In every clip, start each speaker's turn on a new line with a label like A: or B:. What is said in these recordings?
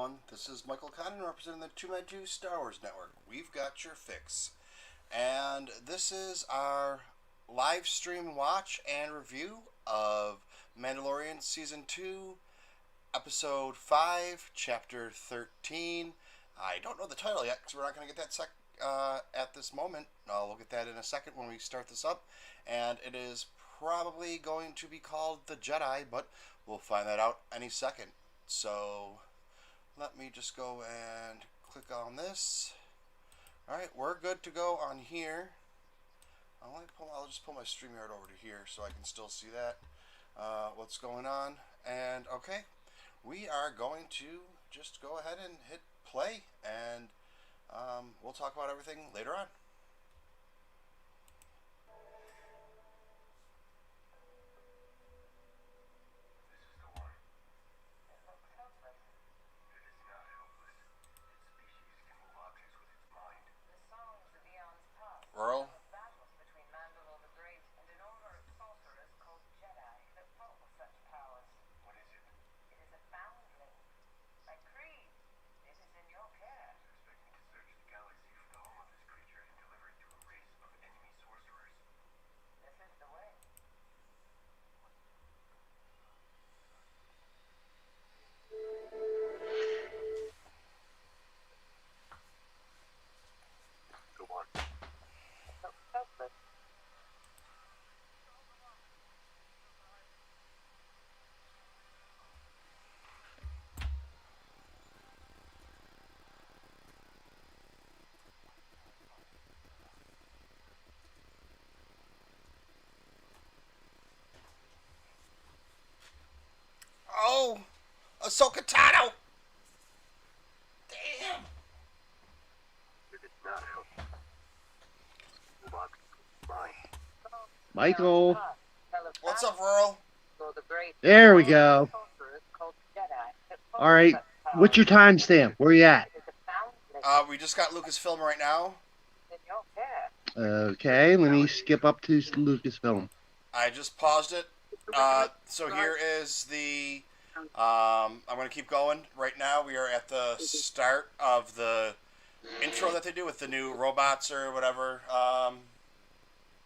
A: everyone. This is Michael Condon representing the TooMedToo Star Wars Network. We've got your fix. And this is our live stream watch and review of Mandalorian Season 2, Episode 5, Chapter 13. I don't know the title yet because we're not going to get that at this moment. We'll get that in a second when we start this up. And it is probably going to be called The Jedi, but we'll find that out any second. So let me just go and click on this. Alright, we're good to go on here. I'll just pull my StreamYard over to here so I can still see that. What's going on. And okay, we are going to just go ahead and hit play, and we'll talk about everything later on. Earl? Oh! Ahsoka Tano! Damn!
B: Michael.
A: What's up, Earl?
B: There we go. All right. What's your timestamp? Where you at?
A: We just got Lucasfilm right now.
B: Okay, let me skip up to Lucasfilm.
A: I just paused it. So here is the... I'm going to keep going. Right now we are at the start of the intro that they do with the new robots or whatever.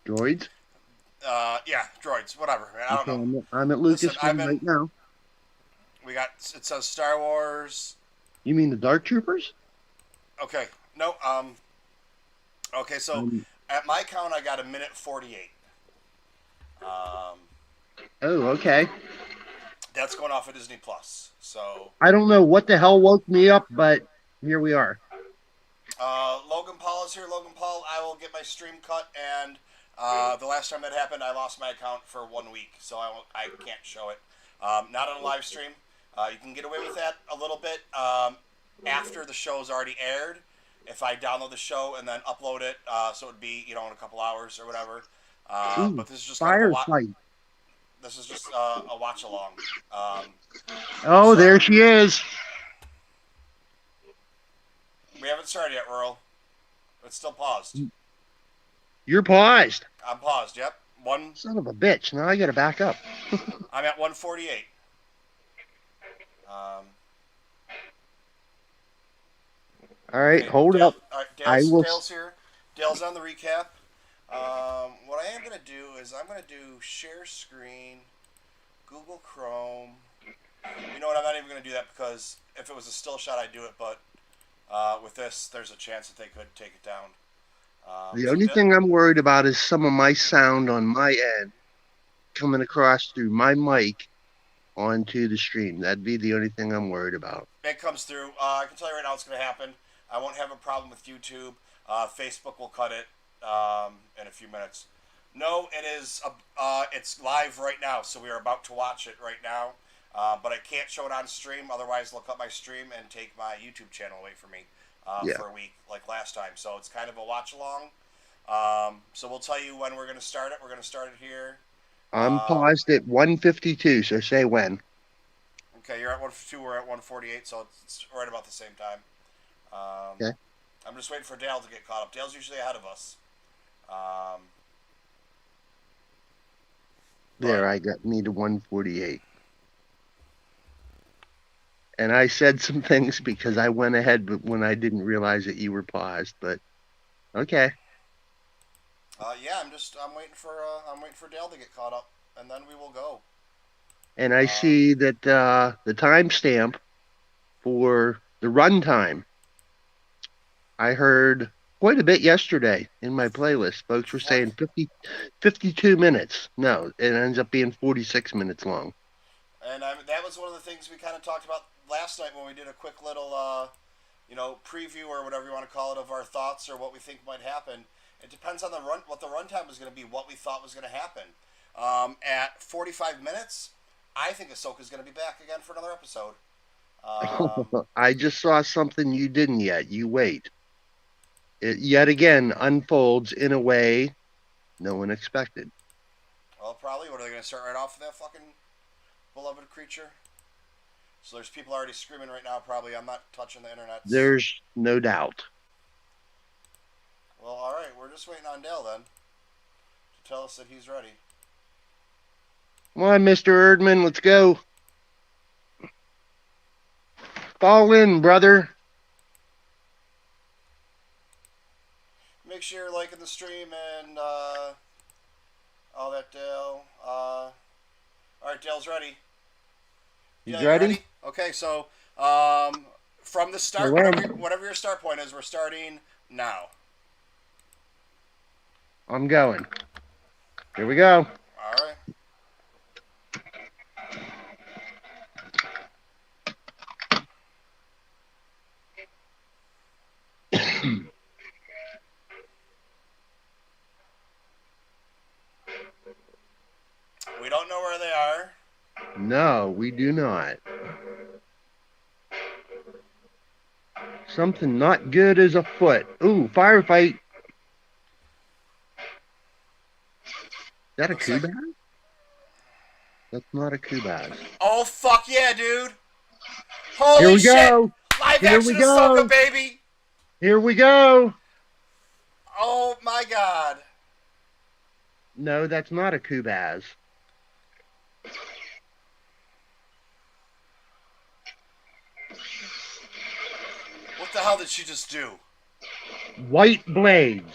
B: Droids?
A: Yeah, droids, whatever. I don't know.
B: I'm at Lucasfilm right now.
A: We got... It says Star Wars...
B: You mean the Dark Troopers?
A: Okay. No, okay, so at my count, I got 1:48.
B: Oh, okay.
A: That's going off of Disney Plus. So
B: I don't know what the hell woke me up, but here we are.
A: Logan Paul is here. Logan Paul, I will get my stream cut, and the last time that happened, I lost my account for 1 week, so I can't show it. Not on a live stream. You can get away with that a little bit after the show's already aired. If I download the show and then upload it, so it would be, in a couple hours or whatever. But this is just kind of this is just a watch along.
B: Oh, so, there she is.
A: We haven't started yet, Earl. It's still paused.
B: You're paused.
A: I'm paused. Yep.
B: Son of a bitch. Now I gotta back up.
A: I'm at 1:48.
B: All right, okay, hold up.
A: All right, Dale's here. Dale's on the recap. What I am going to do is I'm going to do share screen, Google Chrome. You know what? I'm not even going to do that because if it was a still shot, I'd do it. But with this, there's a chance that they could take it down.
B: The only thing I'm worried about is some of my sound on my end coming across through my mic onto the stream. That'd be the only thing I'm worried about.
A: It comes through. I can tell you right now it's going to happen. I won't have a problem with YouTube. Facebook will cut it in a few minutes. No, it is. It's live right now, so we are about to watch it right now. But I can't show it on stream, otherwise they'll cut my stream and take my YouTube channel away from me for a week, like last time. So it's kind of a watch along. So we'll tell you when we're going to start it. We're going to start it here.
B: I'm paused at 1:52, so say when.
A: Okay, you're at 1:52. We're at 1:48, so it's right about the same time.
B: Okay.
A: I'm just waiting for Dale to get caught up. Dale's usually ahead of us.
B: There, I got me to 1:48. And I said some things because I went ahead, but when I didn't realize that you were paused. But okay.
A: Yeah, I'm waiting for Dale to get caught up, and then we will go.
B: And I
A: Uh,
B: see that the timestamp for the runtime, I heard quite a bit yesterday in my playlist. Folks were
A: 40.
B: saying 52 minutes. No, it ends up being 46 minutes long.
A: And that was one of the things we kind of talked about last night when we did a quick little, preview or whatever you want to call it of our thoughts or what we think might happen. It depends on what the runtime was going to be, what we thought was going to happen. At 45 minutes, I think Ahsoka's going to be back again for another episode. Um,
B: I just saw something you didn't yet. You wait. It yet again unfolds in a way no one expected.
A: well, probably. What are they going to start right off with that fucking beloved creature? So there's people already screaming right now. Probably, I'm not touching the internets.
B: There's no doubt.
A: Well, all right. We're just waiting on Dale then to tell us that he's ready.
B: Come on, Mr. Erdman, let's go. Fall in, brother.
A: Make sure you're liking the stream and all that, Dale. All right, Dale's ready.
B: He's
A: Dale, you
B: ready?
A: ready? Okay, so from the start, whatever your start point is, we're starting now.
B: I'm going. Here we go.
A: All right. We don't know where they are.
B: No, we do not. Something not good is afoot. Ooh, firefight. Is that a
A: Looks like.
B: Kubas? That's not a Kubas.
A: Oh fuck yeah, dude!
B: Here
A: Holy
B: we
A: shit!
B: go.
A: Live
B: Here
A: action
B: we go.
A: Ahsoka, baby!
B: Here we go.
A: Oh my god!
B: No, that's not a Kubas.
A: What the hell did she just do?
B: White blades.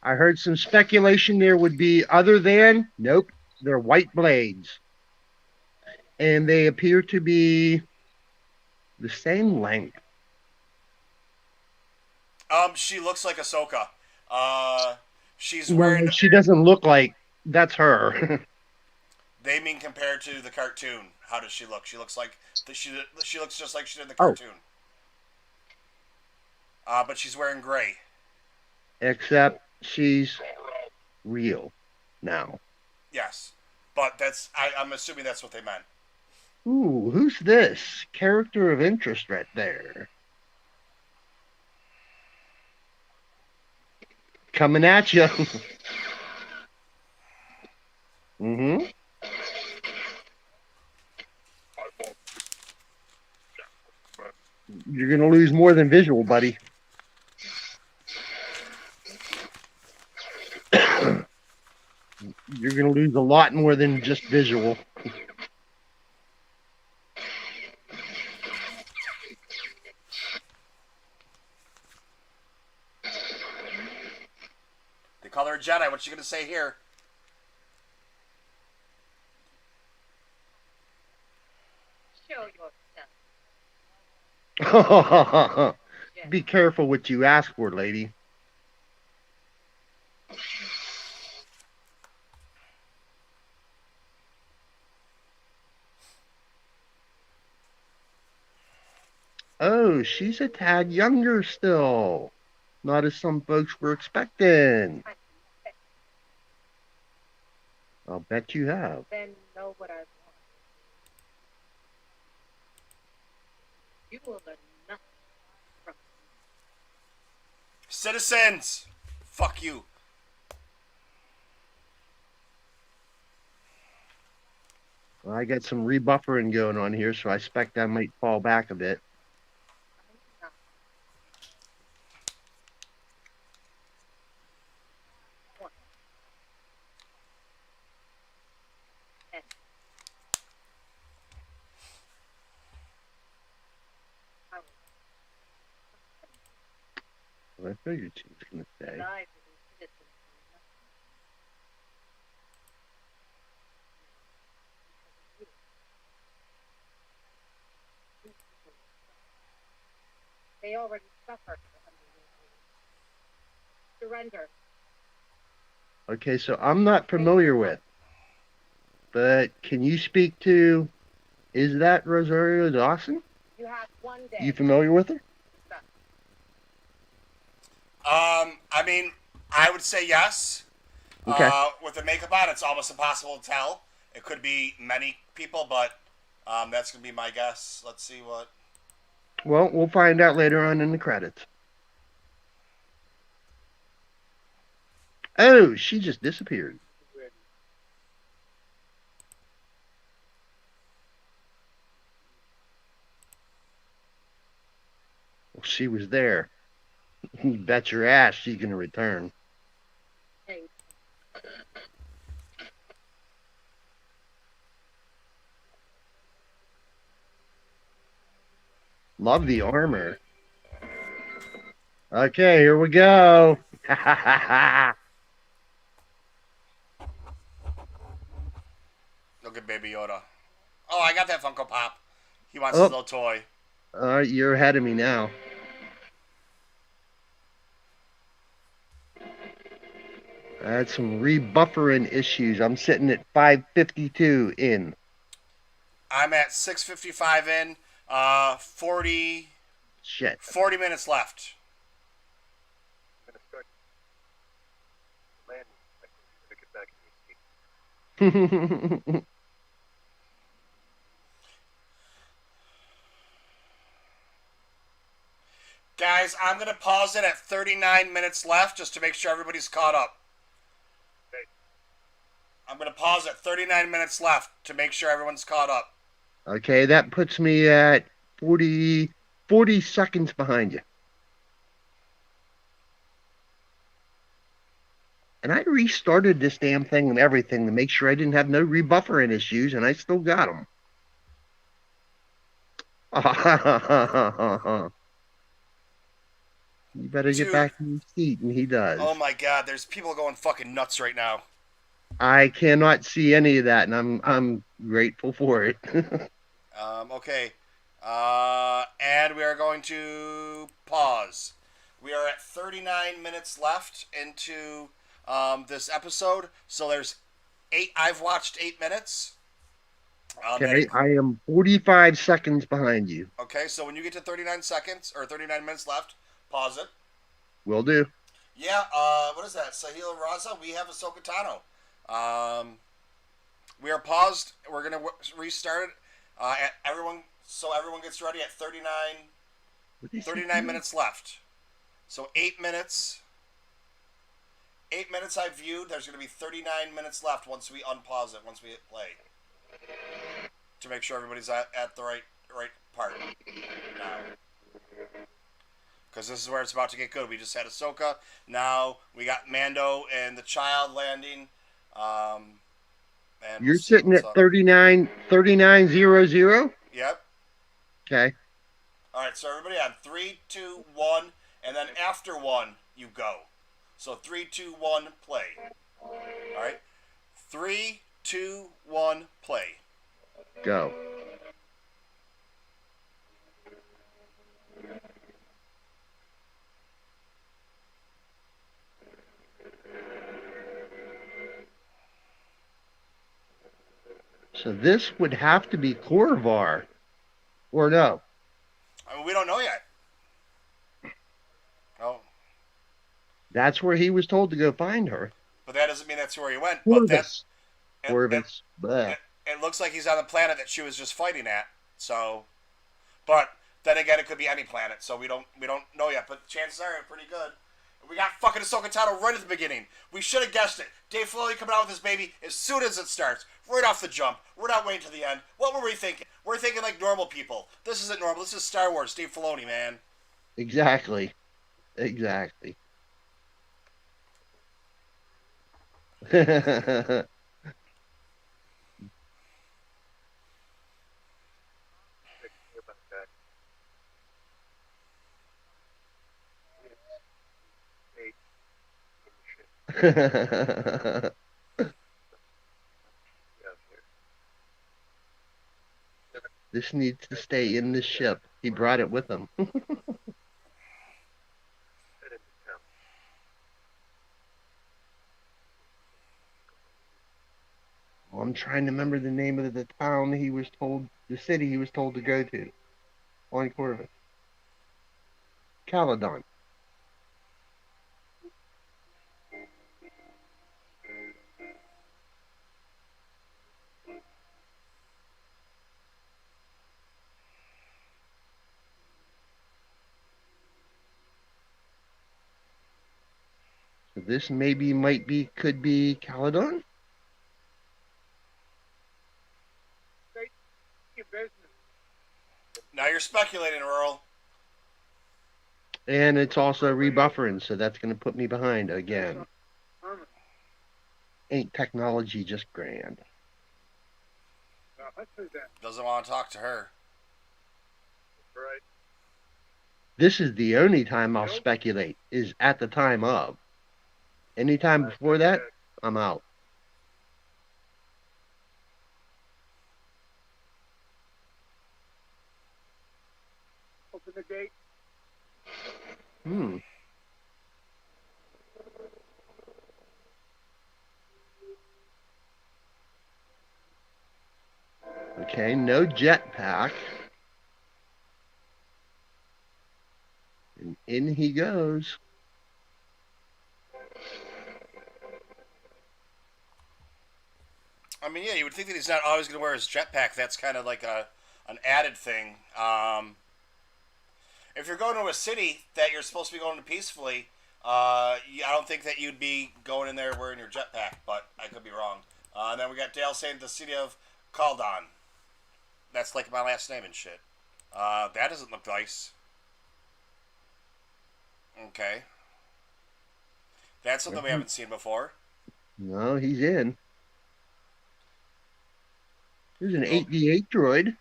B: I heard some speculation there would be other than. Nope, they're white blades. And they appear to be the same length.
A: She looks like Ahsoka. She's
B: Well,
A: wearing.
B: she doesn't look like that's her.
A: They mean compared to the cartoon. How does she look? She looks like she looks just like she did in the
B: Oh,
A: cartoon. But she's wearing gray.
B: except she's real now.
A: Yes, but I'm assuming that's what they meant.
B: Ooh, who's this? Character of interest right there. Coming at you. Mm-hmm. You're going to lose more than visual, buddy. You're going to lose a lot more than just visual.
A: They call her a Jedi. What's she gonna say here?
C: Show yourself.
B: Be careful what you ask for, lady. Oh, she's a tad younger still. Not as some folks were expecting. I'll bet you have.
C: Then know what I want. You will learn nothing from me.
A: Citizens, fuck you.
B: Well, I got some rebuffering going on here, so I expect I might fall back a bit. I figured she was going to say.
C: Live is they already suffered. Surrender.
B: Okay, so I'm not familiar with, but can you speak to, is that Rosario Dawson?
C: You have one day.
B: You familiar with her?
A: I mean, I would say yes.
B: Okay.
A: With the makeup on, it's almost impossible to tell. It could be many people, but that's gonna be my guess. Let's see what.
B: Well, we'll find out later on in the credits. Oh, she just disappeared. Well, she was there. You bet your ass she's going to return. Love the armor. Okay, here we go.
A: Look at Baby Yoda. Oh, I got that Funko Pop. He wants his little toy.
B: You're ahead of me now. I had some rebuffering issues. I'm sitting at 552 in.
A: I'm at 6:55 in. 40
B: Shit.
A: 40 minutes left. Guys, I'm going to pause it at 39 minutes left just to make sure everybody's caught up. I'm going to pause at 39 minutes left to make sure everyone's caught up.
B: Okay, that puts me at 40 seconds behind you. And I restarted this damn thing and everything to make sure I didn't have no rebuffering issues, and I still got them. You better get back in your seat, and he does.
A: Oh my God, there's people going fucking nuts right now.
B: I cannot see any of that, and I'm grateful for it.
A: Okay. And we are going to pause. We are at 39 minutes left into this episode. So there's 8. I've watched 8 minutes.
B: Okay, I am 45 seconds behind you.
A: Okay, so when you get to 39 seconds or 39 minutes left, pause it.
B: Will do.
A: Yeah, what is that? Sahil Raza, we have Ahsoka Tano. We are paused. We're going to restart it. So everyone gets ready at 39 minutes left. So 8 minutes. 8 minutes I viewed. There's going to be 39 minutes left once we unpause it, once we hit play. To make sure everybody's at the right part now. Because this is where it's about to get good. We just had Ahsoka. Now we got Mando and the child landing. And
B: you're sitting at 39:00.
A: Yep.
B: Okay.
A: All right, so everybody on 3, 2, 1, and then after 1, you go. So 3, 2, 1, play. All right. 3, 2, 1, play.
B: Go. So this would have to be Corvar, or no?
A: I mean, we don't know yet. Oh.
B: That's where he was told to go find her.
A: But that doesn't mean that's where he went.
B: Corvus.
A: But
B: Corvus.
A: it looks like he's on the planet that she was just fighting at. So, but then again, it could be any planet. So we don't know yet. But chances are pretty good. We got fucking Ahsoka Tano right at the beginning. We should have guessed it. Dave Filoni coming out with his baby as soon as it starts. Right off the jump. We're not waiting to the end. What were we thinking? We're thinking like normal people. This isn't normal. This is Star Wars. Dave Filoni, man.
B: Exactly. This needs to stay in the ship. He brought it with him. I'm trying to remember the name of the town he was told, the city he was told to go to on Corvus. Caledon. So this maybe, might be, could be Caledon?
A: Now you're speculating, Earl.
B: And it's also rebuffering, so that's going to put me behind again. Ain't technology just grand?
A: Doesn't want to talk to her.
B: This is the only time I'll speculate, is at the time of. Anytime before that, I'm out.
D: Open the gate.
B: Okay, no jetpack. And in he goes.
A: I mean, yeah, you would think that he's not always going to wear his jetpack. That's kind of like an added thing. If you're going to a city that you're supposed to be going to peacefully, I don't think that you'd be going in there wearing your jetpack, but I could be wrong. And then we got Dale saying the city of Caledon. That's like my last name and shit. That doesn't look nice. Okay. That's something we haven't seen before.
B: No, he's in. There's an 8v8 droid.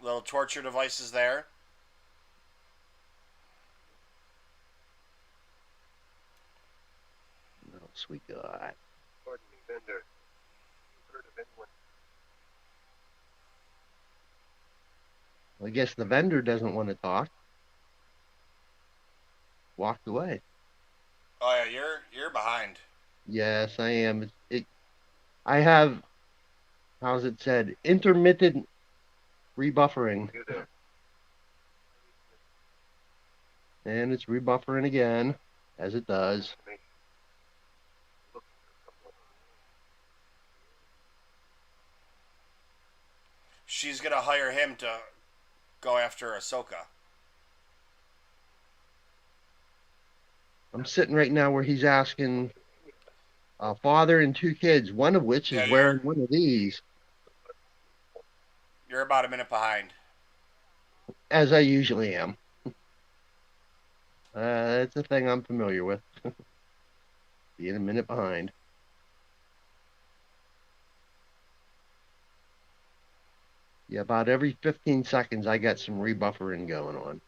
A: Little torture devices there.
B: What else we got?
D: Vendor.
B: Well, I guess the vendor doesn't want to talk. Walked away.
A: Oh yeah, you're behind.
B: Yes, I am. I have, how's it said? Intermittent rebuffering. And it's rebuffering again, as it does.
A: She's gonna hire him to go after Ahsoka.
B: I'm sitting right now where he's asking a father and 2 kids, one of which is wearing one of these.
A: You're about a minute behind.
B: As I usually am. It's a thing I'm familiar with. Being a minute behind. Yeah, about every 15 seconds I got some rebuffering going on.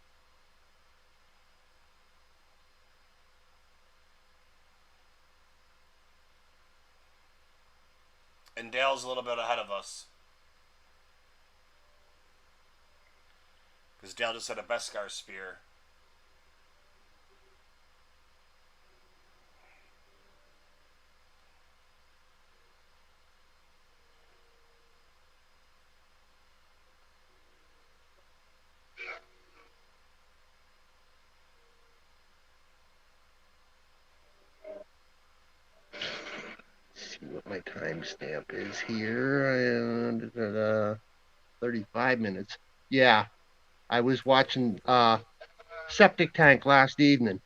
A: And Dale's a little bit ahead of us. Because Dale just had a Beskar spear.
B: See what my timestamp is here, and 35 minutes. Yeah, I was watching Septic Tank last evening,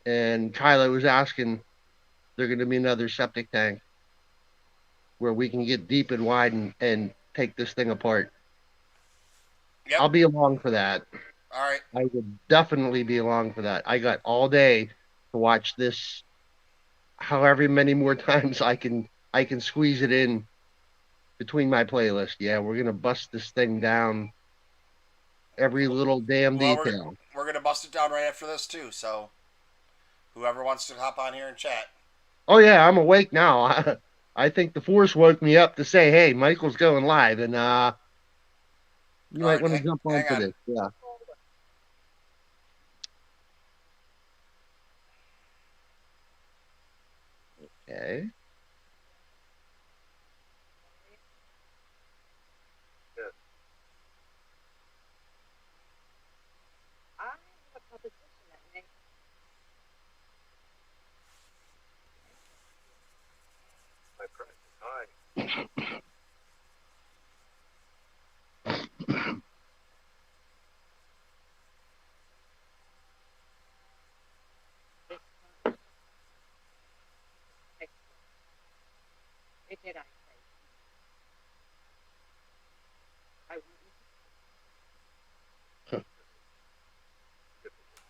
B: and Kylo was asking, "There's going to be another septic tank where we can get deep and wide and take this thing apart."
A: Yep.
B: I'll be along for that.
A: All right.
B: I would definitely be along for that. I got all day to watch this. However many more times I can squeeze it in between my playlist. Yeah, we're gonna bust this thing down. Every little damn detail.
A: We're gonna bust it down right after this too. So Whoever wants to hop on here and chat.
B: Oh yeah, I'm awake now. I think the Force woke me up to say, "Hey, Michael's going live," and you
A: All
B: might
A: right,
B: want to jump on
A: hang
B: for
A: on.
B: this. Yeah. Okay.
D: Yes.
C: I have a proposition that may
D: My price is high.
C: fix it. It did, I say. I want you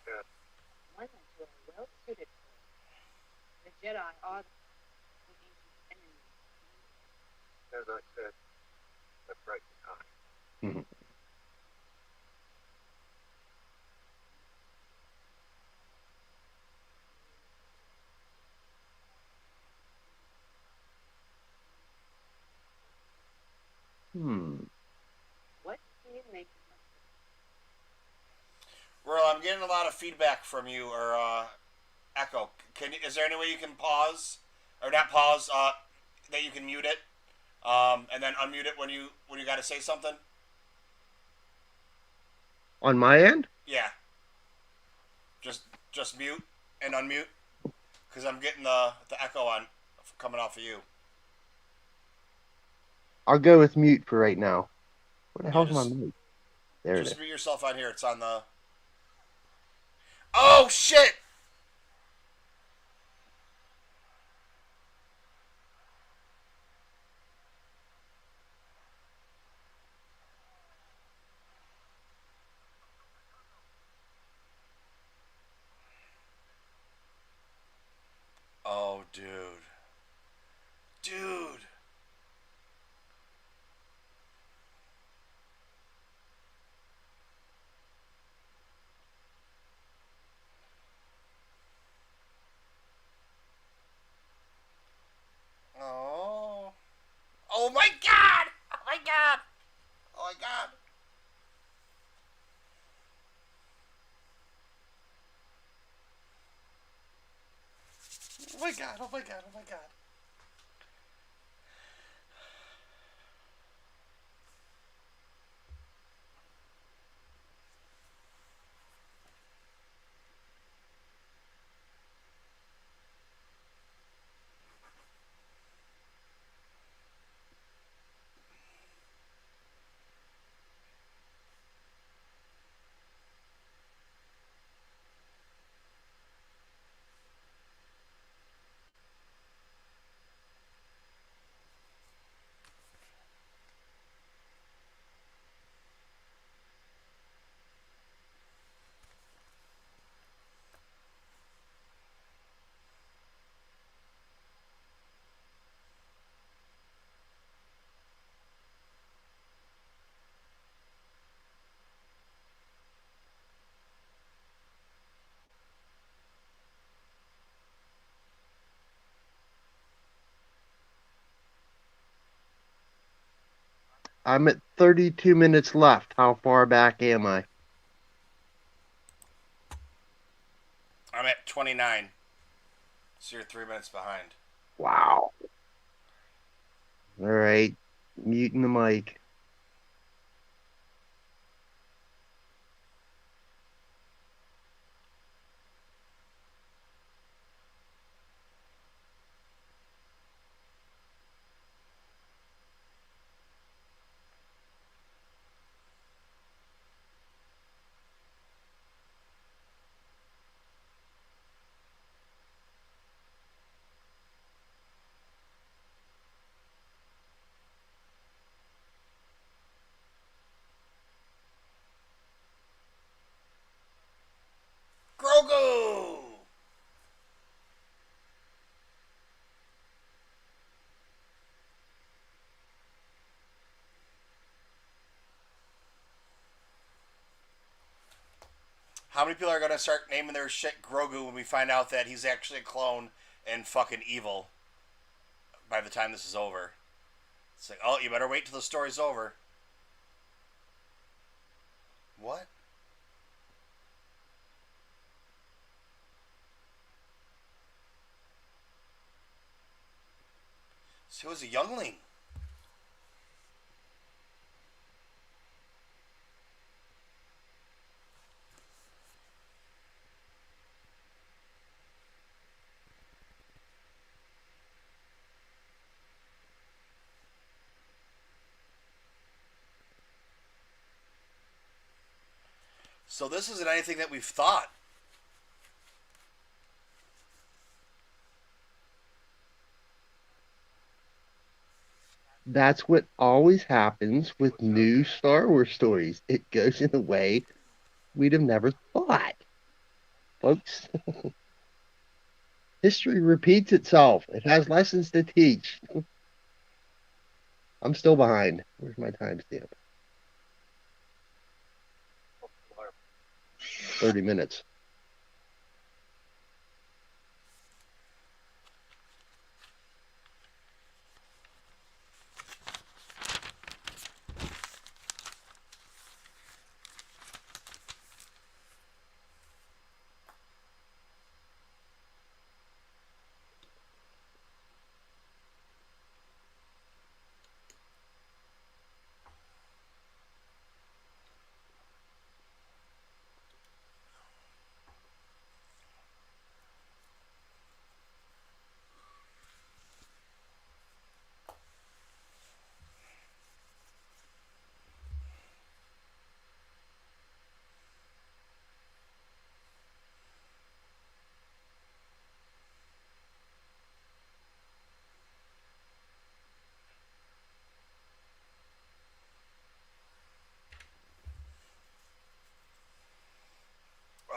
D: Yeah.
C: one that you are well suited for. The Jedi are the ancient enemy.
D: As I said, my price is high.
C: What do you make of
A: Well, I'm getting a lot of feedback from you, or echo. Is there any way you can pause, or not pause? That you can mute it, and then unmute it when you got to say something.
B: On my end?
A: Yeah. Just mute and unmute, because I'm getting the echo on coming off of you.
B: I'll go with mute for right now. Where the
A: Yeah,
B: hell's my mute? There it
A: just
B: is.
A: mute yourself on here. It's on the. Oh shit! Oh, dude. Dude. Oh. Oh my god! Oh my god! Oh my god! Oh my god! Oh my god! Oh my god!
B: I'm at 32 minutes left. How far back am I?
A: I'm at 29. So you're 3 minutes behind.
B: Wow. All right. Muting the mic.
A: How many people are gonna start naming their shit Grogu when we find out that he's actually a clone and fucking evil by the time this is over? It's like, oh, you better wait till the story's over. What? So he was a youngling. So this isn't anything that we've thought.
B: That's what always happens with new Star Wars stories. It goes in a way we'd have never thought. Folks, history repeats itself. It has lessons to teach. I'm still behind. Where's my timestamp? 30 minutes.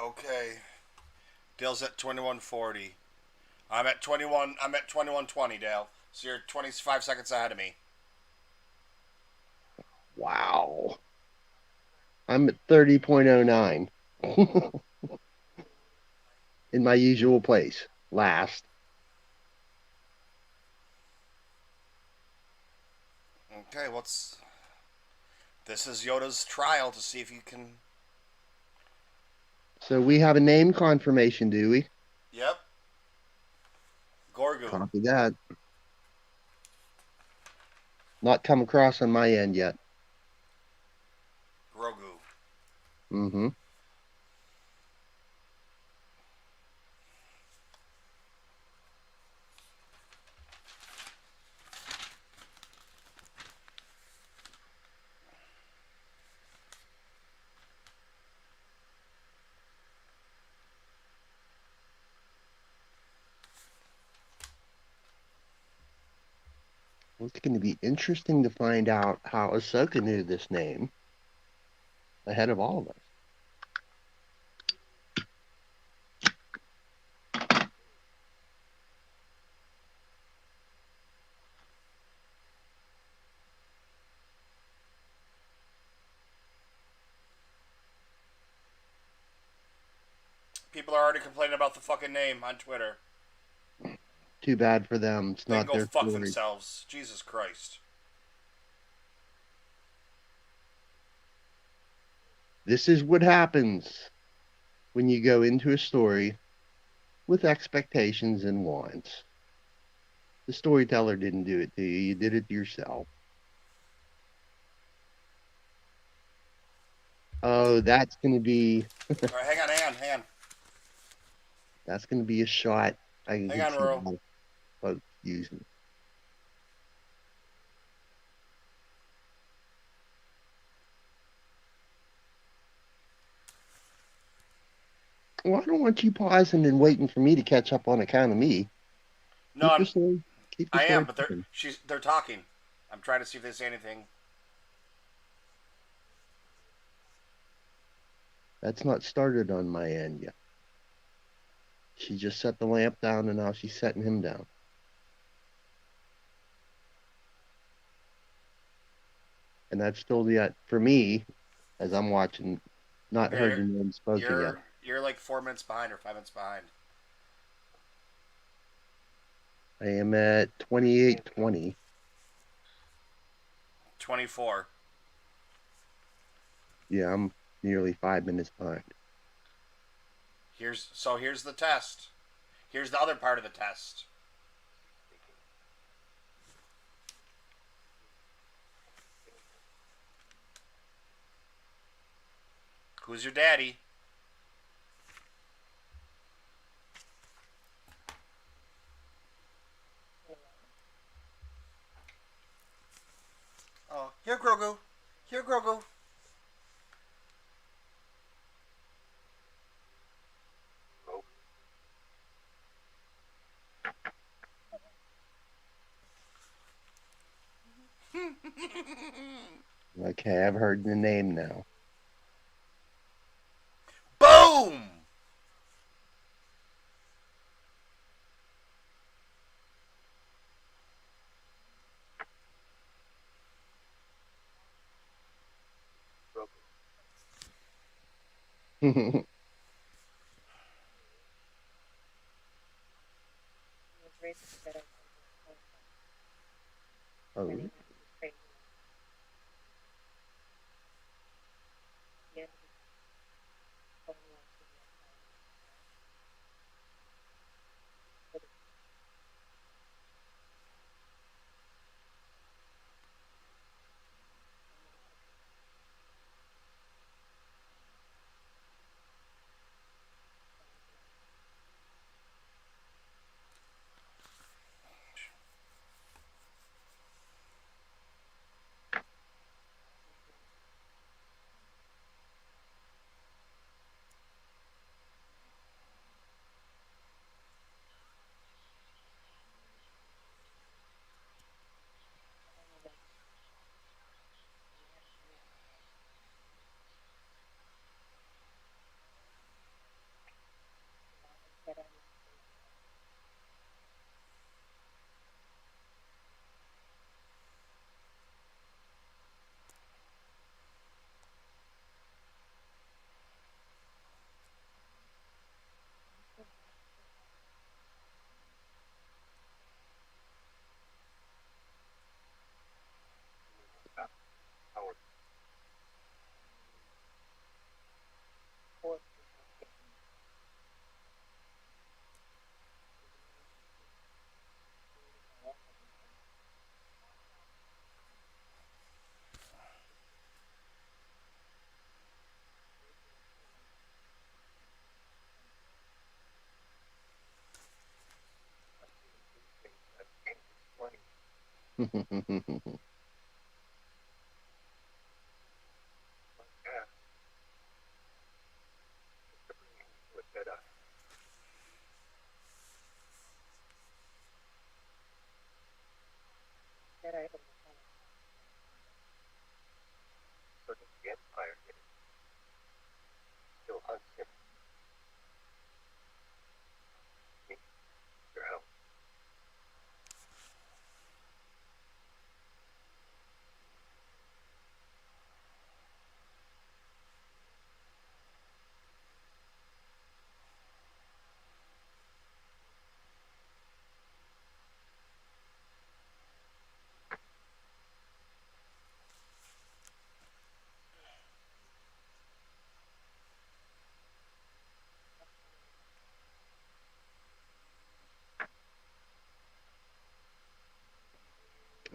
A: Okay. Dale's at 2140. I'm at 21. I'm at 2120, Dale. So you're 25 seconds ahead of me.
B: Wow. I'm at 30.09 in my usual place. Last.
A: Okay, what's this is Yoda's trial to see if you can.
B: So we have a name confirmation, do we?
A: Yep. Gorgu.
B: Copy that. Not come across on my end yet.
A: Grogu.
B: Mm-hmm. Well, it's going to be interesting to find out how Ahsoka knew this name ahead of all of us.
A: People are already complaining about the fucking name on Twitter.
B: Too bad for them. It's
A: They can
B: not
A: go
B: their
A: fuck
B: story.
A: themselves. Jesus Christ.
B: This is what happens when you go into a story with expectations and wants. The storyteller didn't do it to you. You did it to yourself. Oh, that's going to be
A: All right, hang on.
B: that's going to be a shot. I
A: Hang
B: can
A: on,
B: see a
A: Roro.
B: lot of folks using. Well, I don't want you pausing and waiting for me to catch up on account of me.
A: No,
B: Keep the
A: I am,
B: story
A: but
B: coming.
A: they're talking. I'm trying to see if they say anything.
B: That's not started on my end yet. She just set the lamp down and now she's setting him down. And that's still the for me, as I'm watching Not
A: Yeah,
B: heard your name spoken yet.
A: you're like 4 minutes behind or 5 minutes behind.
B: I am at 28:20.
A: 24.
B: Yeah, I'm nearly 5 minutes behind.
A: Here's the test. Here's the other part of the test. Who's your daddy? Oh, here, Grogu. Here, Grogu.
B: Okay, I've heard the name now.
A: Boom!
C: He was raised with Jedi.
B: Oh,
C: Then he went to train the end of his own life to the outside. Jedi.
D: Howard.
C: Force. Jedi over the planet.
D: So does the Empire get it? Still hunts him. Need your help.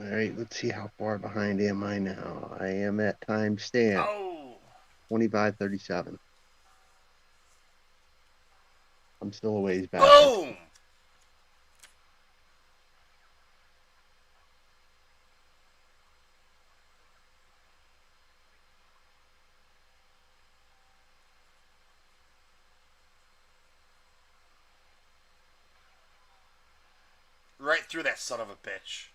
B: all right, let's see how far behind am I now. I am at timestamp
A: Oh!
B: 25:37. I'm still a ways back.
A: Boom! Right through that son of a bitch.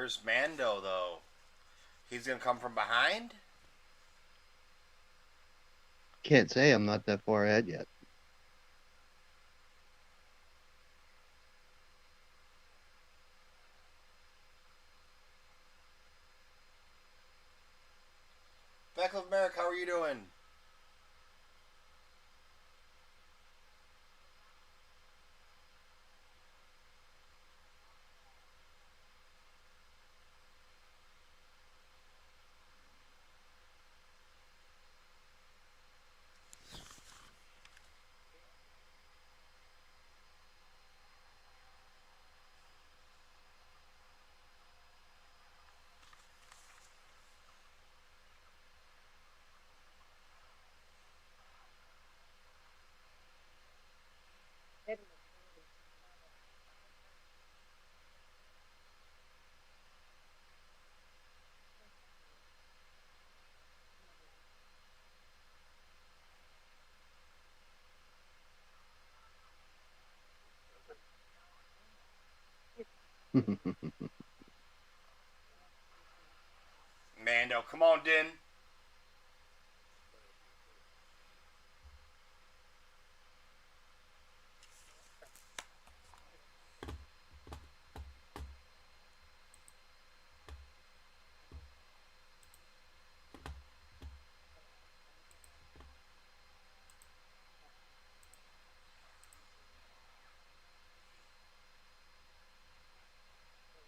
A: Where's Mando, though? He's going to come from behind?
B: Can't say, I'm not that far ahead yet.
A: Back of America, how are you doing? Mando, come on, Din.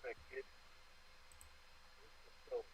D: That kid. So,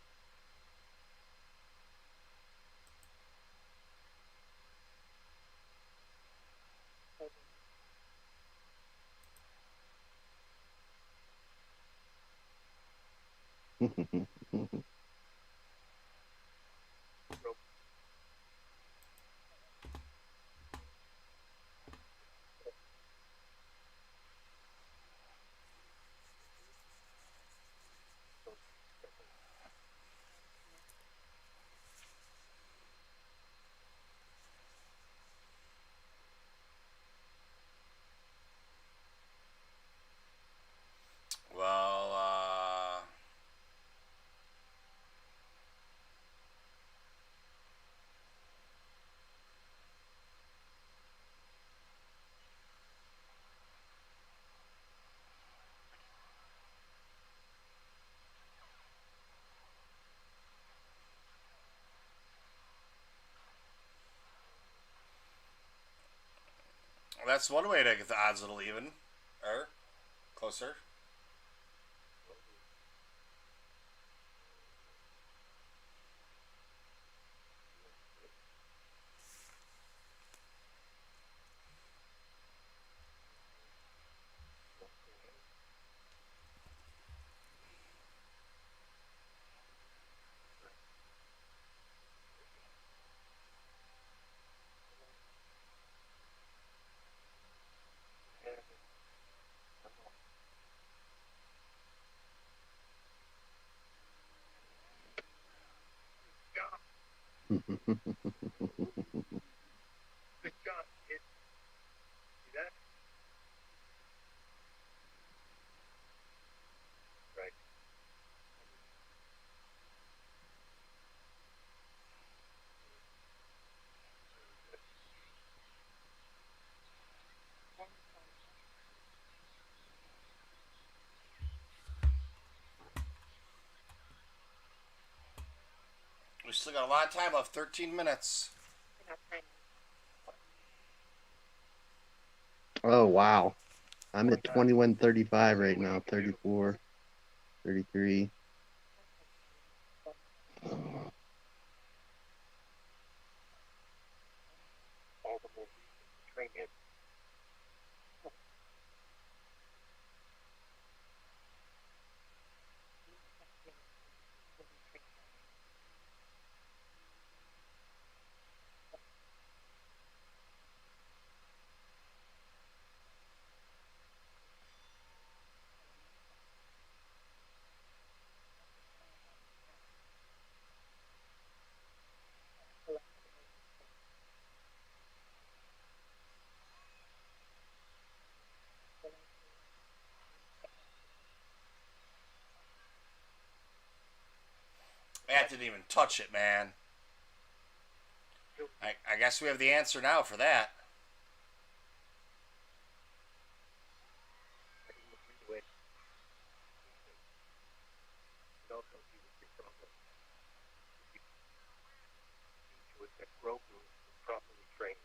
A: Well, that's one way to get the odds a little even. Or closer.
D: good job, kid. See that? Right.
A: We still got a lot of time left. 13 minutes.
B: Oh, wow. I'm at 21:35 right now, 34, 33.
D: All the more reason to train him.
A: That didn't even touch it, man. I guess we have the answer now for that.
D: That Grogu was properly trained.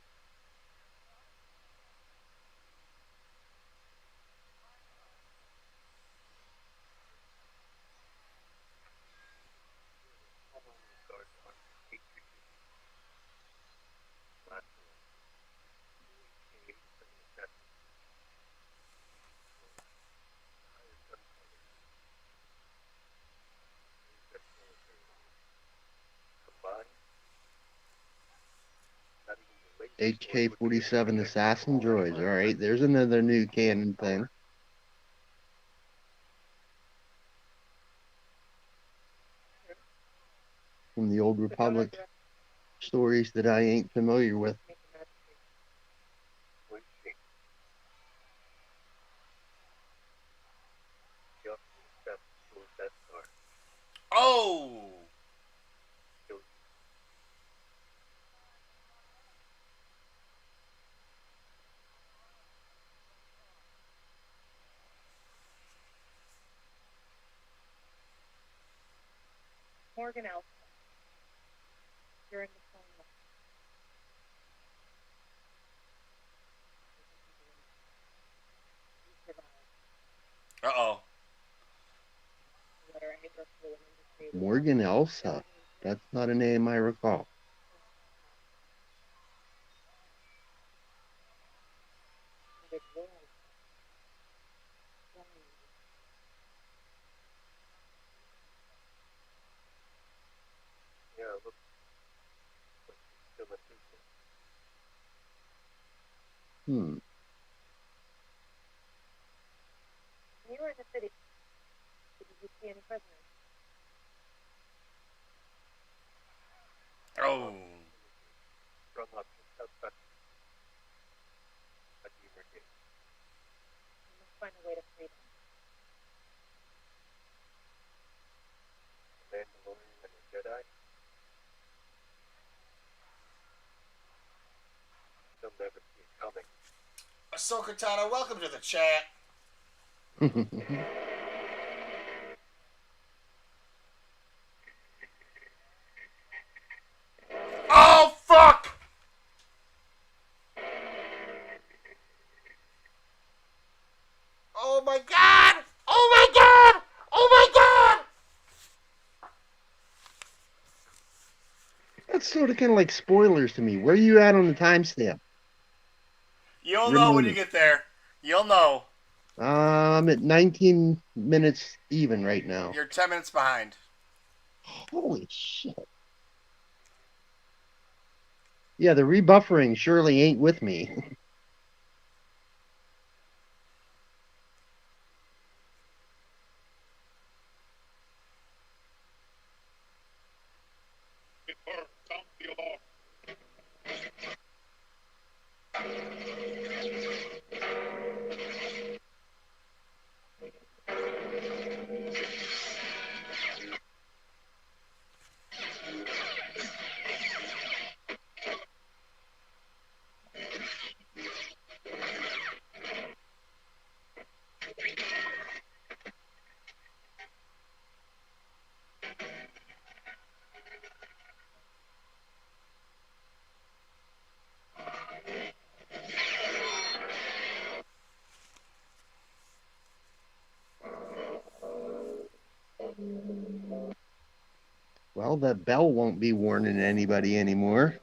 B: HK-47 assassin droids. All right, there's another new canon thing. From the Old Republic stories that I ain't familiar with.
A: Oh!
C: Morgan Elsa. During the phone call. He survived.
A: Uh-oh.
C: Letter anger flew him into
B: Morgan Elsa. That's not a name I recall.
D: Yeah, look. Still a secret.
B: Hmm.
C: When you were in the city, did you see any prisoners?
A: Oh.
D: Strung up just outside. A demon gate.
C: You must find a way to free them.
D: A Mandalorian and a Jedi. They'll never see it coming.
A: Ahsoka Tano, welcome to the chat. Oh, fuck! Oh, my God! Oh, my God! Oh, my God!
B: That's sort of kind of like spoilers to me. Where are you at on the timestamp?
A: You'll know when you get there. You'll know.
B: I'm at 19 minutes even right now.
A: You're 10 minutes behind.
B: Holy shit. Yeah, the rebuffering surely ain't with me. Well, that bell won't be warning anybody anymore.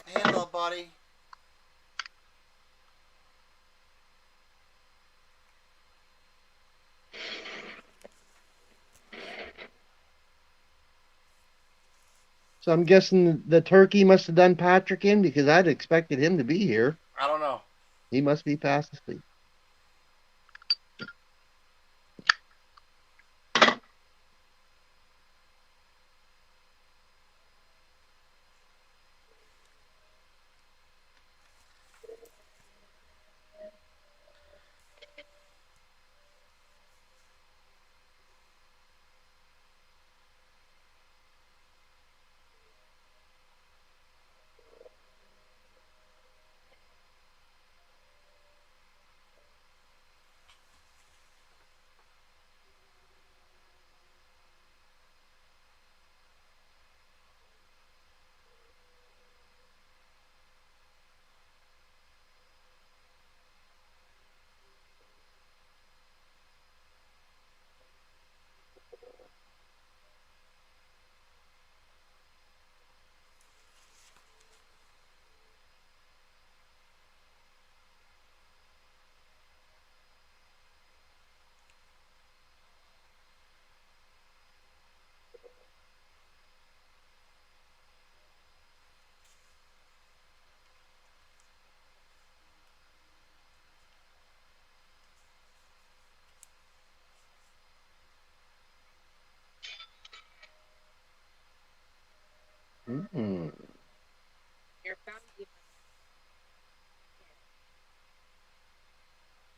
A: Hey, little buddy.
B: So I'm guessing the turkey must have done Patrick in because I'd expected him to be here.
A: I don't know.
B: He must be fast asleep.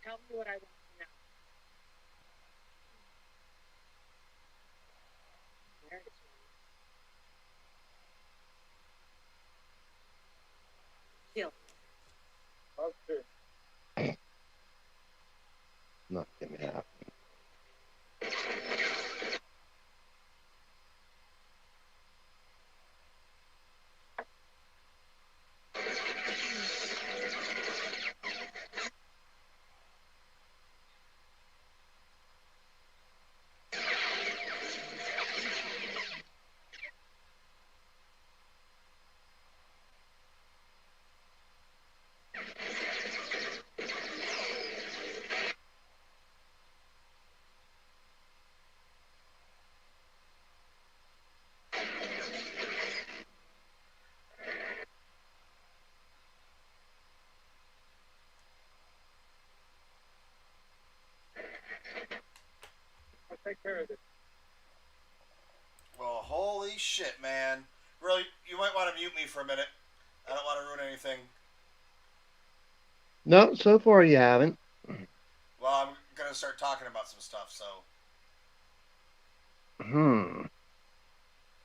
C: Tell me what I want to know. There it is. Kill.
D: Okay.
B: Nothing happened.
D: I'll take care of this.
A: Well, holy shit, man. Really, you might want to mute me for a minute. I don't want to ruin anything.
B: No, so far you haven't.
A: Well, I'm going to start talking about some stuff, so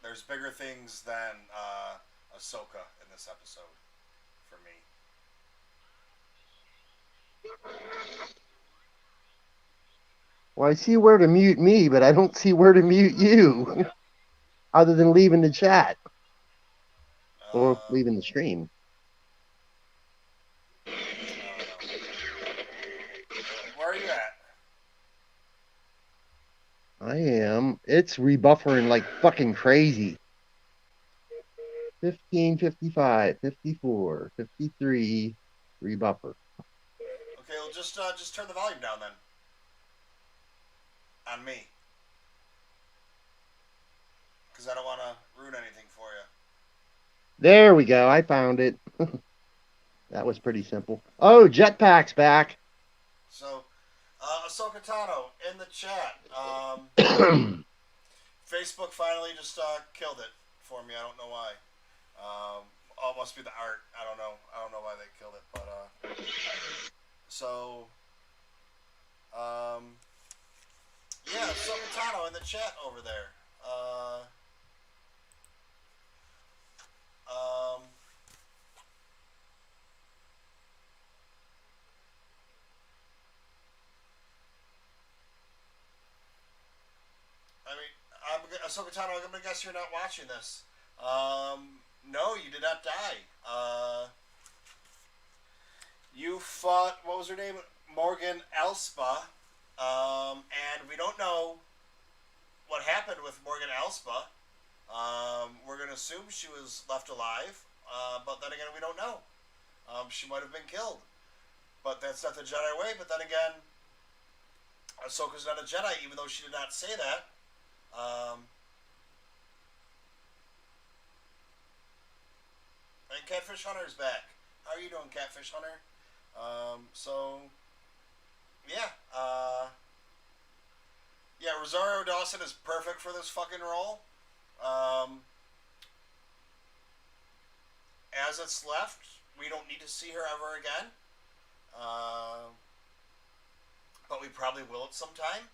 A: there's bigger things than Ahsoka in this episode for me.
B: Well, I see where to mute me, but I don't see where to mute you. Other than leaving the chat. Or leaving the stream.
A: I don't know. Where are you at?
B: I am. It's rebuffering like fucking crazy. 15, 55, 54, 53, rebuffer.
A: Okay, well, just turn the volume down then. On me. Because I don't want to ruin anything for you.
B: There we go. I found it. That was pretty simple. Oh, Jetpack's back.
A: So, Ahsoka Tano in the chat. Facebook finally just killed it for me. I don't know why. Oh, must be the art. I don't know. I don't know why they killed it, but so yeah, Ahsoka Tano in the chat over there. I mean, Ahsoka Tano, I'm gonna guess you're not watching this. No, you did not die. You fought, what was her name? Morgan Elspa. And we don't know what happened with Morgan Elspa. We're going to assume she was left alive. But then again, we don't know. She might have been killed. But that's not the Jedi way. But then again, Ahsoka's not a Jedi, even though she did not say that. And Catfish Hunter's back. How are you doing, Catfish Hunter? So, yeah. Yeah, Rosario Dawson is perfect for this fucking role. As it's left, we don't need to see her ever again. But we probably will at some time.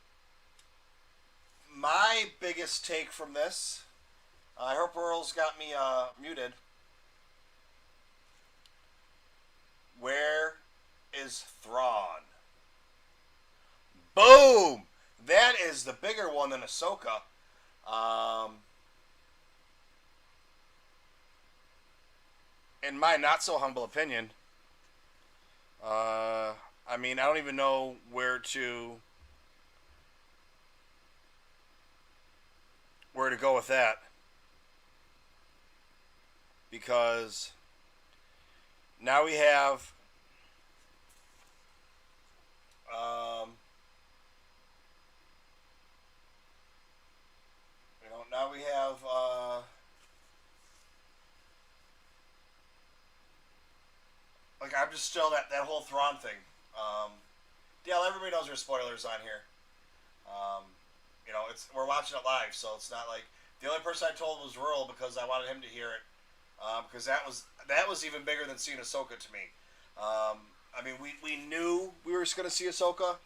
A: My biggest take from this, I hope Earl's got me muted. Where is Thrawn? Boom! That is the bigger one than Ahsoka. In my not so humble opinion, I mean, I don't even know where to go with that, because now we have now we have like, I'm just still that whole Thrawn thing. Dale, everybody knows there's spoilers on here. You know, we're watching it live, so it's not like the only person I told was Rural because I wanted him to hear it, because that was even bigger than seeing Ahsoka to me. I mean, we knew we were were going to see Ahsoka.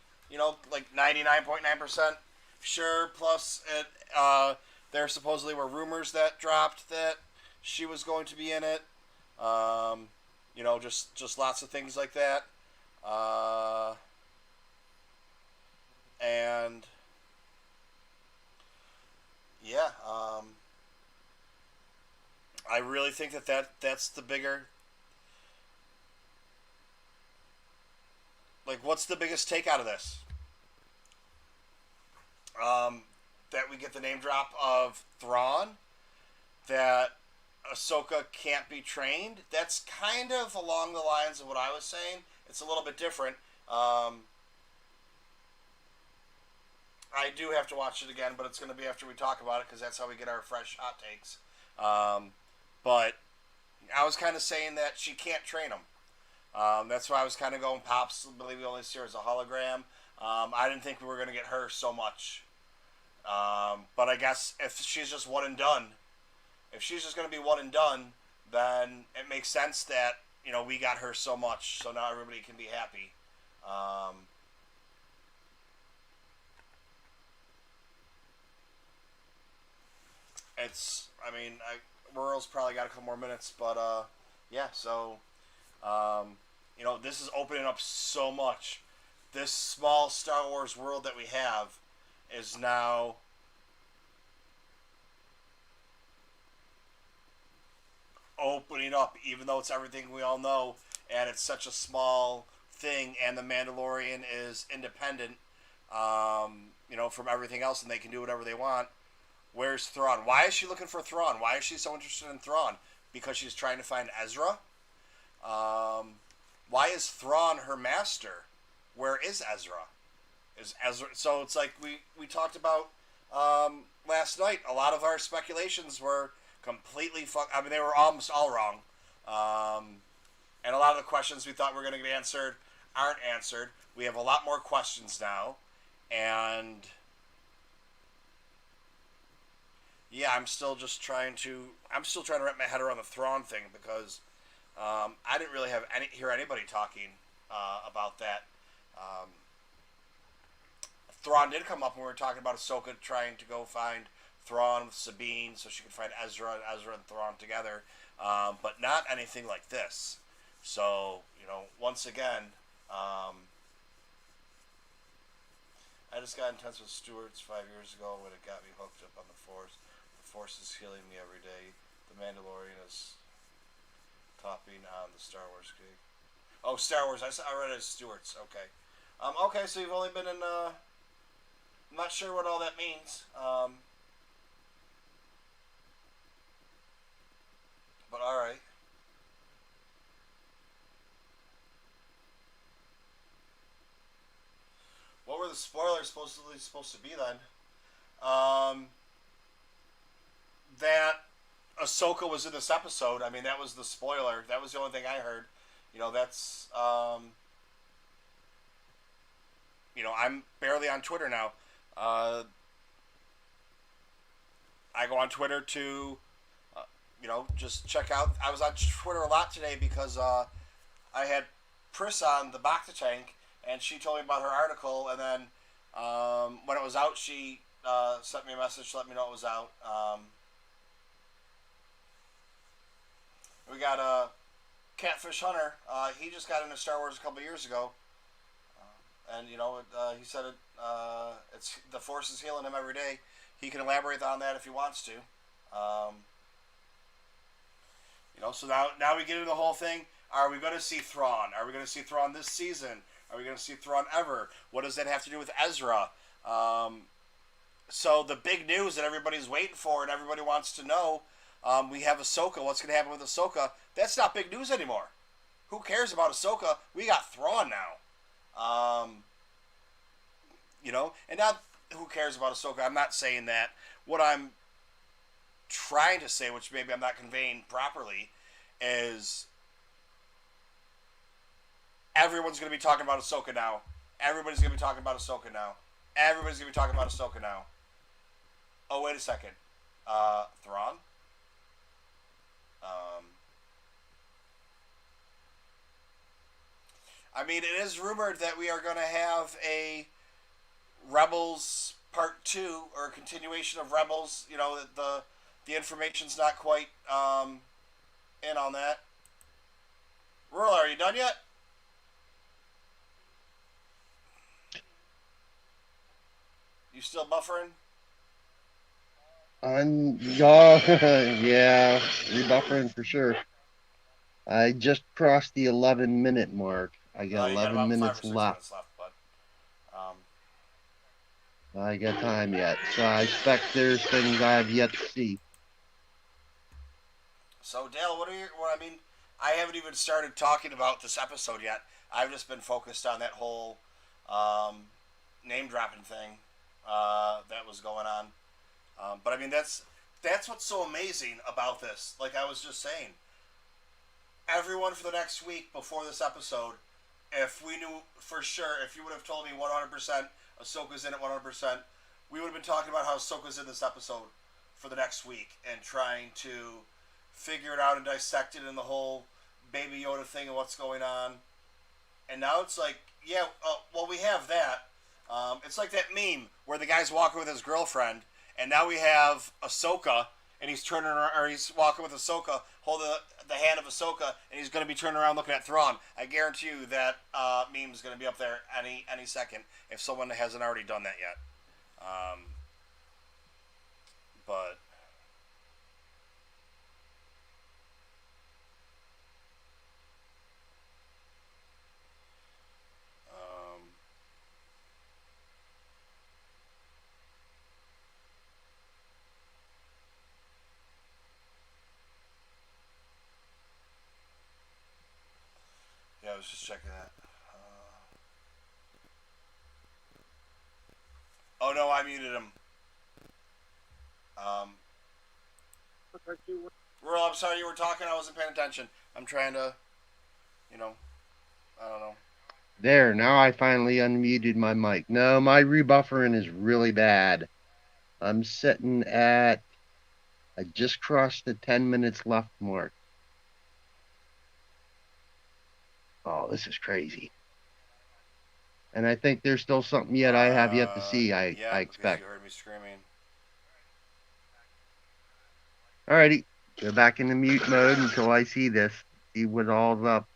A: Like 99.9% sure. Plus, there supposedly were rumors that dropped that she was going to be in it. Just lots of things like that. And yeah, I really think that's the bigger. Like, what's the biggest take out of this? That we get the name drop of Thrawn, that Ahsoka can't be trained. That's kind of along the lines of what I was saying. It's a little bit different. I do have to watch it again, but it's going to be after we talk about it because that's how we get our fresh hot takes. But I was kind of saying that she can't train him. That's why I was kind of going Pops. I believe we only see her as a hologram. I didn't think we were going to get her so much. But I guess if she's just one and done, if she's just going to be one and done, then it makes sense that, we got her so much, so now everybody can be happy. Merle's probably got a couple more minutes, but, yeah, so, this is opening up so much. This small Star Wars world that we have is now opening up, even though it's everything we all know, and it's such a small thing, and the Mandalorian is independent, from everything else, and they can do whatever they want. Where's Thrawn? Why is she looking for Thrawn? Why is she so interested in Thrawn? Because she's trying to find Ezra? Why is Thrawn her master? Where is Ezra? Is Ezra? So it's like we talked about last night. A lot of our speculations were completely they were almost all wrong. And a lot of the questions we thought were going to get answered aren't answered. We have a lot more questions now. And yeah, I'm still trying to wrap my head around the Thrawn thing because I didn't really hear anybody talking about that. Thrawn did come up when we were talking about Ahsoka trying to go find Thrawn with Sabine so she could find Ezra and Thrawn together, but not anything like this. So, once again, I just got intense with Stewart's 5 years ago when it got me hooked up on the Force. The Force is healing me every day. The Mandalorian is topping on the Star Wars gig. Oh, Star Wars. I read it as Stewart's. Okay. Okay, so you've only been in, I'm not sure what all that means. But alright. What were the spoilers supposed to be then? That Ahsoka was in this episode. I mean, that was the spoiler. That was the only thing I heard. That's I'm barely on Twitter now. I go on Twitter to, just check out. I was on Twitter a lot today because I had Pris on the Bacta tank, and she told me about her article, and then when it was out, she sent me a message to let me know it was out. We got Catfish Hunter. He just got into Star Wars a couple years ago. And he said it's the Force is healing him every day. He can elaborate on that if he wants to. So now we get into the whole thing. Are we going to see Thrawn? Are we going to see Thrawn this season? Are we going to see Thrawn ever? What does that have to do with Ezra? So the big news that everybody's waiting for and everybody wants to know, we have Ahsoka. What's going to happen with Ahsoka? That's not big news anymore. Who cares about Ahsoka? We got Thrawn now. And now who cares about Ahsoka? I'm not saying that. What I'm trying to say, which maybe I'm not conveying properly, is everyone's going to be talking about Ahsoka now. Everybody's going to be talking about Ahsoka now. Everybody's going to be talking about Ahsoka now. Oh, wait a second. Thrawn? I mean, it is rumored that we are going to have a Rebels Part 2 or a continuation of Rebels. You know, the information's not quite in on that. Rural, are you done yet? You still buffering?
B: Yeah, rebuffering for sure. I just crossed the 11-minute mark. I got
A: You got
B: 11
A: about 5 or
B: minutes
A: 6
B: left.
A: minutes left, but um,
B: I got time yet, so I expect there's things I have yet to see.
A: so Dale, what are your? What I mean, I haven't even started talking about this episode yet. I've just been focused on that whole um, name dropping thing that was going on. But I mean, that's what's so amazing about this. Like I was just saying, everyone for the next week before this episode, if we knew for sure, if you would have told me 100% Ahsoka's in it 100%, we would have been talking about how Ahsoka's in this episode for the next week and trying to figure it out and dissect it in the whole Baby Yoda thing and what's going on. And now it's like, yeah, well, we have that. It's like that meme where the guy's walking with his girlfriend, and now we have Ahsoka, and he's turning around, or he's walking with Ahsoka, holding the hand of Ahsoka, and he's going to be turning around looking at Thrawn. I guarantee you that meme is going to be up there any second if someone hasn't already done that yet. But yeah, I was just checking that. Oh no, I muted him. Um, Rural, I'm sorry you were talking. I wasn't paying attention. I'm trying to, you know, I don't know.
B: There, now I finally unmuted my mic. No, my rebuffering is really bad. I'm sitting at, I just crossed the 10 minutes left mark. Oh, this is crazy. And I think there's still something yet I have yet to see, I
A: Yeah, because
B: expect.
A: you heard me screaming.
B: Alrighty, go back into mute mode until I see this. See what all's up.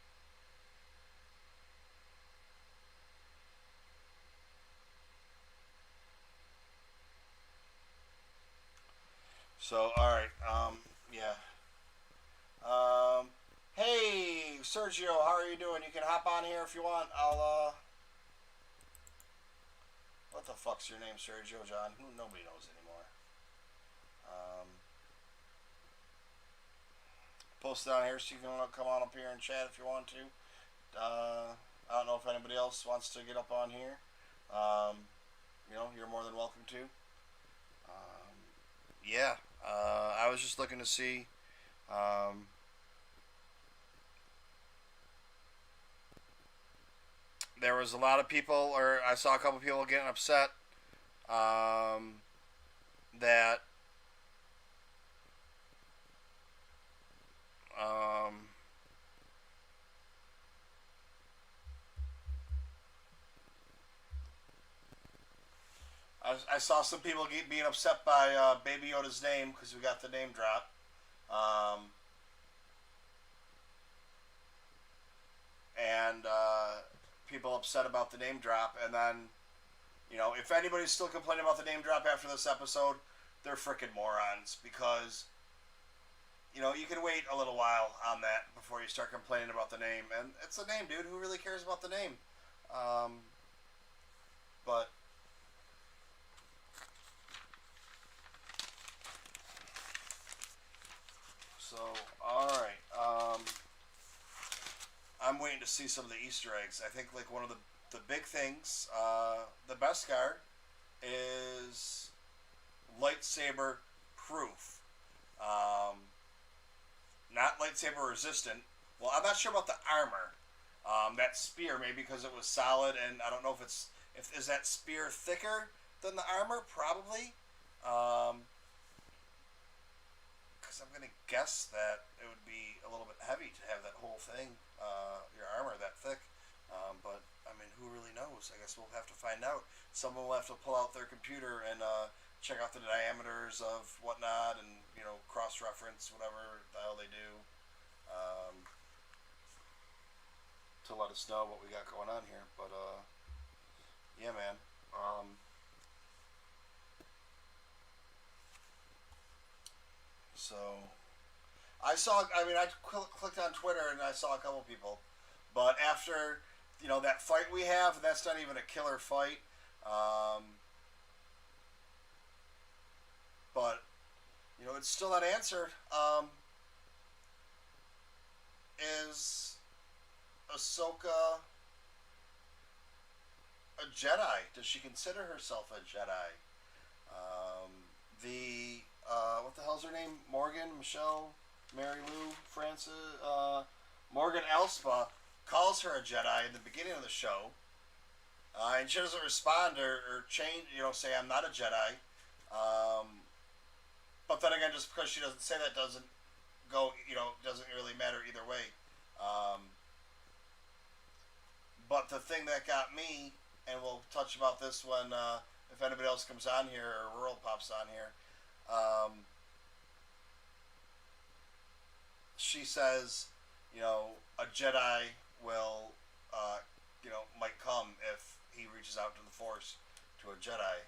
A: So, all right. Yeah. Hey, Sergio, how are you doing? You can hop on here if you want. What the fuck's your name, Sergio, John? Nobody knows anymore. Post it on here so you can come on up here and chat if you want to. I don't know if anybody else wants to get up on here. You're more than welcome to. Yeah, I was just looking to see. There was a lot of people, or I saw a couple people getting upset that I saw some people being upset by Baby Yoda's name because we got the name drop. And people upset about the name drop. And then, if anybody's still complaining about the name drop after this episode, they're freaking morons because, you can wait a little while on that before you start complaining about the name. And it's a name, dude. Who really cares about the name? But so, all right. I'm waiting to see some of the Easter eggs. I think like one of the big things, the Beskar is lightsaber proof, not lightsaber resistant. Well, I'm not sure about the armor. That spear, maybe because it was solid, and I don't know if is that spear thicker than the armor, probably. Because I'm gonna guess that it would be a little bit heavy to have that whole thing, your armor that thick. knows? I guess we'll have to find out. Someone will have to pull out their computer and check out the diameters of whatnot, and cross-reference whatever the hell they do, to let us know what we got going on here. But yeah, man. So I saw. I mean, I clicked on Twitter and I saw a couple people, but after that fight we have, that's not even a killer fight. But it's still not answered. Is Ahsoka a Jedi? Does she consider herself a Jedi? What the hell's her name? Michelle, Mary Lou, Francis, Morgan Elspa calls her a Jedi in the beginning of the show, and she doesn't respond or change. Say I'm not a Jedi. But then again, just because she doesn't say that doesn't really matter either way. But the thing that got me, and we'll touch about this when if anybody else comes on here or Rural pops on here, she says, a Jedi will, might come if he reaches out to the Force to a Jedi.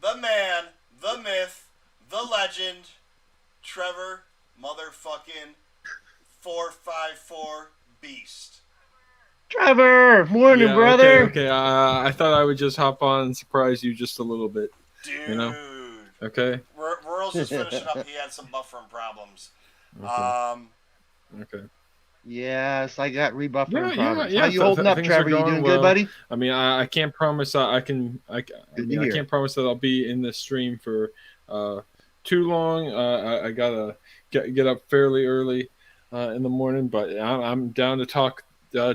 A: The man, the myth, the legend, Trevor motherfucking 454 Beast.
B: Trevor, morning, brother.
E: Okay. I thought I would just hop on and surprise you just a little bit.
A: Dude.
E: Okay.
A: Rural just finishing up. He had some buffering problems.
E: Okay.
B: Yes, I got rebuffering problems.
E: Yeah.
B: How you holding up, Trevor? You doing
E: well.
B: Good, buddy?
E: I mean, I can't promise I can't promise that I'll be in this stream for too long. I gotta get up fairly early in the morning, but I'm down to talk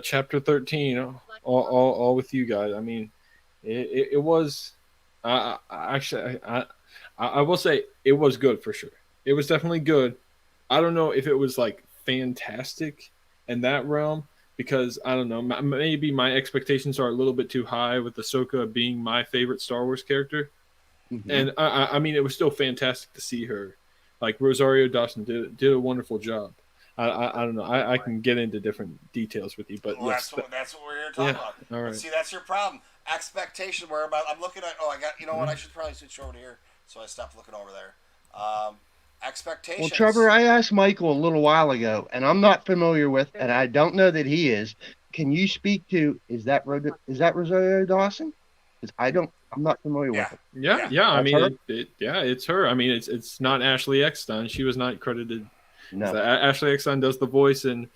E: chapter 13 all with you guys. I mean, it was actually I will say it was good for sure. It was definitely good. I don't know if it was like fantastic in that realm, because I don't know, maybe my expectations are a little bit too high with Ahsoka being my favorite Star Wars character. Mm-hmm. And I mean, it was still fantastic to see her. Like Rosario Dawson did a wonderful job. I don't know. I can get into different details with you, but
A: well,
E: yes,
A: that's what we're here to talk about.
E: All right.
A: But see, that's your problem. Expectation. I'm looking at. Oh, I got. You know what? I should probably switch over to here. So I stopped looking over there. Expectations.
B: Well, Trevor, I asked Michael a little while ago, and I'm not familiar with, and I don't know that he is. Can you speak to? Is that Rosario Dawson? Because I'm not familiar with it.
E: Yeah. I mean, it's her. I mean, it's not Ashley Eckstein. She was not credited.
B: No.
E: So Ashley Eckstein does the voice in,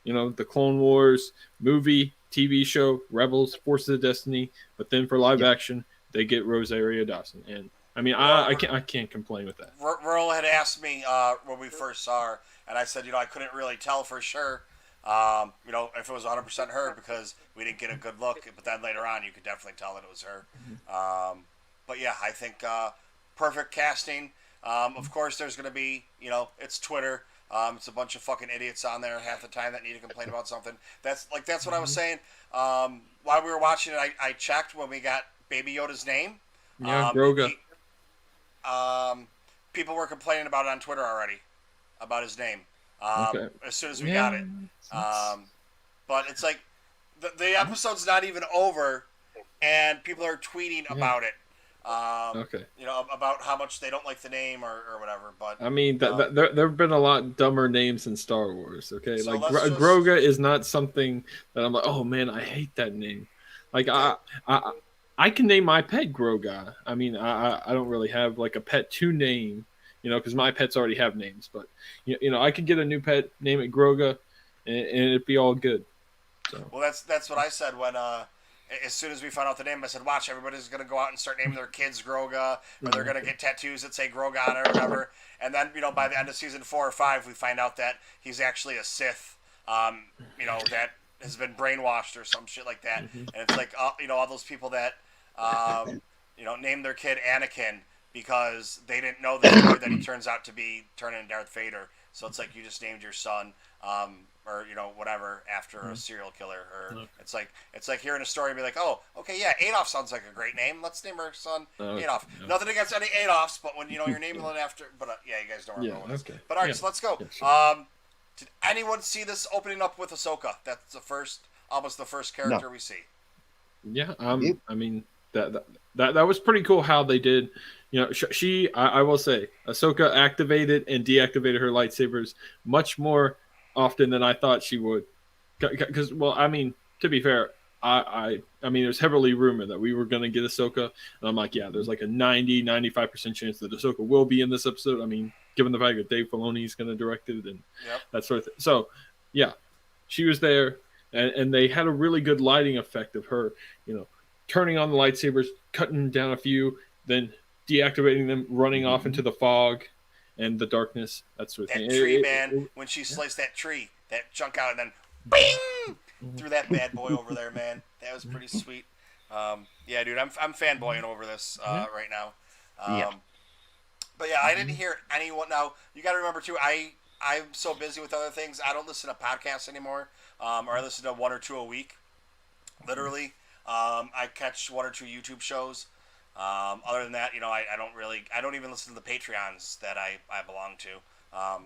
E: the Clone Wars movie, TV show, Rebels, Forces of Destiny. But then for live action, they get Rosario Dawson, and I mean, I can't complain with that.
A: Rural had asked me when we first saw her, and I said, I couldn't really tell for sure, if it was 100% her, because we didn't get a good look. But then later on, you could definitely tell that it was her. But yeah, I think perfect casting. Of course, there's going to be, it's Twitter. It's a bunch of fucking idiots on there half the time that need to complain about something. That's what I was saying. While we were watching it, I checked when we got Baby Yoda's name.
E: Yeah, Groga.
A: People were complaining about it on Twitter already, about his name. As soon as we got it. But it's like the episode's not even over, and people are tweeting about it. About how much they don't like the name or whatever. But
E: I mean, there have been a lot dumber names in Star Wars. Okay, so like Groga is not something that I'm like, oh man, I hate that name. Like I can name my pet Groga. I mean, I don't really have like a pet to name, because my pets already have names. But I could get a new pet, name it Groga, and it'd be all good. So.
A: Well, that's what I said when as soon as we found out the name. I said, watch, everybody's gonna go out and start naming their kids Groga, or they're gonna get tattoos that say Groga on it or whatever. And then by the end of season 4 or 5, we find out that he's actually a Sith. That has been brainwashed or some shit like that. And it's like all those people that name their kid Anakin, because they didn't know the story that he turns out to be turning Darth Vader. So it's like you just named your son, or whatever, after a serial killer. Or it's like hearing a story and be like, oh, okay, yeah, Adolf sounds like a great name. Let's name our son Adolf. No. Nothing against any Adolfs, but when you're naming it after. But you guys don't know this. Okay. But all right, so let's go. Yeah, sure. Did anyone see this opening up with Ahsoka? That's almost the first character we see.
E: Yeah, I mean that was pretty cool how they did. I will say, Ahsoka activated and deactivated her lightsabers much more often than I thought she would. Because, well, I mean, to be fair, I mean, there's heavily rumored that we were going to get Ahsoka. And I'm like, yeah, there's like a 95% chance that Ahsoka will be in this episode. I mean, given the fact that Dave Filoni is going to direct it and that sort of thing. So, yeah, she was there. And they had a really good lighting effect of her, turning on the lightsabers, cutting down a few, then deactivating them, running off into the fog and the darkness, that sort of thing.
A: That tree, when she sliced that tree, that chunk out, and then bing, threw that bad boy over there, man. That was pretty sweet. Yeah, dude, I'm fanboying over this right now. But yeah, I didn't hear anyone. Now, you got to remember, too, I'm so busy with other things, I don't listen to podcasts anymore, or I listen to one or two a week, literally. I catch one or two YouTube shows. Other than that, I don't even listen to the Patreons that I belong to. I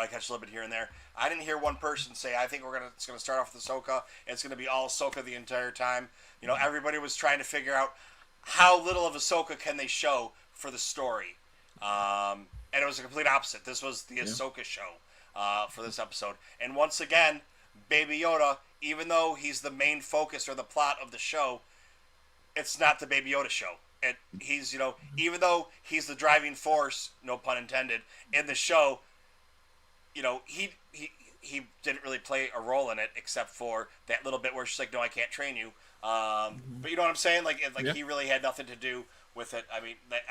A: catch a little bit here and there. I didn't hear one person say, I think it's gonna start off with Ahsoka, and it's gonna be all Ahsoka the entire time. Everybody was trying to figure out how little of Ahsoka can they show for the story. And it was the complete opposite. This was the Ahsoka show for this episode. And once again, Baby Yoda, even though he's the main focus or the plot of the show, it's not the Baby Yoda show. He's, even though he's the driving force, no pun intended, in the show, he didn't really play a role in it except for that little bit where she's like, no, I can't train you. But you know what I'm saying? He really had nothing to do with it. I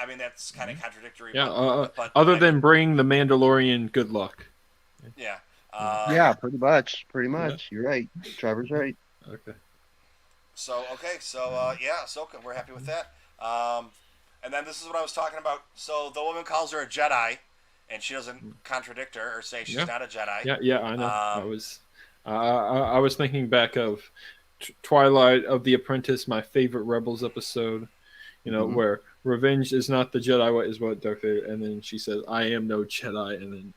A: mean that's kind of contradictory.
E: Yeah. But other than bring the Mandalorian good luck.
A: Yeah.
B: Yeah, pretty much. Yeah. You're right. Trevor's right.
E: Okay.
A: So Ahsoka, we're happy with that. And then this is what I was talking about. So the woman calls her a Jedi, and she doesn't contradict her or say she's not a Jedi.
E: Yeah, I know. I was thinking back of Twilight of the Apprentice, my favorite Rebels episode. Where revenge is not the Jedi, what is what Darth Vader, and then she says, "I am no Jedi," and then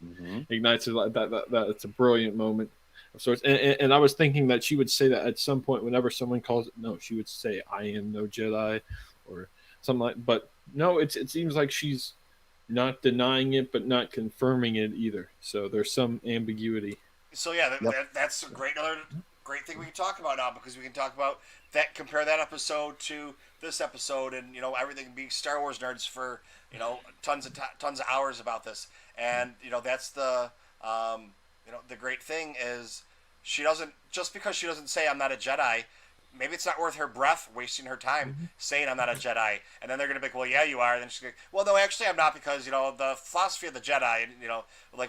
E: ignites it like that. It's a brilliant moment of sorts. And I was thinking that she would say that at some point whenever someone calls it. No, she would say, "I am no Jedi," or something like. But no, it seems like she's not denying it, but not confirming it either. So there's some ambiguity.
A: So yeah, that's a great thing we can talk about now, because we can talk about that, compare that episode to this episode, and everything, being Star Wars nerds for tons of hours about this, and that's the the great thing is just because she doesn't say I'm not a Jedi, maybe it's not worth her breath wasting her time saying I'm not a Jedi, and then they're gonna be like, well, yeah, you are, and then she's like, well, no, actually I'm not, because the philosophy of the Jedi, and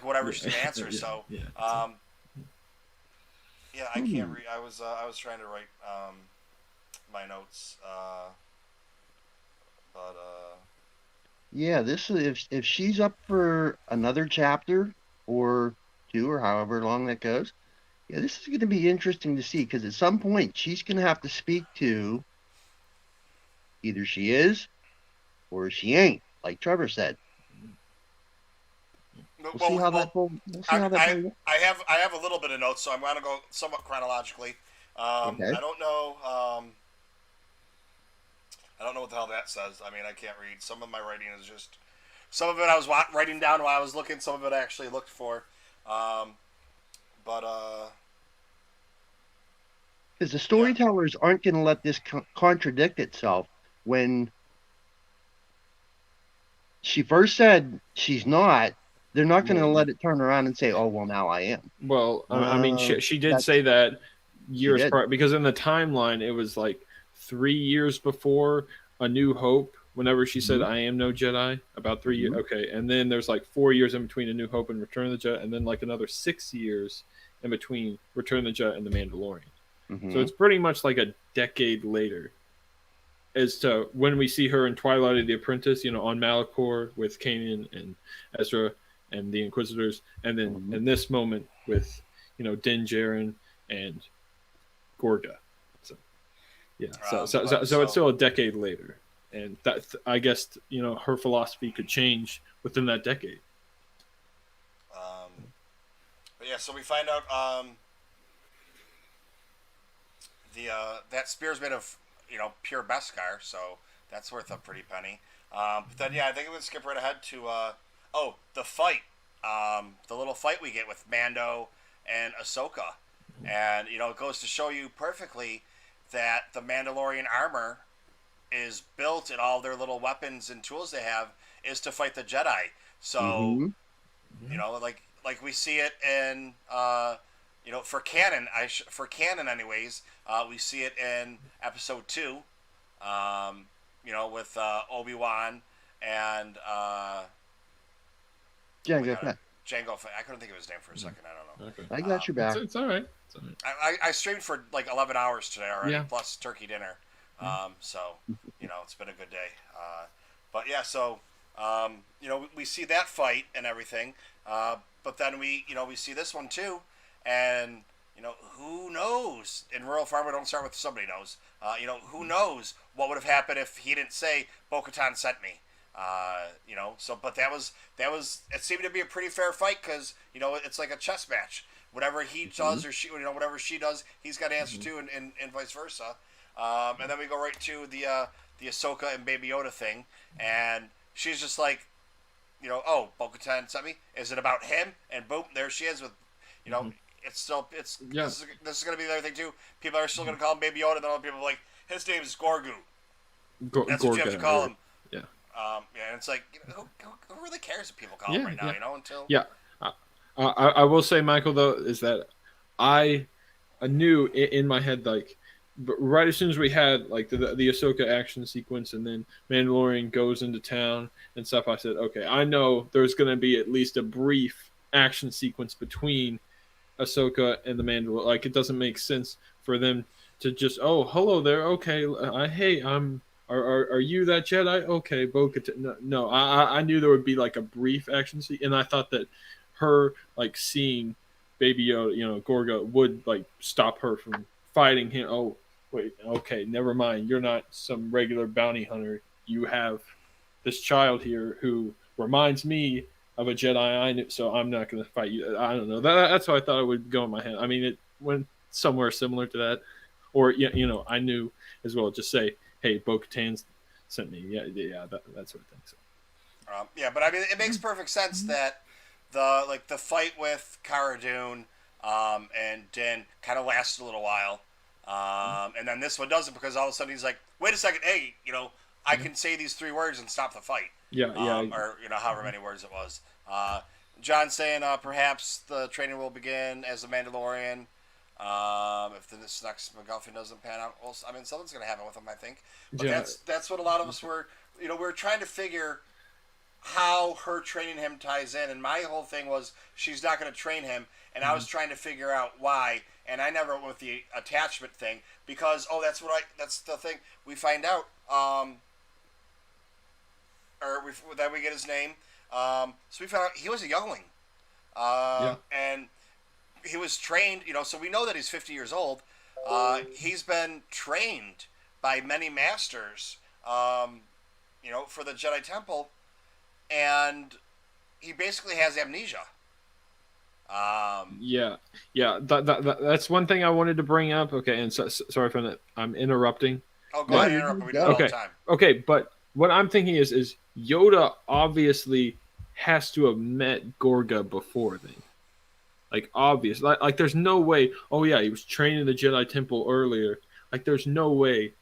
A: whatever she's gonna answer. So yeah, I can't read. I was trying to write my notes, but
B: yeah, this is if she's up for another chapter or two or however long that goes. Yeah, this is going to be interesting to see, because at some point she's going to have to speak to either she is or she ain't, like Trevor said. We'll see how that plays.
A: I have a little bit of notes, so I'm going to go somewhat chronologically.
B: Okay.
A: I don't know. I don't know what the hell that says. I mean, I can't read. Some of my writing is just. Some of it I was writing down while I was looking. Some of it I actually looked for.
B: Because the storytellers aren't going to let this contradict itself. When she first said she's not, they're not going to let it turn around and say, "Oh, well, now I am."
E: Well, I mean, she did say that years prior, because in the timeline it was like 3 years before A New Hope. Whenever she said, "I am no Jedi," about 3 years. Okay, and then there's like 4 years in between A New Hope and Return of the Jedi, and then like another 6 years in between Return of the Jedi and The Mandalorian. So it's pretty much like a decade later. as to when we see her in Twilight of the Apprentice, on Malachor with Kanan and Ezra and the Inquisitors, and then in this moment with Din Djarin and Gorga. So yeah, so it's still a decade later, and that I guess her philosophy could change within that decade.
A: But yeah, so we find out that spear's made of pure Beskar, so that's worth a pretty penny. But then I think I'm gonna skip right ahead to the fight, the little fight we get with Mando and Ahsoka, and it goes to show you perfectly that the Mandalorian armor is built, and all their little weapons and tools they have is to fight the Jedi. So like we see it in for canon, anyways, we see it in Episode 2, with Obi-Wan and
B: Jango Fett.
A: Jango Fett. I couldn't think of his name for a second. I don't know.
E: Okay.
B: I got your back.
E: It's all right.
A: I streamed for like 11 hours today already, plus turkey dinner. So it's been a good day. But yeah, so we see that fight and everything. But then we see this one too, and who knows? In Rural Farmer, don't start with somebody knows. Who knows what would have happened if he didn't say Bo-Katan sent me. But that was it seemed to be a pretty fair fight because it's like a chess match. Whatever he does or she, whatever she does, he's got answers to, and vice versa. And then we go right to the Ahsoka and Baby Yoda thing, and she's just like, Bo-Katan sent me. Is it about him? And boom, there she is with, it's still this is gonna be the other thing too. People are still gonna call him Baby Yoda, and then other people are like, his name is Gorgu. That's what you have to call him.
E: Yeah.
A: And it's like, who really cares what people call him right now? Until
E: I will say, Michael, though, is that I knew in my head, like, right as soon as we had like the Ahsoka action sequence, and then Mandalorian goes into town and stuff, I said, okay, I know there's going to be at least a brief action sequence between Ahsoka and the Mandalorian. Like, it doesn't make sense for them to just, oh, hello there, okay, hey, Are you that Jedi? Okay, Bo-Katan. No, I knew there would be like a brief action scene, and I thought that her like seeing Baby Yoda, Gorga, would like stop her from fighting him. Oh, wait, okay, never mind. You're not some regular bounty hunter. You have this child here who reminds me of a Jedi I knew, so I'm not going to fight you. I don't know. That's how I thought it would go in my head. I mean, it went somewhere similar to that, or I knew as well. Just say, hey, Bo-Katan sent me. Yeah, that sort of thing. So.
A: But I mean, it makes perfect sense that the fight with Cara Dune and Din kind of lasted a little while, and then this one doesn't, because all of a sudden he's like, wait a second, hey, I can say these 3 words and stop the fight. Or however many words it was. John saying perhaps the training will begin as a Mandalorian. If this next MacGuffin doesn't pan out, well, I mean, something's going to happen with him, I think. But that's what a lot of us were. We were trying to figure how her training him ties in, and my whole thing was she's not going to train him, and I was trying to figure out why, and I never went with the attachment thing because that's the thing we find out. Then we get his name. So we found out he was a youngling, and he was trained, so we know that he's 50 years old. He's been trained by many masters, for the Jedi Temple, and he basically has amnesia.
E: That's one thing I wanted to bring up. Okay, and sorry for that. I'm interrupting.
A: Oh, go ahead and interrupt. We do that all the time.
E: Okay, but what I'm thinking is Yoda obviously has to have met Gorga before then. Like, obvious. Like, there's no way, oh yeah, he was trained in the Jedi Temple earlier. Like, there's no way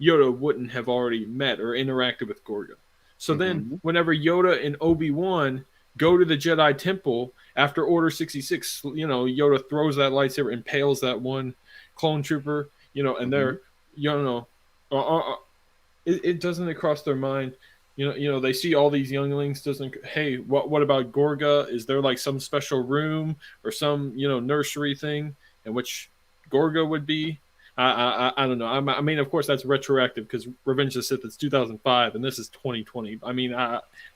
E: Yoda wouldn't have already met or interacted with Gorga. So then, whenever Yoda and Obi-Wan go to the Jedi Temple after Order 66, Yoda throws that lightsaber, impales that one clone trooper, and they're, it doesn't cross their mind. They see all these younglings. Hey, what about Gorga? Is there like some special room or some nursery thing in which Gorga would be? I don't know. I mean, of course, that's retroactive because Revenge of the Sith is 2005 and this is 2020. I mean,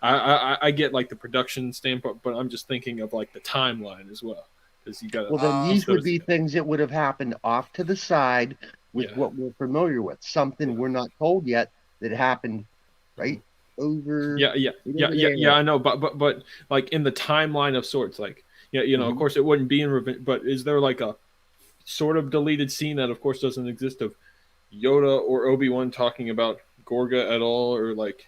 E: I get like the production standpoint, but I'm just thinking of like the timeline as well because you got to.
B: Well, then
E: piece
B: these would
E: those
B: be
E: together.
B: things that would have happened off to the side with
E: Yeah.
B: what we're familiar with. Something we're not told yet that happened right over.
E: Yeah,
B: There.
E: I know, but like in the timeline of sorts, like of
B: Mhm.
E: course it wouldn't be in Revenge, but is there like a sort of deleted scene that of course doesn't exist of Yoda or Obi-Wan talking about Gorga at all, or like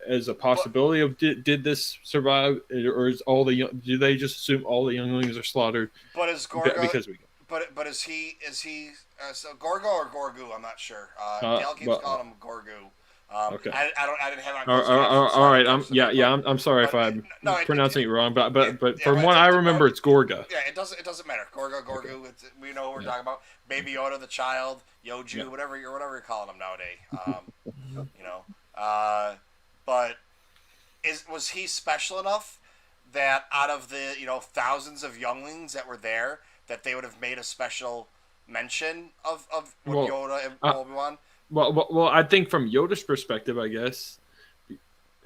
E: as a possibility of did this survive, or is all the do they just assume all the younglings are slaughtered?
A: But is Gorga?
E: Because we
A: But is he so Gorgo or Gorgu? I'm not sure. Dale keeps
E: but,
A: calling him Gorgu.
E: Okay.
A: I didn't have it on
E: All
A: closed captions, so
E: all
A: I
E: right.
A: didn't catch the name,
E: I'm sorry if
A: but
E: I'm
A: no,
E: pronouncing it wrong, but
A: yeah,
E: from what I remember, it's Gorga.
A: Yeah, it doesn't matter. Gorgo, Gorgu.
E: Okay.
A: We know what we're
E: Yeah.
A: talking about. Baby Yoda, the child, Yoju,
E: Yeah.
A: whatever you're calling him nowadays. You know, but was he special enough that out of the thousands of younglings that were there, that they would have made a special mention of
E: Well,
A: Yoda and
E: uh,
A: Obi-Wan?
E: Well, I think from Yoda's perspective, I guess,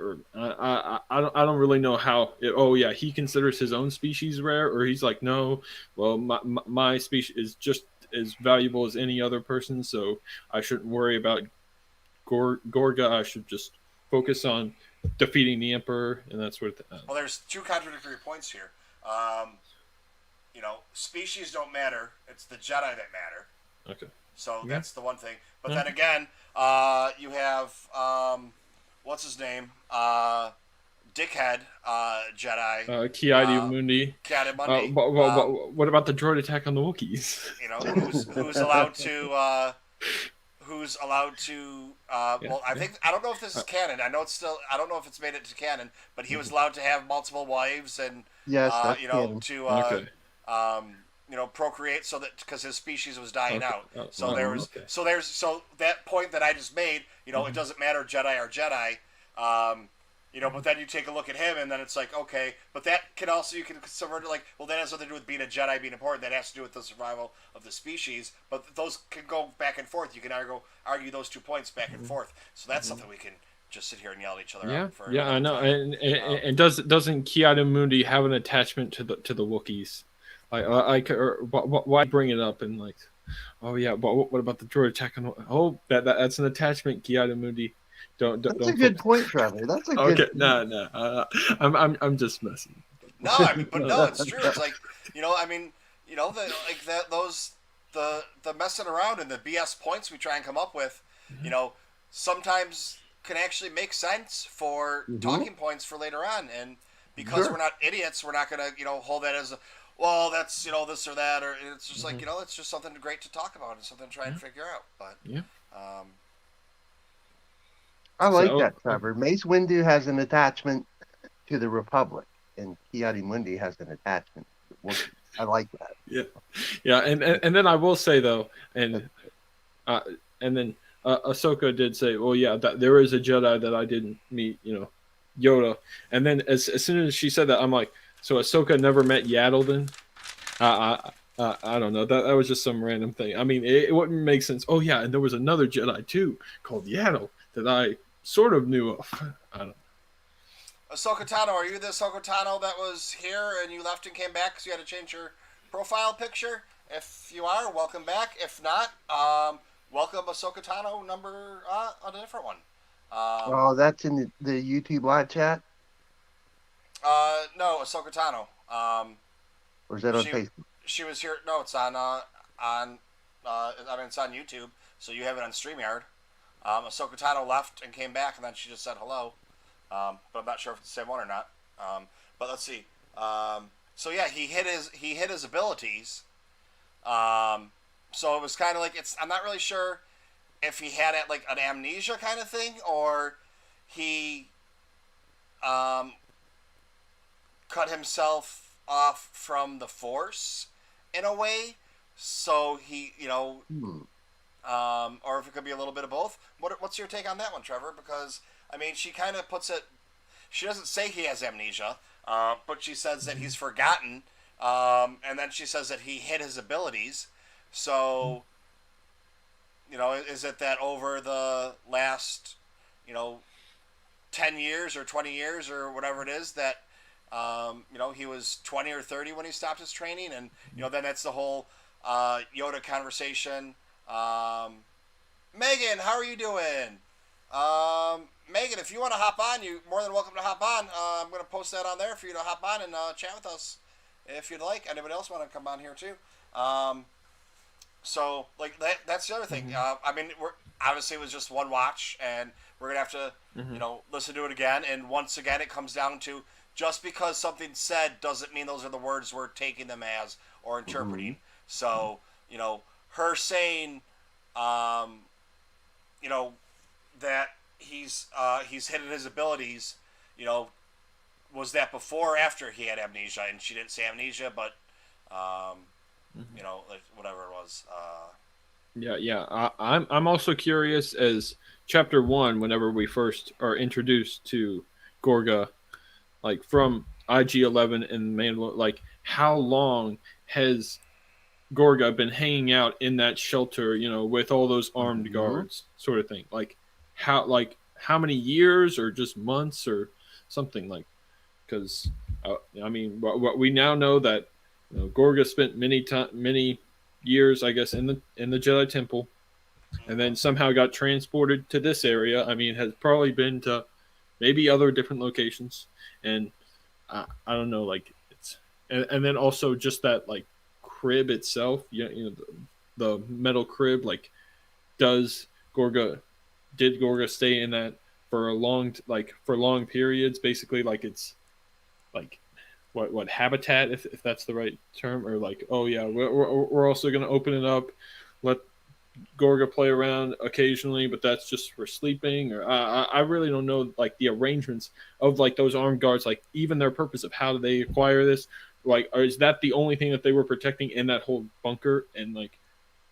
E: or I don't really know how. Oh yeah, he considers his own species rare, or he's like, no, well, my species is just as valuable as any other person, so I shouldn't worry about Gorga. I should just focus on defeating the Emperor and that sort of thing.
A: Well, there's two contradictory points here. Species don't matter. It's the Jedi that matter.
E: Okay.
A: So
E: Yeah.
A: that's the one thing. But
E: Yeah.
A: then again, you have what's his name? Dickhead Jedi.
E: Ki-Adi Mundi.
A: Ki-Adi Mundi.
E: What about the droid attack on the Wookiees?
A: Who's allowed to. Who's allowed to? Well, I don't know if this is canon. I don't know if it's made it to canon, but he was allowed to have multiple wives and
B: Yes, that's canon.
A: to
E: Okay.
A: procreate, so that because his species was dying
E: Okay.
A: out.
E: Oh,
A: So
E: wow,
A: there was
E: okay.
A: so that point that I just made. It doesn't matter Jedi or Jedi. But then you take a look at him, and then it's like, okay, but that can also, you can subvert it like, well, that has nothing to do with being a Jedi being important. That has to do with the survival of the species. But those can go back and forth. You can argue those 2 points back and forth. So that's something we can just sit here and yell at each other
E: Yeah,
A: out for.
E: yeah, I know.
A: time.
E: And doesn't Ki-Adi Mundi have an attachment to the Wookiees? Why bring it up and like, oh yeah, but what about the droid attack on? Oh, that's an attachment, Ki-Adi Mundi. That's
B: a good point, Trevor. That's a good.
E: Okay, no. I'm just messing.
A: No, it's true. It's like, the messing around and the BS points we try and come up with, sometimes can actually make sense for talking points for later on. And because we're not idiots, we're not going to, hold that as a, well, that's, this or that, or it's just like, it's just something great to talk about and something to try and figure out. But,
B: I like that, Trevor. Mace Windu has an attachment to the Republic, and Ki-Adi Mundi has an attachment to the Wookiees. I like that.
E: Yeah, and then I will say though, and then Ahsoka did say, well, yeah, that there is a Jedi that I didn't meet, Yoda, and then as soon as she said that, I'm like, so Ahsoka never met Yaddle then? I don't know. That was just some random thing. I mean, it wouldn't make sense. Oh yeah, and there was another Jedi too called Yaddle that I sort of knew of. I don't know.
A: Ahsoka Tano, are you the Ahsoka Tano that was here and you left and came back because you had to change your profile picture? If you are, welcome back. If not, welcome Ahsoka Tano number on a different one.
B: That's in the YouTube live chat?
A: No, Ahsoka Tano.
B: Or is that on Facebook?
A: She was here. No, it's on it's on YouTube, so you have it on StreamYard. Ahsoka Tano left and came back, and then she just said hello. But I'm not sure if it's the same one or not. But let's see. So yeah, he hid his abilities. So it was kind of like I'm not really sure if he had it like an amnesia kind of thing, or he cut himself off from the Force in a way. So he, or if it could be a little bit of both. What's your take on that one, Trevor? Because I mean, she kind of puts it. She doesn't say he has amnesia, but she says that he's forgotten, and then she says that he hid his abilities. So, is it that over the last, 10 years or 20 years or whatever it is that, he was 20 or 30 when he stopped his training. And, then that's the whole Yoda conversation. Megan, how are you doing? Megan, if you want to hop on, you're more than welcome to hop on. I'm going to post that on there for you to hop on and chat with us if you'd like. Anybody else want to come on here too? So, like, that's the other thing. I mean, obviously it was just one watch, and we're going to have to, listen to it again. And once again, it comes down to just because something's said doesn't mean those are the words we're taking them as or interpreting. So, her saying, that he's hidden his abilities, was that before or after he had amnesia? And she didn't say amnesia, but, like whatever it was.
E: I'm also curious as chapter 1, whenever we first are introduced to Gorga, like from IG-11 and Mandalorian, like how long has Gorga been hanging out in that shelter, with all those armed guards, sort of thing? Like how many years or just months or something, like, because I mean, what we now know that Gorga spent many years, I guess, in the Jedi Temple, and then somehow got transported to this area. I mean, has probably been to maybe other different locations, and I don't know, like it's and then also just that like crib itself, the metal crib, like did Gorga stay in that for long periods, basically, like it's like what habitat, if that's the right term, or like, oh yeah, we're also going to open it up, let Gorga play around occasionally, but that's just for sleeping, or I really don't know, like the arrangements of like those armed guards, like even their purpose of how do they acquire this, like, or is that the only thing that they were protecting in that whole bunker, and like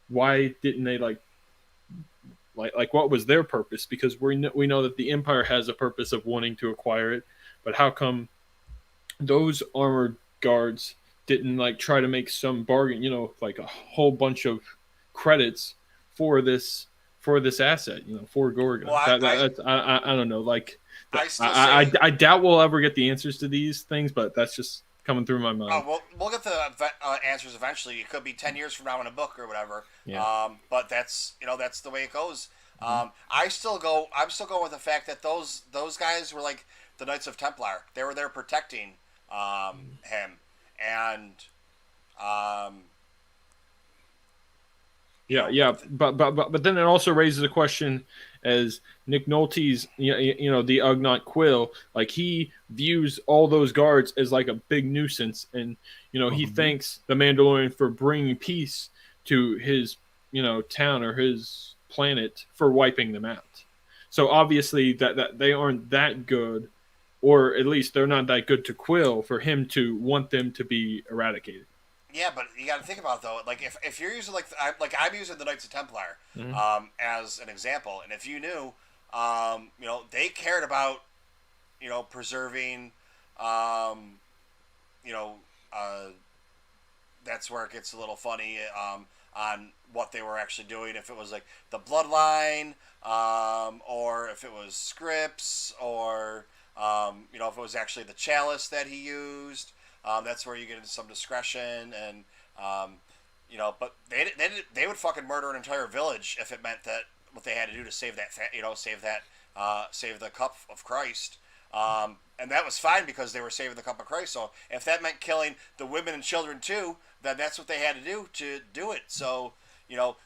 E: why didn't they like what was their purpose? Because we know that the Empire has a purpose of wanting to acquire it, but how come those armored guards didn't like try to make some bargain, like a whole bunch of credits for this asset, for Gorga?
A: Well,
E: I don't know, like
A: I
E: doubt we'll ever get the answers to these things, but that's just coming through my mind.
A: We'll get the answers eventually. It could be 10 years from now in a book or whatever.
E: Yeah.
A: But that's that's the way it goes. I'm still going with the fact that those guys were like the Knights of Templar. They were there protecting him, and
E: but then it also raises a question, as Nick Nolte's, the Ugnaught Quill, like he views all those guards as like a big nuisance, and he thanks the Mandalorian for bringing peace to his town or his planet for wiping them out. So obviously that they aren't that good, or at least they're not that good to Quill for him to want them to be eradicated.
A: Yeah, but you got to think about it, though. Like if you're using I'm using the Knights of Templar as an example, and if you knew, they cared about preserving, that's where it gets a little funny on what they were actually doing. If it was like the bloodline, or if it was scripts, or if it was actually the chalice that he used. That's where you get into some discretion, and but they would fucking murder an entire village if it meant that what they had to do to save that save the cup of Christ, and that was fine because they were saving the cup of Christ. So if that meant killing the women and children too, then that's what they had to do it. So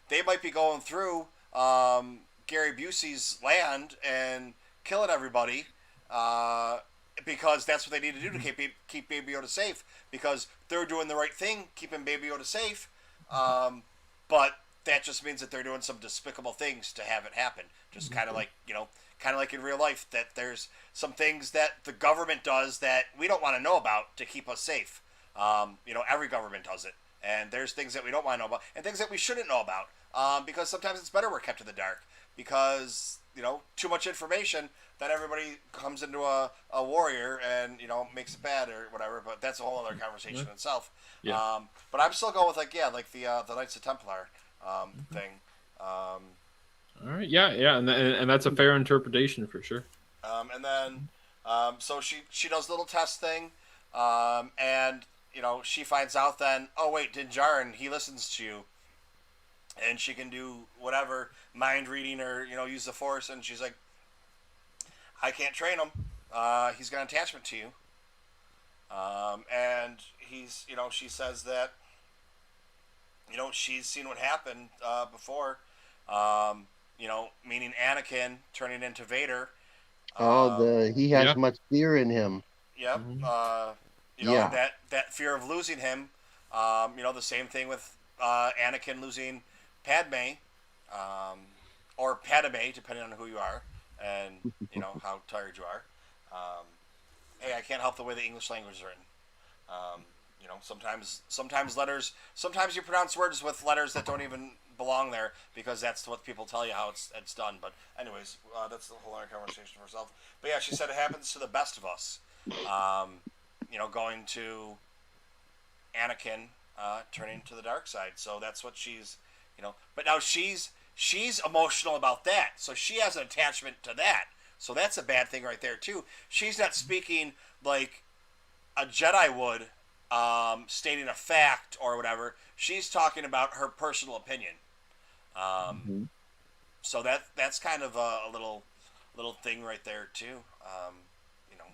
A: they might be going through Gary Busey's land and killing everybody. Because that's what they need to do to keep Baby Yoda safe. Because they're doing the right thing, keeping Baby Yoda safe. But that just means that they're doing some despicable things to have it happen. Just kind of like in real life, that there's some things that the government does that we don't want to know about to keep us safe. Every government does it, and there's things that we don't want to know about, and things that we shouldn't know about. Because sometimes it's better we're kept in the dark. Because too much information, then everybody comes into a warrior and makes it bad or whatever. But that's a whole other conversation in itself.
E: Yeah.
A: But I'm still going with the Knights of Templar thing. Um,
E: All right, yeah, and that's a fair interpretation for sure.
A: and then, so she does a little test thing, and she finds out then. Oh wait, Din Djarin, he listens to you, and she can do whatever mind reading or use the Force. And she's like, I can't train him. He's got an attachment to you. And she says that she's seen what happened before. Meaning Anakin turning into Vader.
B: He has
E: Yeah.
B: much fear in him.
A: Yep.
E: Mhm.
B: Yeah.
A: That fear of losing him. The same thing with Anakin losing Padme, or Padme, depending on who you are and how tired you are. Hey, I can't help the way the English language is written. Sometimes letters. Sometimes you pronounce words with letters that don't even belong there because that's what people tell you how it's done. But anyways, that's the whole other conversation for herself. But yeah, she said it happens to the best of us. Going to Anakin turning to the dark side. So that's what she's. But now she's emotional about that. So she has an attachment to that. So that's a bad thing right there too. She's not speaking like a Jedi would, stating a fact or whatever. She's talking about her personal opinion. So that's kind of a little thing right there too. You know,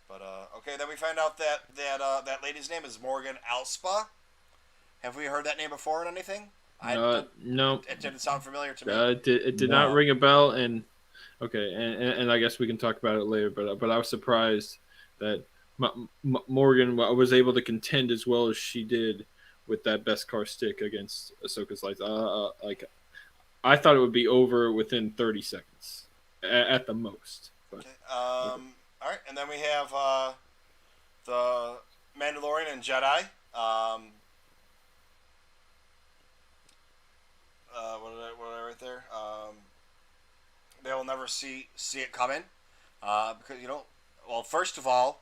A: but okay. Then we find out that lady's name is Morgan Alspa. Have we heard that name before or anything?
E: No,
A: It didn't sound familiar to me.
E: it did not ring a bell. And okay, and I guess we can talk about it later. But I was surprised that Morgan was able to contend as well as she did with that Beskar stick against Ahsoka's lights. Like I thought it would be over within 30 seconds at the most. But,
A: okay. All right, and then we have the Mandalorian and Jedi. What did I write there? They will never see it coming, because well, first of all,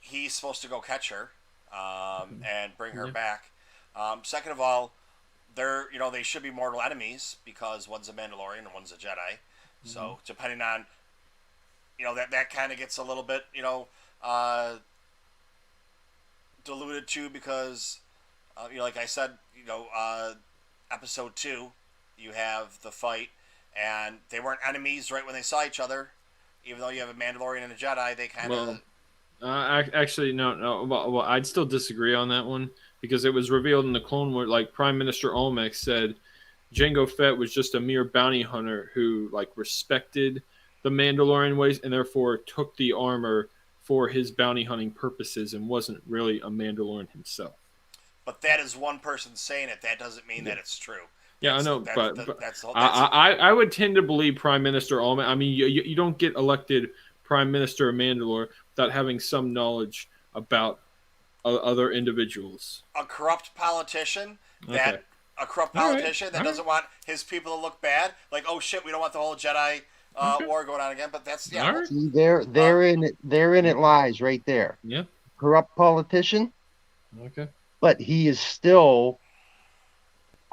A: he's supposed to go catch her, and bring her back. Second of all, they should be mortal enemies because one's a Mandalorian and one's a Jedi. So depending on, that kind of gets a little bit, diluted too because, like I said, episode 2, you have the fight, and they weren't enemies right when they saw each other. Even though you have a Mandalorian and a Jedi, they kind of.
E: Actually, no. Well, I'd still disagree on that one because it was revealed in the Clone Wars. Like Prime Minister Olmec said, Jango Fett was just a mere bounty hunter who respected the Mandalorian ways and therefore took the armor for his bounty hunting purposes and wasn't really a Mandalorian himself.
A: But that is one person saying it. That doesn't mean that it's true.
E: Yeah, I know, but
A: that's the whole.
E: I would tend to believe Prime Minister Olmec. I mean, you don't get elected Prime Minister of Mandalore without having some knowledge about other individuals.
A: A corrupt politician that doesn't want his people to look bad. Like, oh shit, we don't want the whole Jedi war going on again. But that's
E: Right.
B: See, therein it lies right there.
E: Yeah.
B: Corrupt politician,
E: Okay.
B: but he is still.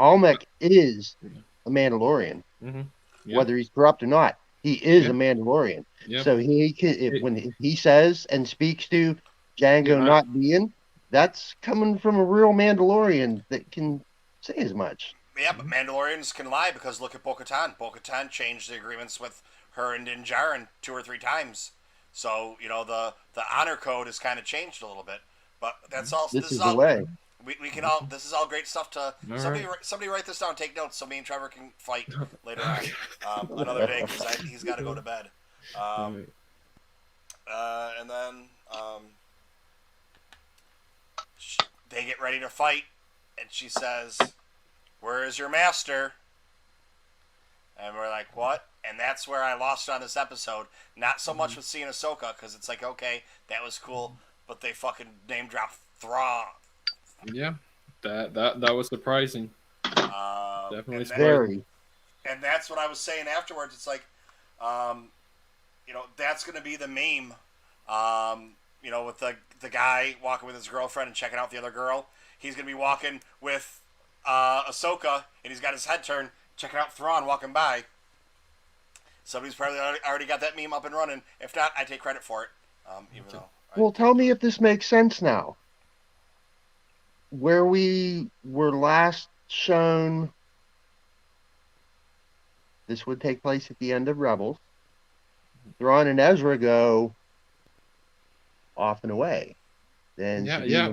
B: Olmec is a Mandalorian, whether he's corrupt or not. He is a Mandalorian.
E: Yep.
B: So he can, when he says and speaks to Jango not being, that's coming from a real Mandalorian that can say as much.
A: Yeah, but Mandalorians can lie because look at Bo-Katan. Bo-Katan changed the agreements with her and Din Djarin 2 or 3 times. So the honor code has kind of changed a little bit. But that's all.
B: This is the way.
A: We can all. This is all great stuff to somebody.
E: right.
A: Somebody write this down. Take notes so me and Trevor can fight later on another day because he's got to go to bed. And then they get ready to fight, and she says, "Where is your master?" And we're like, "What?" And that's where I lost it on this episode. Not so much with seeing Ahsoka because it's like, okay, that was cool, but they fucking name drop Thrawn.
E: Yeah, that was surprising. Definitely
B: Very.
A: And that's what I was saying afterwards. It's like, that's going to be the meme, with the guy walking with his girlfriend and checking out the other girl. He's going to be walking with Ahsoka, and he's got his head turned checking out Thrawn walking by. Somebody's probably already got that meme up and running. If not, I take credit for it. Even though.
B: Well, tell me if this makes sense now. Where we were last shown, this would take place at the end of Rebels. Thrawn and Ezra go off and away. Then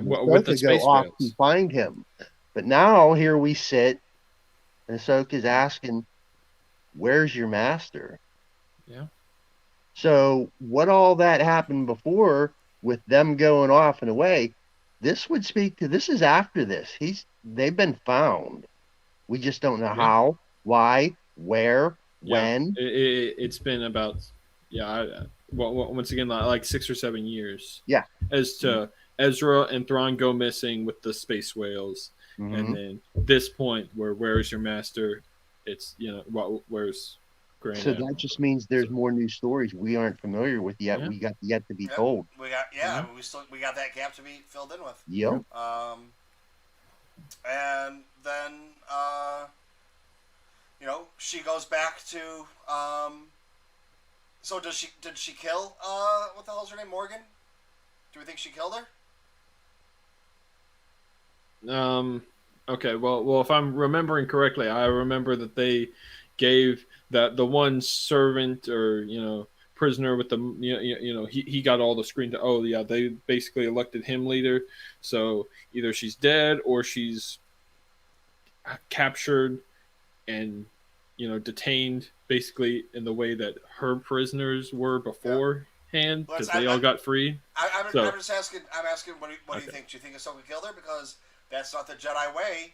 E: with the space
B: go off
E: whales.
B: to find him. But now here we sit, and Ahsoka's asking, "Where's your master?"
E: Yeah.
B: So what all that happened before with them going off and away, this would speak to, this is after this. They've been found. We just don't know how, why, where, when.
E: It's been about once again like 6 or 7 years.
B: Yeah.
E: As to Ezra and Thrawn go missing with the space whales, and then this point where's your master? It's where's Grand
B: So
E: Admiral?
B: that just means there's more new stories we aren't familiar with yet.
E: Yeah.
B: We got yet to be told.
A: We got we got that gap to be filled in with.
B: Yep.
A: And then she goes back to so did she kill what the hell's her name, Morgan? Do we think she killed her?
E: Okay, well, if I'm remembering correctly, I remember that they gave the one servant or prisoner with the he got all the screen to. Oh yeah, they basically elected him leader. So either she's dead or she's captured and detained basically in the way that her prisoners were beforehand because they all got free.
A: I'm just asking. I'm asking. What do you think? Do you think Ahsoka killed her? Because that's not the Jedi way.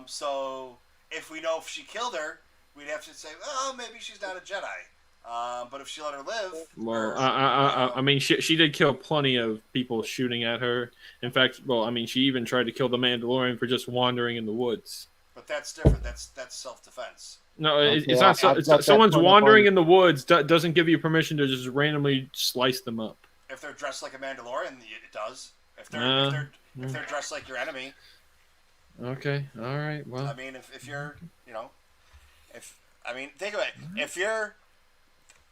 A: So if we know if she killed her, we'd have to say, oh, maybe she's not a Jedi. But if she let her live,
E: well, I mean, she did kill plenty of people shooting at her. In fact, she even tried to kill the Mandalorian for just wandering in the woods.
A: But that's different. That's self-defense.
E: No, it's not. Someone's wandering in the woods doesn't give you permission to just randomly slice them up.
A: If they're dressed like a Mandalorian, it does. If they're dressed like your enemy.
E: Okay. All right. Well,
A: I mean, if you're, think of it. If you're,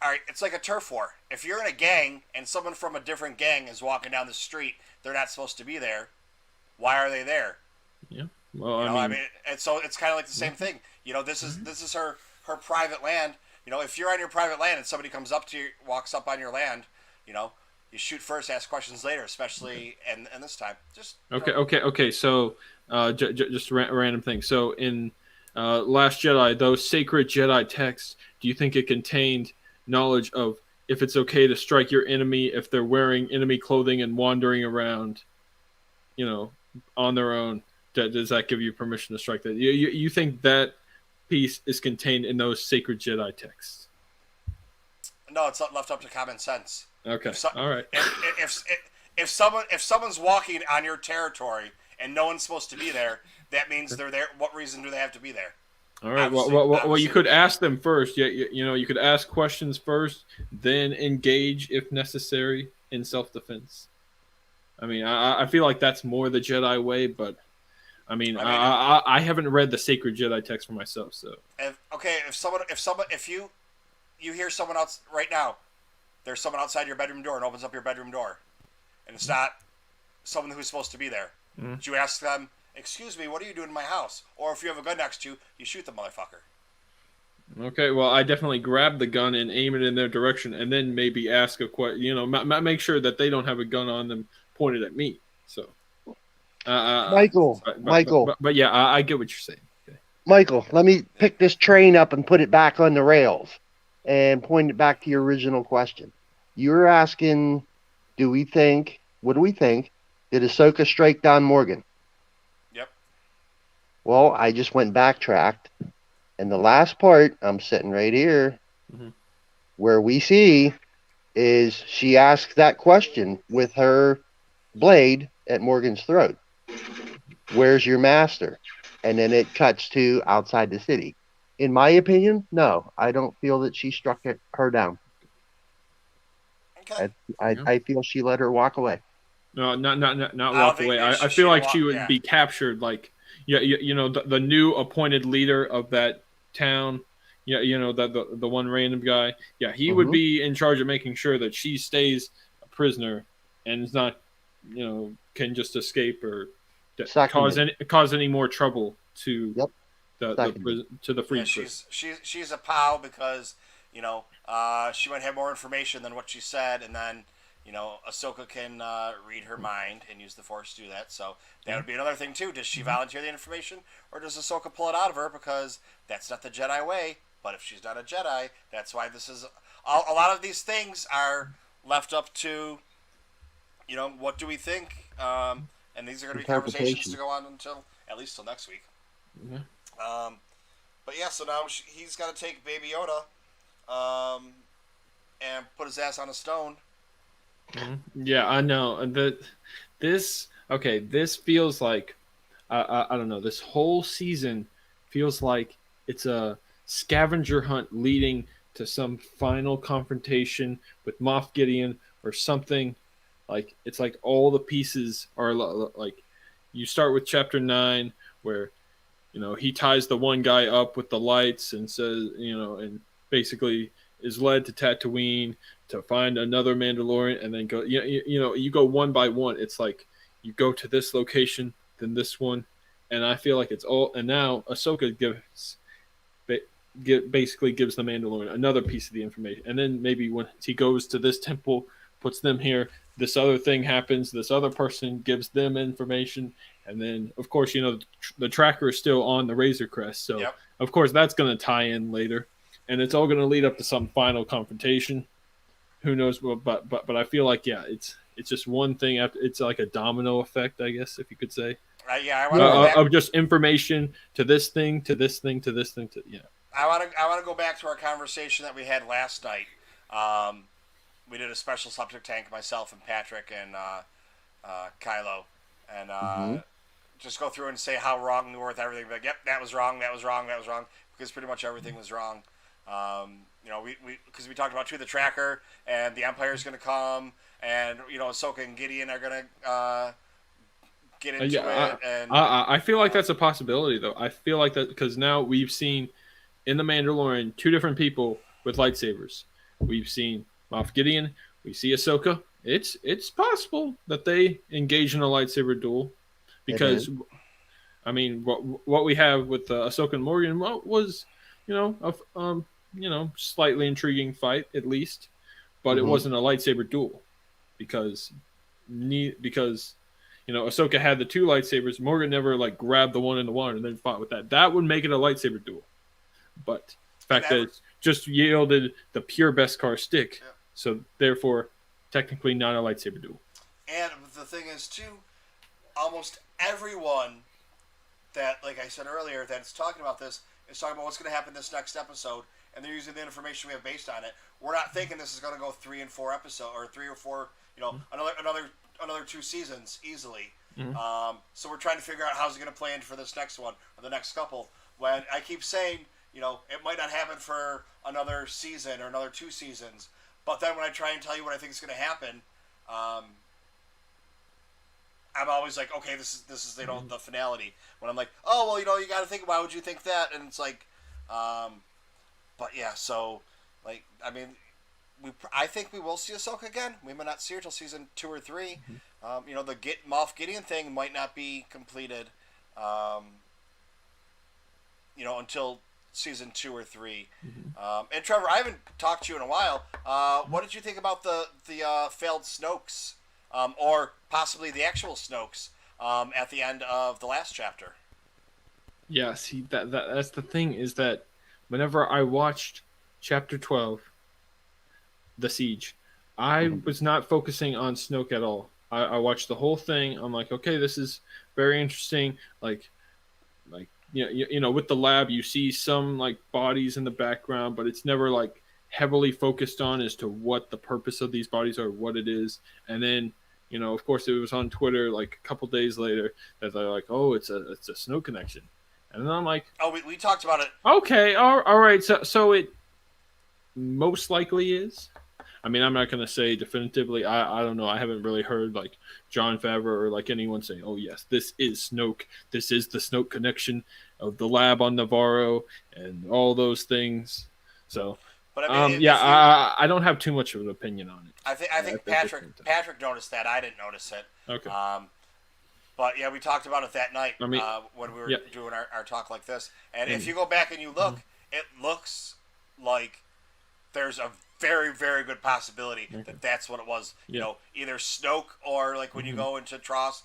A: all right, it's like a turf war. If you're in a gang and someone from a different gang is walking down the street, they're not supposed to be there. Why are they there?
E: Yeah. Well,
A: and so it's kind of like the same thing. This is her private land. If you're on your private land and somebody comes up to you, walks up on your land, you shoot first, ask questions later, especially and this time. Just
E: okay. So, just a random thing. So in Last Jedi, those sacred Jedi texts, do you think it contained knowledge of if it's okay to strike your enemy if they're wearing enemy clothing and wandering around, on their own? Does that give you permission to strike that? You think that piece is contained in those sacred Jedi texts?
A: No, it's not left up to common sense.
E: Okay. All right.
A: If someone's walking on your territory and no one's supposed to be there, that means they're there. What reason do they have to be there?
E: All right. Well, you could ask them first. Yeah, you could ask questions first, then engage if necessary in self-defense. I feel like that's more the Jedi way, but I haven't read the sacred Jedi text for myself, so.
A: If you hear someone else right now, there's someone outside your bedroom door and opens up your bedroom door, and it's not someone who's supposed to be there.
E: Mm-hmm.
A: You ask them, "Excuse me, what are you doing in my house?" Or if you have a gun next to you, you shoot the motherfucker.
E: Okay, well, I definitely grab the gun and aim it in their direction, and then maybe ask a question. Make sure that they don't have a gun on them pointed at me. So,
B: Michael.
E: But yeah, I get what you're saying. Okay.
B: Michael, let me pick this train up and put it back on the rails, and point it back to your original question. You were asking, what do we think? Did Ahsoka strike Don Morgan?
A: Yep.
B: Well, I just went backtracked, and the last part, I'm sitting right here, where we see is she asks that question with her blade at Morgan's throat. Where's your master? And then it cuts to outside the city. In my opinion, no, I don't feel that she struck her down.
A: Okay.
B: I feel she let her walk away.
E: No, not walk away. I feel like she would be captured. Like, the new appointed leader of that town. Yeah, the one random guy. Yeah, he would
B: Mhm.
E: be in charge of making sure that she stays a prisoner and is not, can just escape or
B: Seconded.
E: cause any more trouble to
B: Yep.
E: the
B: Seconded.
E: prison, to the
A: Yeah,
E: freed prison.
A: she's a pal because she might have more information than what she said, and then Ahsoka can read her mind and use the Force to do that. So that would be another thing too. Does she volunteer the information, or does Ahsoka pull it out of her because that's not the Jedi way? But if she's not a Jedi, that's why this is a lot of these things are left up to what do we think? And these are going to be conversations to
B: Interpretation.
A: go on until at least till next week.
E: Yeah.
A: But yeah, so now he's got to take Baby Yoda and put his ass on a stone.
E: Yeah, I know. And this feels like I don't know. This whole season feels like it's a scavenger hunt leading to some final confrontation with Moff Gideon or something. Like it's like all the pieces are like you start with chapter 9 where he ties the one guy up with the lights and says and basically is led to Tatooine to find another Mandalorian and then go you go one by one. It's like you go to this location, then this one, and I feel like it's all. And now Ahsoka basically gives the Mandalorian another piece of the information, and then maybe when he goes to this temple, puts them here, this other thing happens, this other person gives them information, and then of course the tracker is still on the Razor Crest, so
A: Yep.
E: of course that's going to tie in later, and it's all going to lead up to some final confrontation. Who knows? But I feel like it's just one thing after. It's like a domino effect, I guess, if you could say.
A: I want to go back.
E: Of just information to this thing, to this thing, to this thing, to
A: I want to go back to our conversation that we had last night. We did a special subject tank, myself and Patrick and Kylo, and just go through and say how wrong we were with everything. Like, yep, that was wrong, that was wrong, that was wrong, because pretty much everything was wrong. Because we talked about the tracker and the Empire is going to come, and Ahsoka and Gideon are going to get into it. And
E: I feel like that's a possibility, though. I feel like that because now we've seen in the Mandalorian 2 different people with lightsabers. We've seen Moff Gideon. We see Ahsoka. It's possible that they engage in a lightsaber duel because, I mean, what we have with Ahsoka and Morgan was, slightly intriguing fight at least, but it wasn't a lightsaber duel because Ahsoka had the 2 lightsabers. Morgan never grabbed the one in the water and then fought with that. That would make it a lightsaber duel. But the fact that it's just yielded the pure Beskar stick, so therefore technically not a lightsaber duel.
A: And the thing is too, almost everyone that, like I said earlier, that's talking about this is talking about what's going to happen this next episode, and they're using the information we have based on it. We're not thinking this is going to go 3 and 4 episodes or 3 or 4, another 2 seasons easily. So we're trying to figure out how's it going to play into for this next one or the next couple. When I keep saying, it might not happen for another season or another 2 seasons, but then when I try and tell you what I think is going to happen, I'm always like, okay, this is the finality. When I'm like, oh well, you got to think, why would you think that? And it's like, but yeah, so I mean, I think we will see Ahsoka again. We might not see her till season 2 or 3. The Moff Gideon thing might not be completed, until season 2 or 3. And Trevor, I haven't talked to you in a while. What did you think about the failed Snokes, or possibly the actual Snokes, at the end of the last chapter?
E: Yeah, see that's the thing is that whenever I watched chapter 12, The Siege, I was not focusing on Snoke at all. I watched the whole thing. I'm like, okay, this is very interesting. Like with the lab, you see some bodies in the background, but it's never heavily focused on as to what the purpose of these bodies are, what it is. And then, of course, it was on Twitter a couple days later that they're like, oh, it's a Snoke connection. And then I'm like,
A: oh, we talked about it.
E: Okay, all right. So it most likely is. I mean, I'm not going to say definitively. I don't know. I haven't really heard like Jon Favreau or like anyone say, "Oh yes, this is Snoke. This is the Snoke connection of the lab on Navarro and all those things." So,
A: But I mean,
E: yeah,
A: if you,
E: I don't have too much of an opinion on it.
A: I think Patrick noticed that. I didn't notice it.
E: Okay.
A: But yeah, we talked about it that night
E: I mean,
A: when we were
E: yeah.
A: doing our talk like this. And if you go back and you look, it looks like there's a very, very good possibility that that's what it was.
E: Yeah.
A: You know, either Snoke or like when you go into Tross,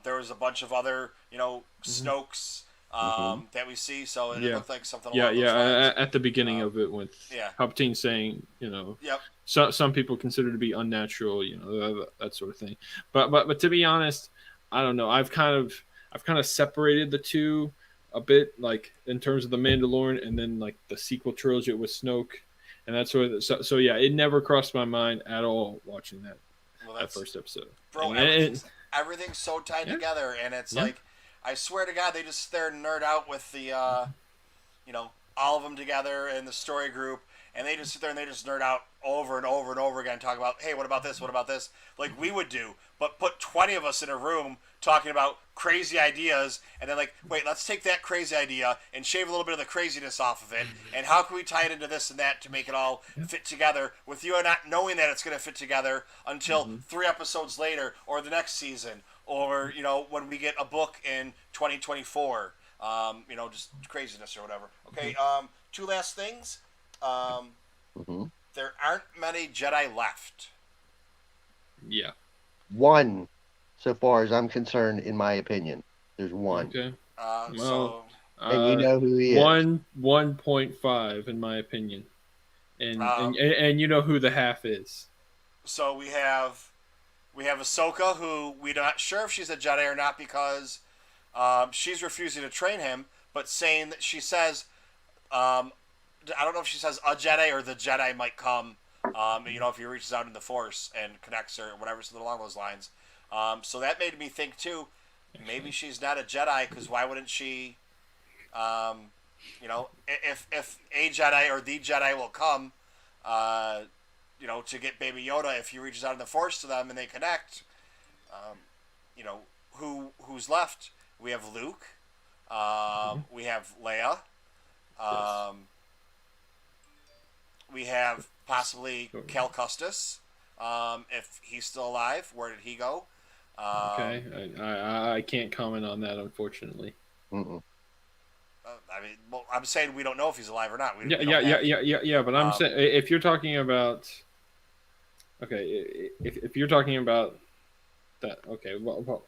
A: there was a bunch of other, you know, Snokes that we see. So it looked like something along those lines.
E: At the beginning of it with Palpatine saying, you know, some people consider to be unnatural, you know, that sort of thing. But to be honest, I don't know. I've kind of separated the two a bit, like in terms of the Mandalorian and then like the sequel trilogy with Snoke, and that sort of. So yeah, it never crossed my mind at all watching that first episode.
A: Bro, everything's so tied together, and it's like, I swear to God, they just sit there and nerd out with the, you know, all of them together in the story group. And they just sit there and they just nerd out over and over and over again, talk about, hey, what about this? What about this? Like we would do, but put 20 of us in a room talking about crazy ideas, and then like, wait, let's take that crazy idea and shave a little bit of the craziness off of it, and how can we tie it into this and that to make it all fit together with you not knowing that it's going to fit together until 3 episodes later or the next season, or, you know, when we get a book in 2024, you know, just craziness or whatever. Okay, 2 last things. There aren't many Jedi left.
E: Yeah.
B: 1, so far as I'm concerned, in my opinion. There's 1.
E: Okay.
B: And you know who he is.
E: 1.5 in my opinion. And you know who the half is. So
A: we have Ahsoka, who we're not sure if she's a Jedi or not because she's refusing to train him, but saying that she says, I don't know if she says a Jedi or the Jedi might come, you know, if he reaches out in the Force and connects her or whatever, something along those lines. So that made me think, too, maybe she's not a Jedi, because why wouldn't she, you know, if a Jedi or the Jedi will come, you know, to get Baby Yoda, if he reaches out in the Force to them and they connect, you know, who's left? We have Luke, we have Leia, we have possibly Cal Kestis, if he's still alive. Where did he go?
E: Okay, I can't comment on that, unfortunately.
A: I mean, well, I'm saying we don't know if he's alive or not.
E: But I'm saying if you're talking about, if you're talking about that, okay, well,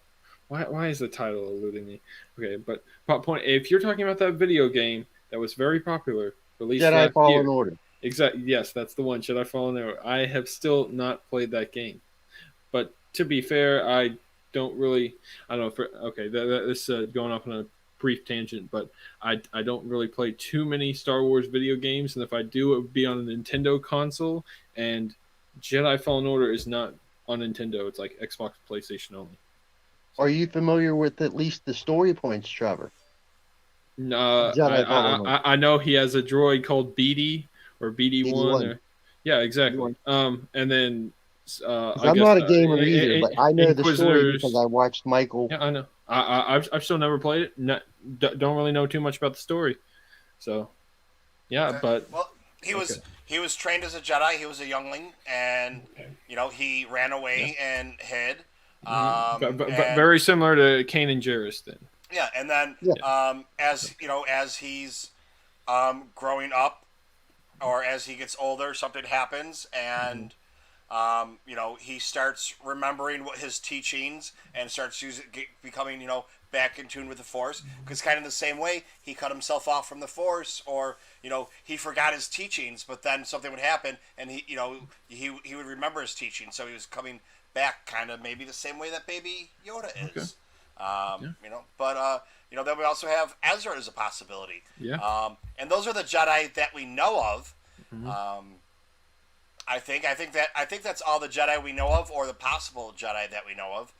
E: why is the title eluding me? Okay, but point, if you're talking about that video game that was very popular, released
B: Jedi Fallen Order.
E: Exactly. Yes, that's the one. Jedi Fallen Order. I have still not played that game, but to be fair, I don't really. I don't know. This going off on a brief tangent, but I don't really play too many Star Wars video games, and if I do, it would be on a Nintendo console. And Jedi Fallen Order is not on Nintendo. It's like Xbox, PlayStation only.
B: Are you familiar with at least the story points, Trevor?
E: I know he has a droid called BD or BD1. Yeah, exactly. And then
B: I'm not a gamer either, but I know the story because I watched Michael.
E: Yeah, I know. I've still never played it. Don't really know too much about the story. So, yeah, but
A: he was trained as a Jedi. He was a youngling, and you know, he ran away and hid.
E: But very similar to Kanan Jarrus then.
A: Yeah, and then as you know, as he's growing up, or as he gets older, something happens, and you know, he starts remembering what his teachings and starts becoming, you know, back in tune with the Force. Because kind of the same way, he cut himself off from the Force, or you know, he forgot his teachings, but then something would happen, and he, you know, he would remember his teachings. So he was coming back, kind of maybe the same way that Baby Yoda is. You know, but you know, then we also have Ezra as a possibility.
E: Yeah.
A: And those are the Jedi that we know of. I think that's all the Jedi we know of, or the possible Jedi that we know of.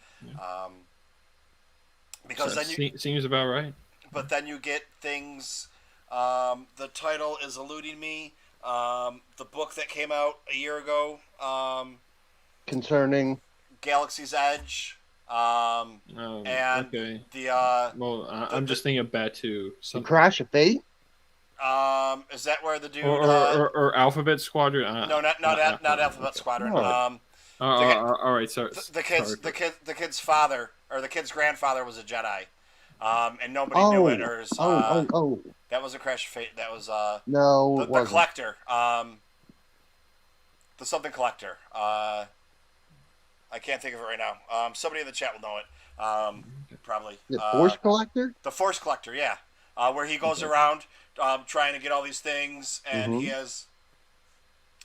A: Because
E: so then seems about right.
A: But then you get things. The title is eluding me. the book that came out a year ago,
B: Concerning.
A: Galaxy's Edge, and
E: okay.
A: the
E: Well, I'm just thinking of Batu.
B: The Crash of Fate?
A: is that where the dude
E: or Alphabet Squadron?
A: no, not Alphabet Squadron.
B: No.
E: All right, sorry.
A: The kid's father or the kid's grandfather was a Jedi, and nobody
B: Oh.
A: knew it. Or his,
B: Oh.
A: that was a Crash of Fate. That was
B: No, it
A: the
B: wasn't.
A: collector, the something collector. I can't think of it right now. Somebody in the chat will know it. Probably.
B: The Force Collector?
A: The Force Collector, yeah. Where he goes around trying to get all these things, and he has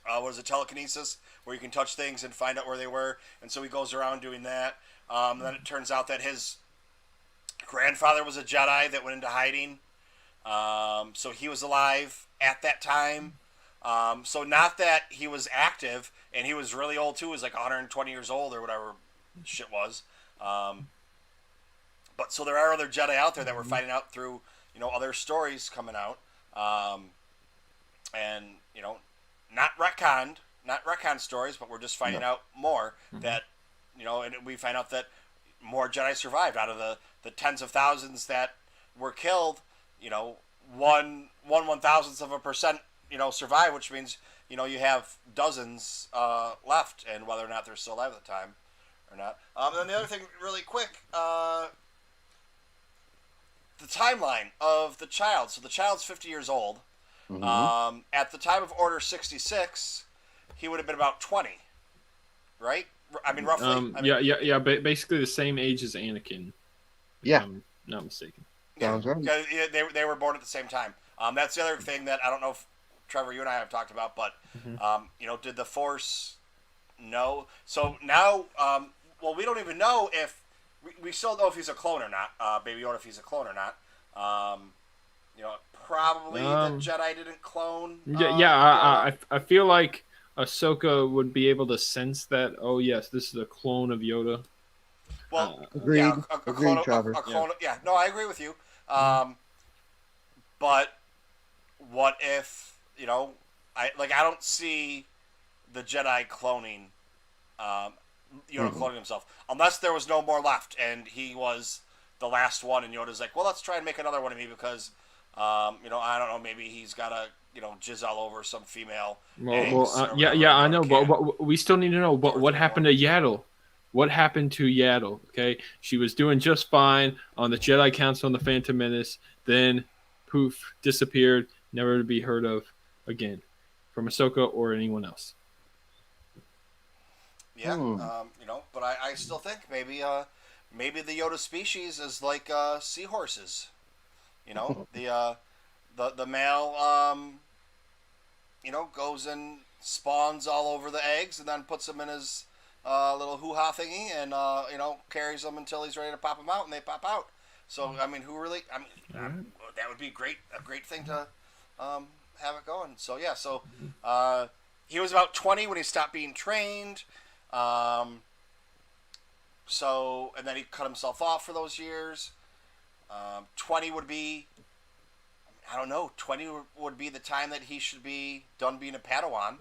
A: what is it, telekinesis, where you can touch things and find out where they were, and so he goes around doing that. Then it turns out that his grandfather was a Jedi that went into hiding, so he was alive at that time. So not that he was active, and he was really old too. He was like 120 years old or whatever shit was. But so there are other Jedi out there that we're finding out through, other stories coming out. And, not retcon stories, but we're just finding out more that, and we find out that more Jedi survived out of the tens of thousands that were killed. 1/1000th of a percent, survive, which means, you have dozens left, and whether or not they're still alive at the time or not. And then the other thing, really quick, the timeline of the child. So the child's 50 years old. At the time of Order 66, he would have been about 20, right? I mean, roughly.
E: Yeah. Basically the same age as Anakin.
B: Yeah.
E: If I'm not mistaken.
B: Sounds right.
A: Yeah, they were born at the same time. That's the other thing that I don't know if Trevor, you and I have talked about, but did the Force know? So now, well, we don't even know if we still know if he's a clone or not. Baby Yoda, if he's a clone or not. Probably the Jedi didn't clone.
E: I feel like Ahsoka would be able to sense that. Oh yes, this is a clone of Yoda.
A: Well,
B: agreed.
A: Yeah, a
B: Agreed, Trevor.
A: A clone. Yeah, no, I agree with you. But what if I don't see the Jedi cloning, cloning himself unless there was no more left and he was the last one, and Yoda's like, well, let's try and make another one of me because, I don't know, maybe he's got to, jizz all over some female.
E: I know, but we still need to know what happened to Yaddle. What happened to Yaddle? Okay, she was doing just fine on the Jedi Council and the Phantom Menace. Then, poof, disappeared, never to be heard of again, from Ahsoka or anyone else.
A: Yeah, but I still think maybe the Yoda species is like seahorses. The male goes and spawns all over the eggs and then puts them in his little hoo-ha thingy and carries them until he's ready to pop them out, and they pop out. So I mean, that would be a great thing to have it going. So yeah, he was about 20 when he stopped being trained. And then he cut himself off for those years. 20 would be, I don't know, 20 would be the time that he should be done being a Padawan.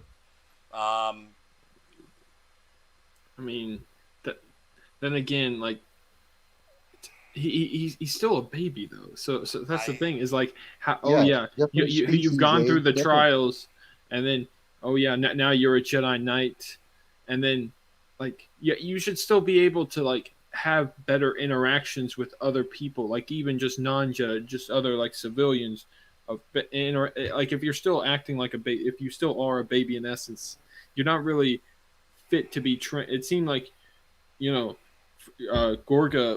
E: I mean, then again, like, he's still a baby though. So that's the thing is like, you've gone through the trials, and then now you're a Jedi Knight, and then like you should still be able to like have better interactions with other people, like even just non-Jedi, just other like civilians like if you're still acting like a baby, if you still are a baby in essence, you're not really fit to be trained. It seemed like Gorga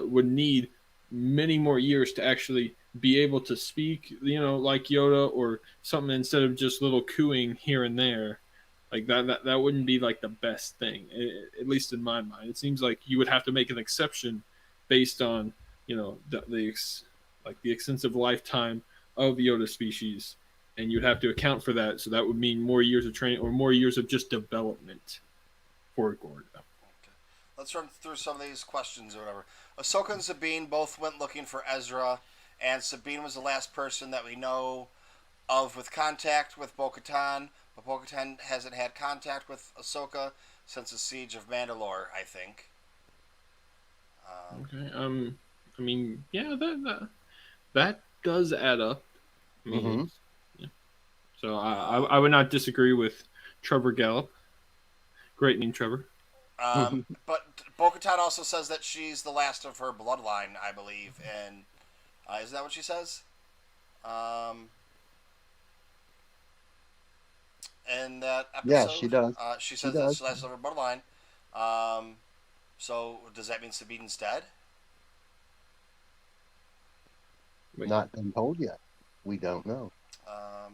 E: would need many more years to actually be able to speak, like Yoda or something, instead of just little cooing here and there. Like that wouldn't be like the best thing, at least in my mind. It seems like you would have to make an exception based on the extensive lifetime of the Yoda species, and you'd have to account for that. So that would mean more years of training or more years of just development for Gorga.
A: Okay. Let's run through some of these questions or whatever. Ahsoka and Sabine both went looking for Ezra, and Sabine was the last person that we know of with contact with Bo-Katan but Bo-Katan hasn't had contact with Ahsoka since the siege of Mandalore, I think.
E: Okay. I mean, yeah, that does add up. I mean,
B: Mm-hmm.
E: yeah. So I would not disagree with Trevor Gallup. Great name, Trevor.
A: But Bo-Katan also says that she's the last of her bloodline, I believe, and isn't that what she says? In that episode,
B: Yeah, she does.
A: She
B: She
A: says that's
B: does.
A: the last of her bloodline. So does that mean Sabine's dead?
E: Wait.
B: Not been told yet. We don't know.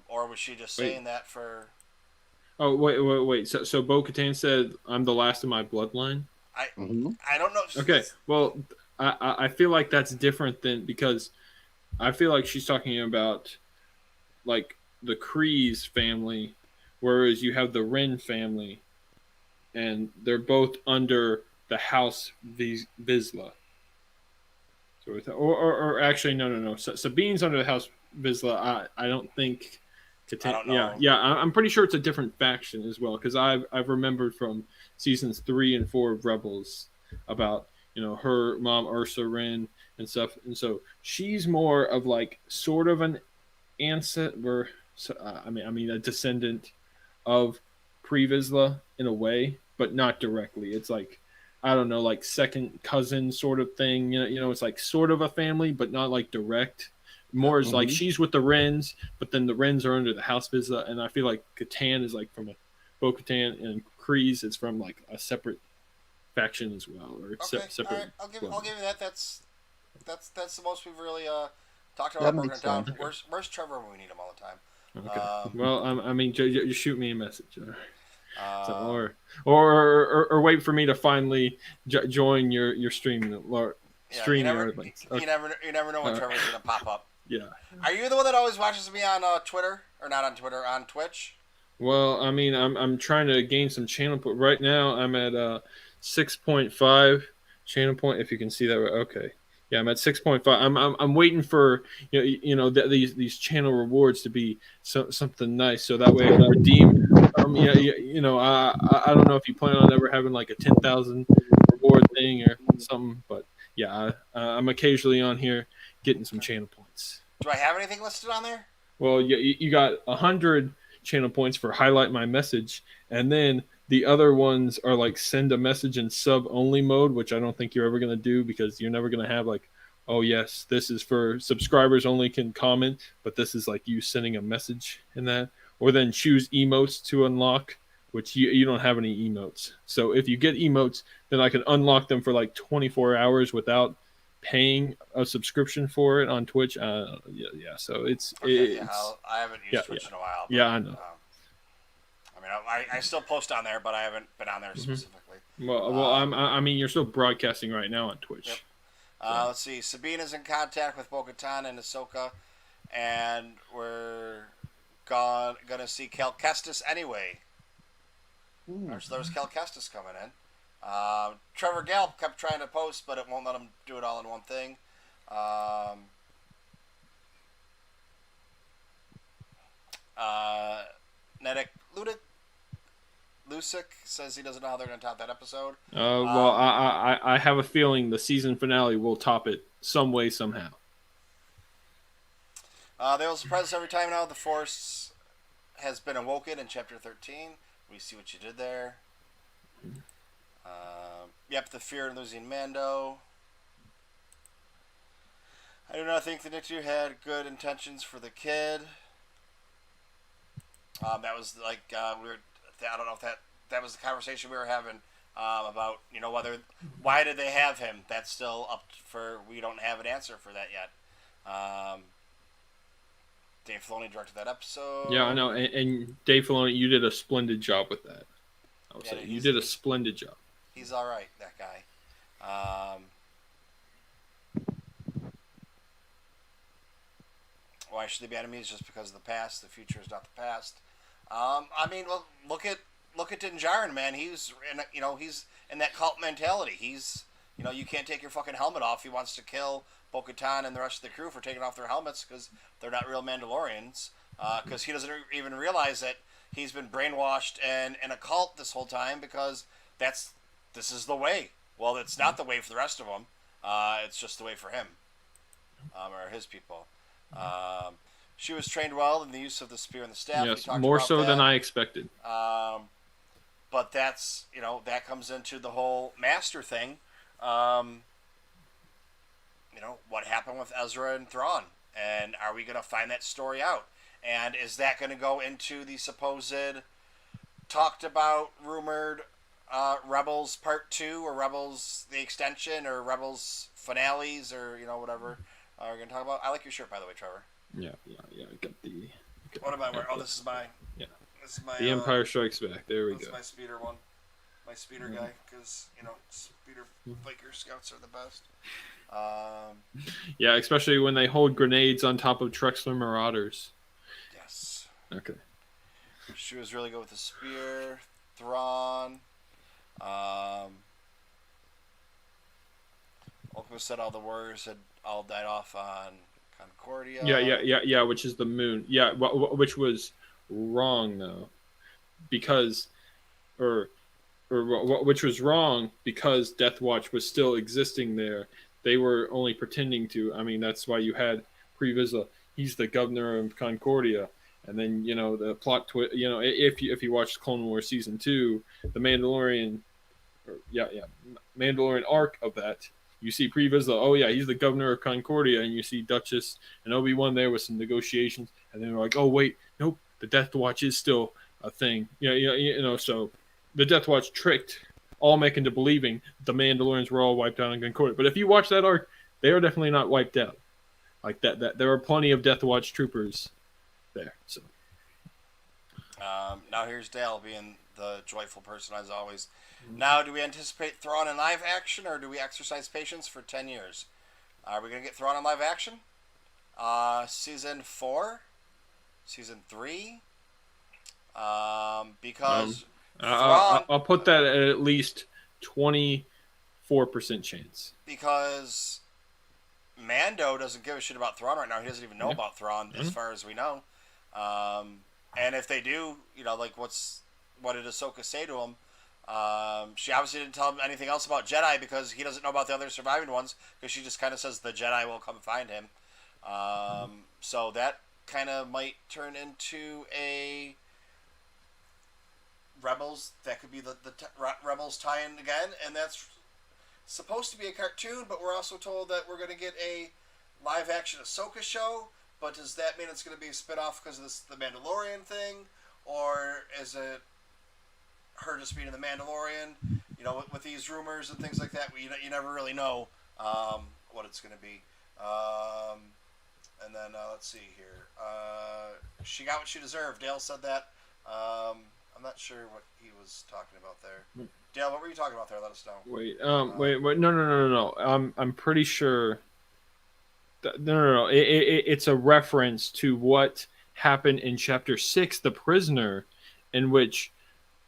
A: Or was she just
E: Wait.
A: saying that for?
E: Oh wait. So Bo-Katan said, "I'm the last of my bloodline."
A: I don't know.
E: Okay. Well, I feel like that's different than, because I feel like she's talking about like the Kreese family, whereas you have the Ren family, and they're both under the House Vizsla. So or actually no. Sabine's under the House Vizsla. I don't think.
A: I don't know.
E: Yeah. I'm pretty sure it's a different faction as well, because I've remembered from seasons 3 and 4 of Rebels about her mom Ursa Wren and stuff, and so she's more of like sort of an ancestor. I mean a descendant of Pre Vizsla in a way, but not directly. It's like, I don't know, like second cousin sort of thing. It's like sort of a family, but not like direct. More is like she's with the Wrens, but then the Wrens are under the House Vizsla, and I feel like Katan is like from a Bo-Katan, and Kreese is from like a separate faction as well, or
A: Okay,
E: separate.
A: all right. I'll give you that. That's the most we've really talked
B: That
A: about
B: makes
A: Bo-Katan.
B: sense.
A: Where's Trevor when we need him all the time?
E: Okay. Well, I mean, just shoot me a message. So, or wait for me to finally join your stream.
A: You never know when Trevor's gonna pop up.
E: Yeah.
A: Are you the one that always watches me on Twitter, or not on Twitter, on Twitch?
E: Well, I mean, I'm trying to gain some channel point. Right now, I'm at 6.5 channel point. If you can see that, okay. Yeah, I'm at 6.5. I'm waiting for these channel rewards to be something nice, so that way I can redeem. I don't know if you plan on ever having like a 10,000 reward thing or something, but yeah, I'm occasionally on here getting some channel points.
A: Do I have anything listed on there?
E: Well, you got 100 channel points for highlight my message, and then the other ones are like send a message in sub only mode, which I don't think you're ever going to do, because you're never going to have like, oh yes, this is for subscribers only can comment, but this is like you sending a message in that. Or then choose emotes to unlock, which you don't have any emotes. So if you get emotes, then I can unlock them for like 24 hours without paying a subscription for it on Twitch. Yeah. So it's.
A: I haven't used Twitch in a while. But,
E: I know.
A: I still post on there, but I haven't been on there specifically.
E: Well, I mean, you're still broadcasting right now on Twitch.
A: Yep. Let's see. Sabine is in contact with Bo-Katan and Ahsoka, and we're gonna see Cal Kestis anyway. So there's Cal Kestis coming in. Trevor Gallup kept trying to post, but it won't let him do it all in one thing. Nedek Lusick says he doesn't know how they're going to top that episode.
E: Well, I have a feeling the season finale will top it some way, somehow.
A: They will surprise us every time now. The Force has been awoken in Chapter 13. We see what you did there. Yep, the fear of losing Mando. I do not think the NICTU had good intentions for the kid. That was like I don't know if that was the conversation we were having about why did they have him. That's still up for, we don't have an answer for that yet. Dave Filoni directed that episode.
E: Yeah, I know, and Dave Filoni, you did a splendid job with that. I would say you did a splendid job.
A: He's all right, that guy. Why should they be enemies? Just because of the past? The future is not the past. I mean, well, look at Din Djarin, man. He's in that cult mentality. He's you can't take your fucking helmet off. He wants to kill Bo-Katan and the rest of the crew for taking off their helmets because they're not real Mandalorians. Because he doesn't even realize that he's been brainwashed and in a cult this whole time because this is the way. Well, it's not the way for the rest of them. It's just the way for him, or his people. She was trained well in the use of the spear and the staff.
E: Yes, more so than I expected.
A: But that's, that comes into the whole master thing. What happened with Ezra and Thrawn, and are we going to find that story out? And is that going to go into the supposed, talked about, rumored Rebels Part 2, or Rebels the extension, or Rebels finales, or whatever we're going to talk about? I like your shirt, by the way, Trevor.
E: Yeah. I got the.
A: What am I wearing? Oh, this is my.
E: Yeah.
A: This is my.
E: The Empire Strikes Back. There we go.
A: That's my speeder one. My speeder guy, because speeder biker scouts are the best.
E: Yeah, especially when they hold grenades on top of Trexler Marauders.
A: Yes.
E: Okay.
A: She was really good with the spear. Thrawn. Ultima said all the warriors had all died off on Concordia.
E: Yeah, which is the moon. Yeah, which was wrong, though. Because, which was wrong because Death Watch was still existing there. They were only pretending to. I mean, that's why you had Pre Vizsla. He's the governor of Concordia. And then, the plot twist, if you watch Clone Wars Season 2, the Mandalorian, Mandalorian arc of that, you see Pre Vizsla, oh yeah, he's the governor of Concordia, and you see Duchess and Obi-Wan there with some negotiations, and then they're like, oh wait, nope, the Death Watch is still a thing. So the Death Watch tricked Almec into believing the Mandalorians were all wiped out in Concordia. But if you watch that arc, they are definitely not wiped out. Like that there are plenty of Death Watch troopers there. So
A: now here's Dale being the joyful person as always. Now, do we anticipate Thrawn in live action, or do we exercise patience for 10 years? Are we going to get Thrawn in live action? Season 4? Season 3? Because Thrawn...
E: I'll put that at least 24% chance.
A: Because Mando doesn't give a shit about Thrawn right now. He doesn't even know about Thrawn, as far as we know. And if they do, what did Ahsoka say to him? She obviously didn't tell him anything else about Jedi because he doesn't know about the other surviving ones, because she just kind of says the Jedi will come find him. So that kind of might turn into a Rebels. That could be the Rebels tie-in again, and that's supposed to be a cartoon, but we're also told that we're going to get a live-action Ahsoka show. But does that mean it's going to be a spin-off because of the Mandalorian thing? Or is it her just being in the Mandalorian? With these rumors and things like that, you never really know what it's going to be. And then, let's see here. She got what she deserved. Dale said that. I'm not sure what he was talking about there. Dale, what were you talking about there? Let us know.
E: Wait, no. I'm pretty sure... No. It's a reference to what happened in Chapter 6, The Prisoner, in which,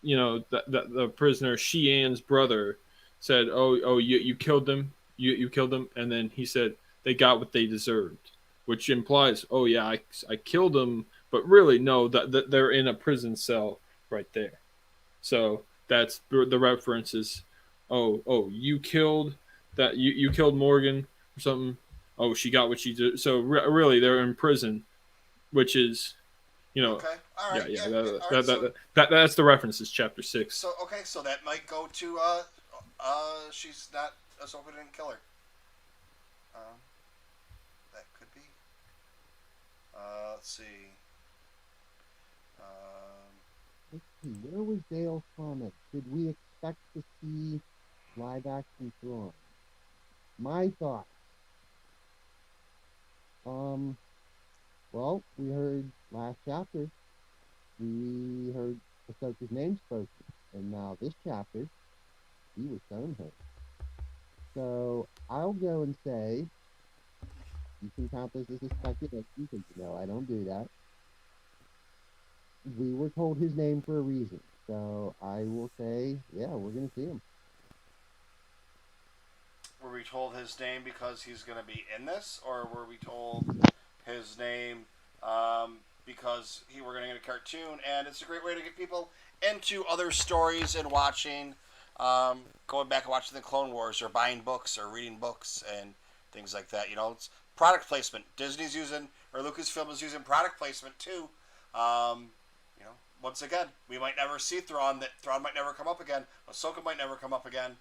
E: the prisoner, Shian's brother, said, "Oh, you killed them, you killed them," and then he said they got what they deserved, which implies, oh yeah, I killed them, but really no, that they're in a prison cell right there. So that's the references. Oh, you killed that, you killed Morgan or something. Oh, she got what she did. So really, they're in prison, which is,
A: Okay. All right.
E: Yeah. That's the reference. Is Chapter 6.
A: So that might go to she's not, Ahsoka didn't kill her. That could be. Let's see.
B: Where was Dale's comment? Did we expect to see live action Thrawn? My thought. Well, we heard last chapter, we heard Ahsoka's name spoken, and now this chapter, he was shown her. So I'll go and say, you can count this as a speculation, because I don't do that. We were told his name for a reason, so I will say, yeah, we're going to see him.
A: Were we told his name because he's going to be in this, or were we told his name because we're going to get a cartoon, and it's a great way to get people into other stories and watching, going back and watching the Clone Wars, or buying books, or reading books, and things like that. You know, it's product placement. Disney's using, or Lucasfilm is using product placement too. You know, once again, we might never see Thrawn. That Thrawn might never come up again. Ahsoka might never come up again.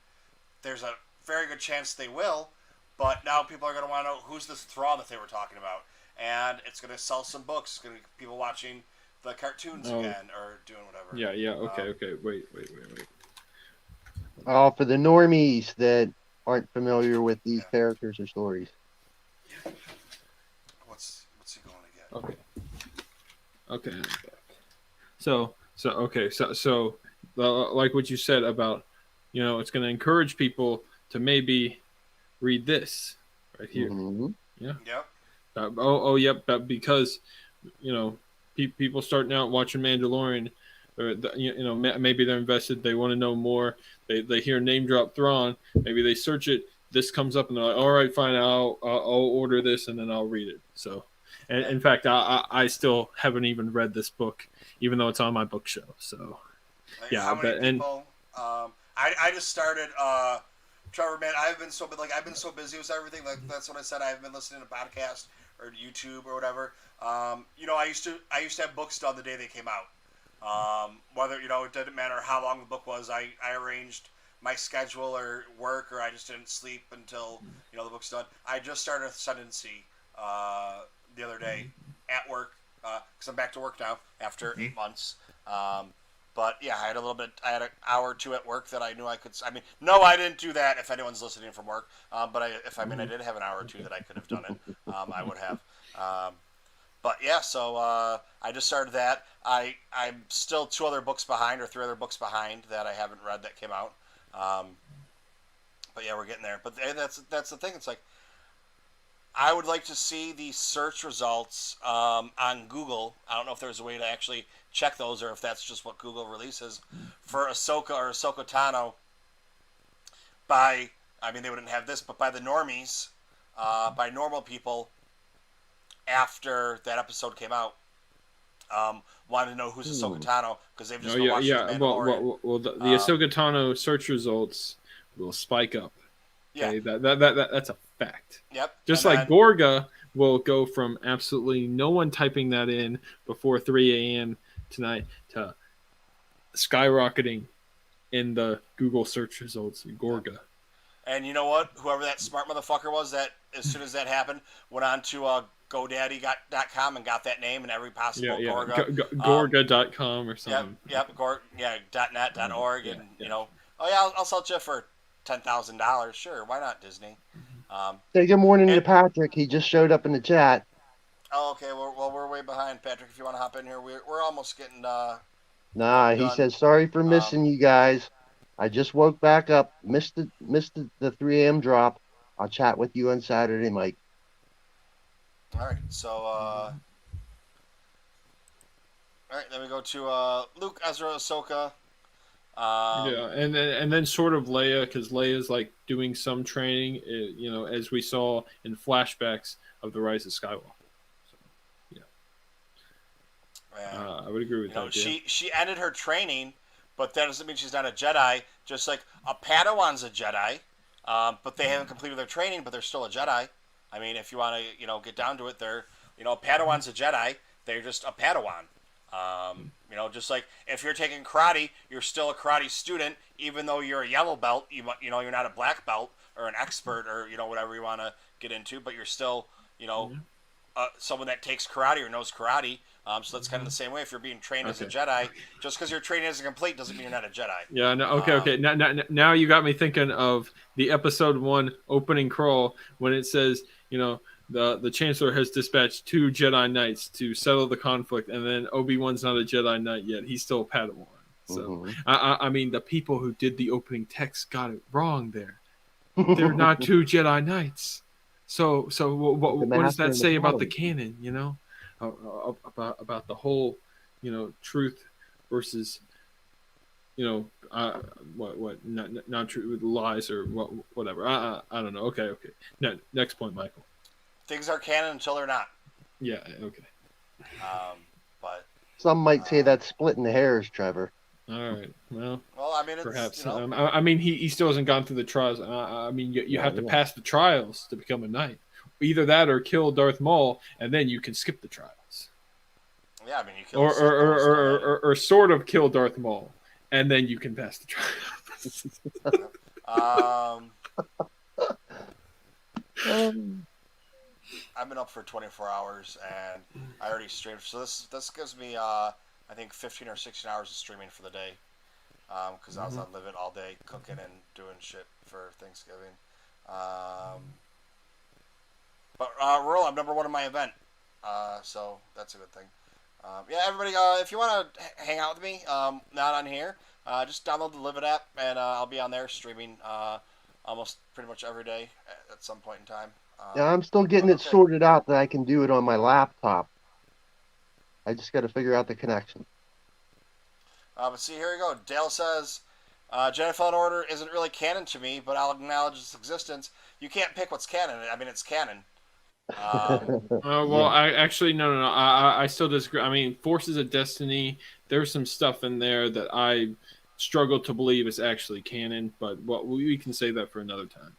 A: There's a very good chance they will, but now people are going to want to know who's this Thrawn that they were talking about, and it's going to sell some books. It's going to be people watching the cartoons again, or doing whatever.
E: Yeah. Okay. Wait.
B: Oh, for the normies that aren't familiar with these characters or stories.
A: What's he going to get?
E: Okay. So like what you said about, you know, it's going to encourage people to maybe read this right here.
B: Mm-hmm.
E: Yeah.
A: Yep.
E: Yep. Because, you know, people starting out watching Mandalorian, or you know, maybe they're invested. They want to know more. They hear name drop Thrawn. Maybe they search it. This comes up, and they're like, all right, fine. I'll order this, and then I'll read it. So, and in fact, I still haven't even read this book, even though it's on my bookshelf. So, yeah.
A: How many people? I just started. Trevor, man, I've been so busy with everything. Like that's what I said. I haven't been listening to podcasts or YouTube or whatever. You know, I used to have books done the day they came out. Whether, you know, it didn't matter how long the book was. I arranged my schedule or work, or I just didn't sleep until, you know, the book's done. I just started Ascendancy the other day at work, because I'm back to work now after 8 months. But yeah, I had an hour or two at work that I knew I could. I mean, no, I didn't do that. If anyone's listening from work, but I did have an hour or two that I could have done it. I would have. But yeah, so I just started that. I'm still 2 other books behind, or 3 other books behind that I haven't read that came out. But yeah, we're getting there. But that's the thing. It's like, I would like to see the search results on Google. I don't know if there's a way to actually check those, or if that's just what Google releases for Ahsoka or Ahsoka Tano. They wouldn't have this, but by the normies, by normal people, after that episode came out, wanted to know who's Ahsoka Tano, because they've just been watching Mandalorian.
E: Well, the Ahsoka Tano search results will spike up. Okay? Yeah, that's a fact.
A: Yep.
E: Just and like Gorga will go from absolutely no one typing that in before 3 a.m. tonight to skyrocketing in the Google search results. Gorga.
A: And you know what? Whoever that smart motherfucker was, that as soon as that happened, went on to GoDaddy.com and got that name and every possible Gorga.
E: Gorga.com or something.
A: Yep. .net, .org, and you know, I'll sell it to you for $10,000. Sure, why not, Disney?
B: Say good morning to Patrick. He just showed up in the chat.
A: Oh, okay. Well, we're way behind, Patrick. If you want to hop in here, we're almost getting.
B: Nah, he says sorry for missing you guys. I just woke back up, missed the 3 a.m. drop. I'll chat with you on Saturday, Mike.
A: All right, so all right, then we go to Luke, Ezra, Ahsoka.
E: And then sort of Leia, because Leia's like doing some training, you know, as we saw in flashbacks of the Rise of Skywalker. So, yeah, I would agree with that.
A: She ended her training, but that doesn't mean she's not a Jedi. Just like a Padawan's a Jedi, but they haven't completed their training, but they're still a Jedi. I mean, if you want to, you know, get down to it, they're, you know, a Padawan's a Jedi. They're just a Padawan. You know, just like if you're taking karate, you're still a karate student, even though you're a yellow belt. You know, you're not a black belt or an expert or, you know, whatever you want to get into, but you're still, you know, someone that takes karate or knows karate. So that's kind of the same way. If you're being trained as a Jedi, just because your training isn't complete doesn't mean you're not a Jedi.
E: Yeah. No. Okay. Now you got me thinking of the episode 1 opening crawl when it says, you know, the Chancellor has dispatched 2 Jedi Knights to settle the conflict, and then Obi-Wan's not a Jedi Knight yet. He's still a Padawan. So, I mean, the people who did the opening text got it wrong there. They're not 2 Jedi Knights. So what does that say about the canon, you know? About the whole, you know, truth versus, you know, what not true with lies or whatever. I don't know. Okay. Next point, Michael.
A: Things are canon until they're not.
E: Yeah. Okay.
B: Some might say that's splitting the hairs, Trevor.
E: All right. Well,
A: I mean, it's
E: perhaps.
A: you know,
E: I mean, he still hasn't gone through the trials. I mean, you have to pass the trials to become a knight. Either that or kill Darth Maul, and then you can skip the trials.
A: yeah, I mean, you kill
E: Or sort of kill Darth Maul, and then you can pass the trials.
A: I've been up for 24 hours, and I already streamed. So this gives me, I think, 15 or 16 hours of streaming for the day. Because I was on Live It all day, cooking and doing shit for Thanksgiving. But Rural, I'm number 1 in my event, so that's a good thing. Yeah, everybody, if you want to hang out with me, not on here, just download the Live It app, and I'll be on there streaming almost pretty much every day at some point in time.
B: Yeah, I'm still getting it sorted out that I can do it on my laptop. I just got to figure out the connection.
A: But see, here we go. Dale says, Jedi Fallen Order isn't really canon to me, but I'll acknowledge its existence. You can't pick what's canon. I mean, it's canon.
E: Well, I actually no. I still disagree. I mean, Forces of Destiny. There's some stuff in there that I struggle to believe is actually canon, but we can say that for another time.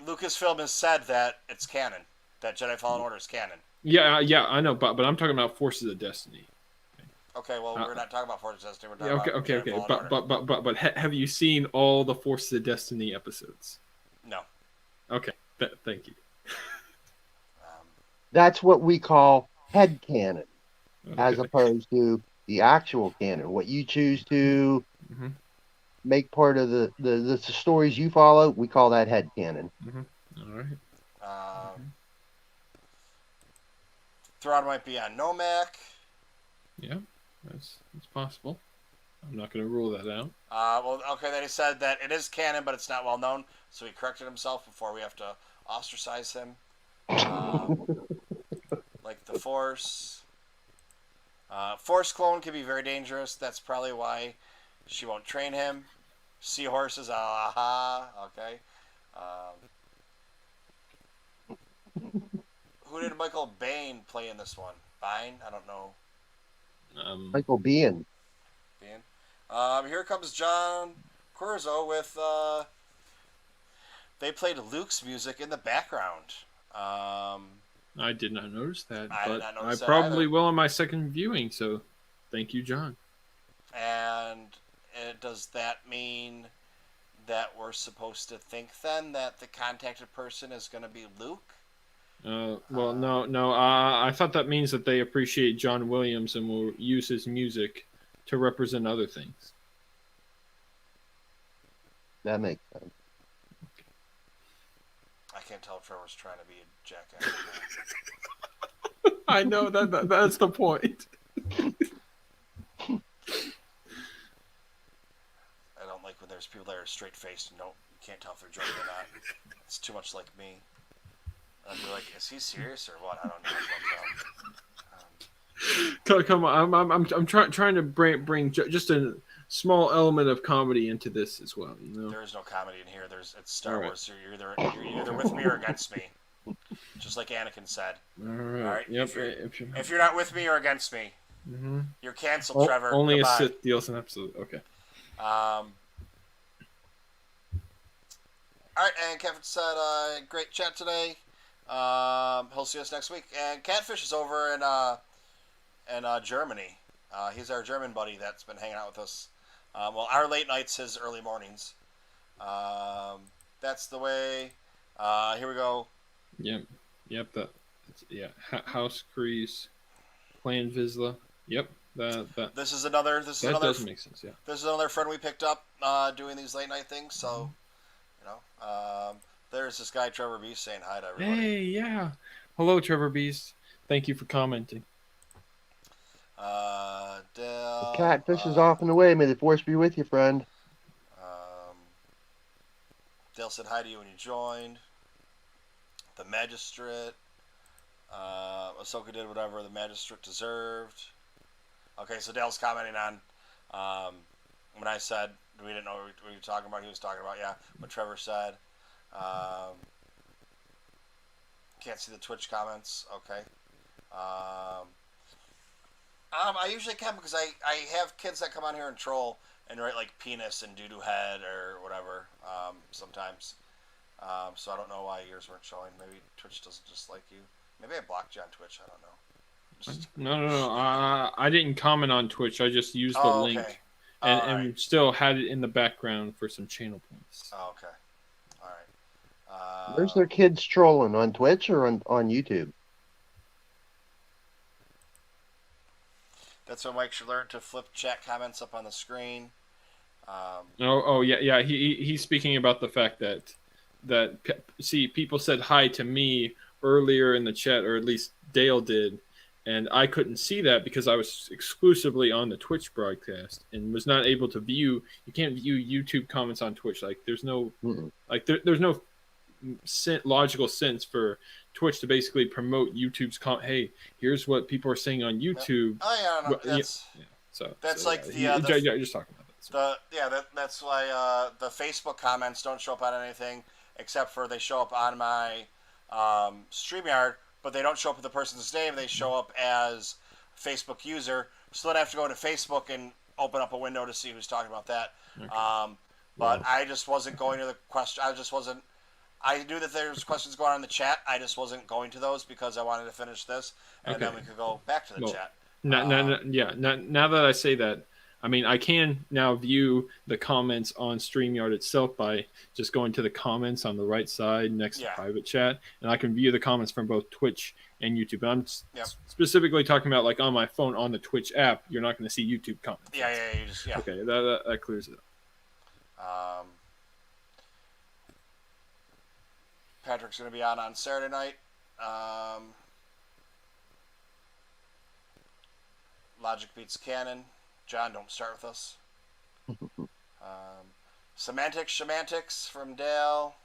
A: Lucasfilm has said that it's canon. That Jedi Fallen Order is canon.
E: Yeah, I know, but I'm talking about Forces of Destiny.
A: Okay, well, we're not talking about Forces of Destiny. We're talking about
E: Jedi Fallen Order. But have you seen all the Forces of Destiny episodes?
A: No.
E: Okay, thank you.
B: That's what we call headcanon, as opposed to the actual canon. What you choose to make part of the stories you follow, we call that headcanon.
E: All right.
A: Thrawn might be on Nomak.
E: Yeah, that's possible. I'm not going to rule that out.
A: Well, okay, then he said that it is canon, but it's not well known, so he corrected himself before we have to ostracize him. Like the Force. Force clone can be very dangerous. That's probably why she won't train him. Seahorses, aha, okay. Who did Michael Biehn play in this one? Biehn? I don't know.
B: Michael Biehn.
A: Here comes John Corzo with, they played Luke's music in the background.
E: I did not notice that, but I
A: that
E: probably
A: either.
E: will on my second viewing, so thank you, John.
A: And does that mean that we're supposed to think then that the contacted person is going to be Luke?
E: Well, no. I thought that means that they appreciate John Williams and will use his music to represent other things.
B: That makes sense.
A: I can't tell if Trevor's trying to be a jackass.
E: I know that's the point.
A: I don't like when there's people that are straight faced and you can't tell if they're joking or not. It's too much like me. I'd be like, is he serious or what? I don't know.
E: Come on, I'm trying to bring just a small element of comedy into this as well. You know,
A: there is no comedy in here. It's Star Wars. So you're either with me or against me. Just like Anakin said. All right.
E: Yep.
A: If you're not with me or against me, you're canceled, Trevor.
E: Only
A: Goodbye.
E: a Sith deals an absolute. Okay.
A: All right, and Kevin said, great chat today. He'll see us next week. And Catfish is over in Germany. He's our German buddy that's been hanging out with us. Well, our late nights, his early mornings. That's the way. Here we go.
E: Yep. House Crease, Plan Vizsla. Yep.
A: This is another.
E: That does make sense. Yeah.
A: This is another friend we picked up doing these late night things. So, there's this guy Trevor Beast saying hi to everybody.
E: Hey, yeah. Hello, Trevor Beast. Thank you for commenting.
A: Dale,
B: The catfish is off and away. May the force be with you, friend.
A: Dale said hi to you when you joined. The Magistrate. Ahsoka did whatever the Magistrate deserved. Okay, so Dale's commenting on when I said we didn't know what we were talking about. He was talking about, what Trevor said. Can't see the Twitch comments. Okay. I usually can because I have kids that come on here and troll and write like penis and doo-doo head or whatever sometimes. So I don't know why yours weren't showing. Maybe Twitch doesn't just like you. Maybe I blocked you on Twitch. I don't know.
E: No. I didn't comment on Twitch. I just used the link
A: Okay.
E: and still had it in the background for some channel points.
A: Oh, okay. All right.
B: Where's their kids trolling, on Twitch or on YouTube?
A: That's why Mike should learn to flip chat comments up on the screen.
E: Yeah. He's speaking about the fact that people said hi to me earlier in the chat, or at least Dale did, and I couldn't see that because I was exclusively on the Twitch broadcast and was not able to view. You can't view YouTube comments on Twitch. Like there's no there's no logical sense for Twitch to basically promote YouTube's hey, here's what people are saying on YouTube.
A: Oh yeah, no, that's
E: that's
A: like
E: you're just talking about that.
A: That's why the Facebook comments don't show up on anything except for they show up on my StreamYard, but they don't show up with the person's name. They show up as Facebook user. So then I have to go into Facebook and open up a window to see who's talking about that. Okay. But I just wasn't going to the question. I knew that there was questions going on in the chat. I just wasn't going to those because I wanted to finish this, and then we could go back to the chat.
E: Now that I say that, I mean, I can now view the comments on StreamYard itself by just going to the comments on the right side next to private chat, and I can view the comments from both Twitch and YouTube. I'm specifically talking about like on my phone on the Twitch app. You're not going to see YouTube comments. Okay, that clears it up.
A: Patrick's going to be on Saturday night. Logic beats canon. John, don't start with us. Semantics from Dale.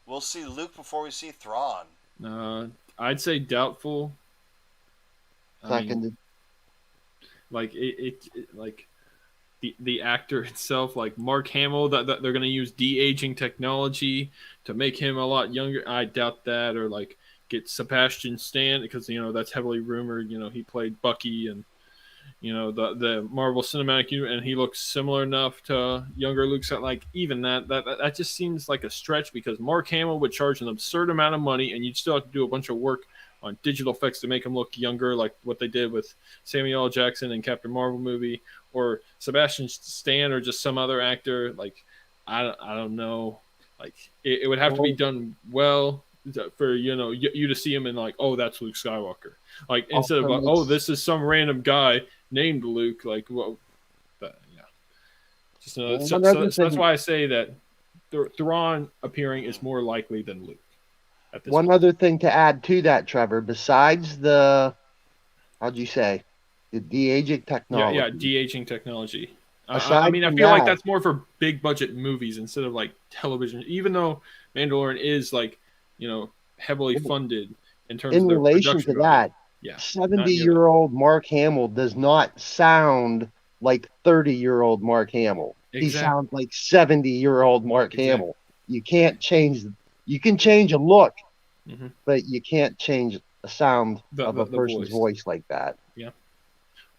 A: We'll see Luke before we see Thrawn.
E: I'd say doubtful.
B: Seconded.
E: Like like the actor itself, like Mark Hamill, that they're going to use de-aging technology to make him a lot younger. I doubt that. Or like get Sebastian Stan, because that's heavily rumored. He played Bucky and the Marvel Cinematic Universe, and he looks similar enough to younger Luke. So like even that just seems like a stretch, because Mark Hamill would charge an absurd amount of money, and you'd still have to do a bunch of work on digital effects to make him look younger, like what they did with Samuel L. Jackson in Captain Marvel movie, or Sebastian Stan, or just some other actor. Like I don't know. Like it would have to be done well for you to see him and like, oh, that's Luke Skywalker. Like instead of oh, this is some random guy named Luke. Like that's why I say that Thrawn appearing is more likely than Luke.
B: One other thing to add to that, Trevor, besides the, how'd you say, the de-aging technology.
E: Yeah, de-aging technology. I mean, I feel like that's more for big budget movies instead of like television, even though Mandalorian is like, heavily funded in terms of the
B: relation to that. 70-year-old Mark Hamill does not sound like 30-year-old Mark Hamill. Exactly. He sounds like 70-year-old Mark Hamill. You can't change. You can change a look, but you can't change the sound of a person's voice like that.
E: Yeah.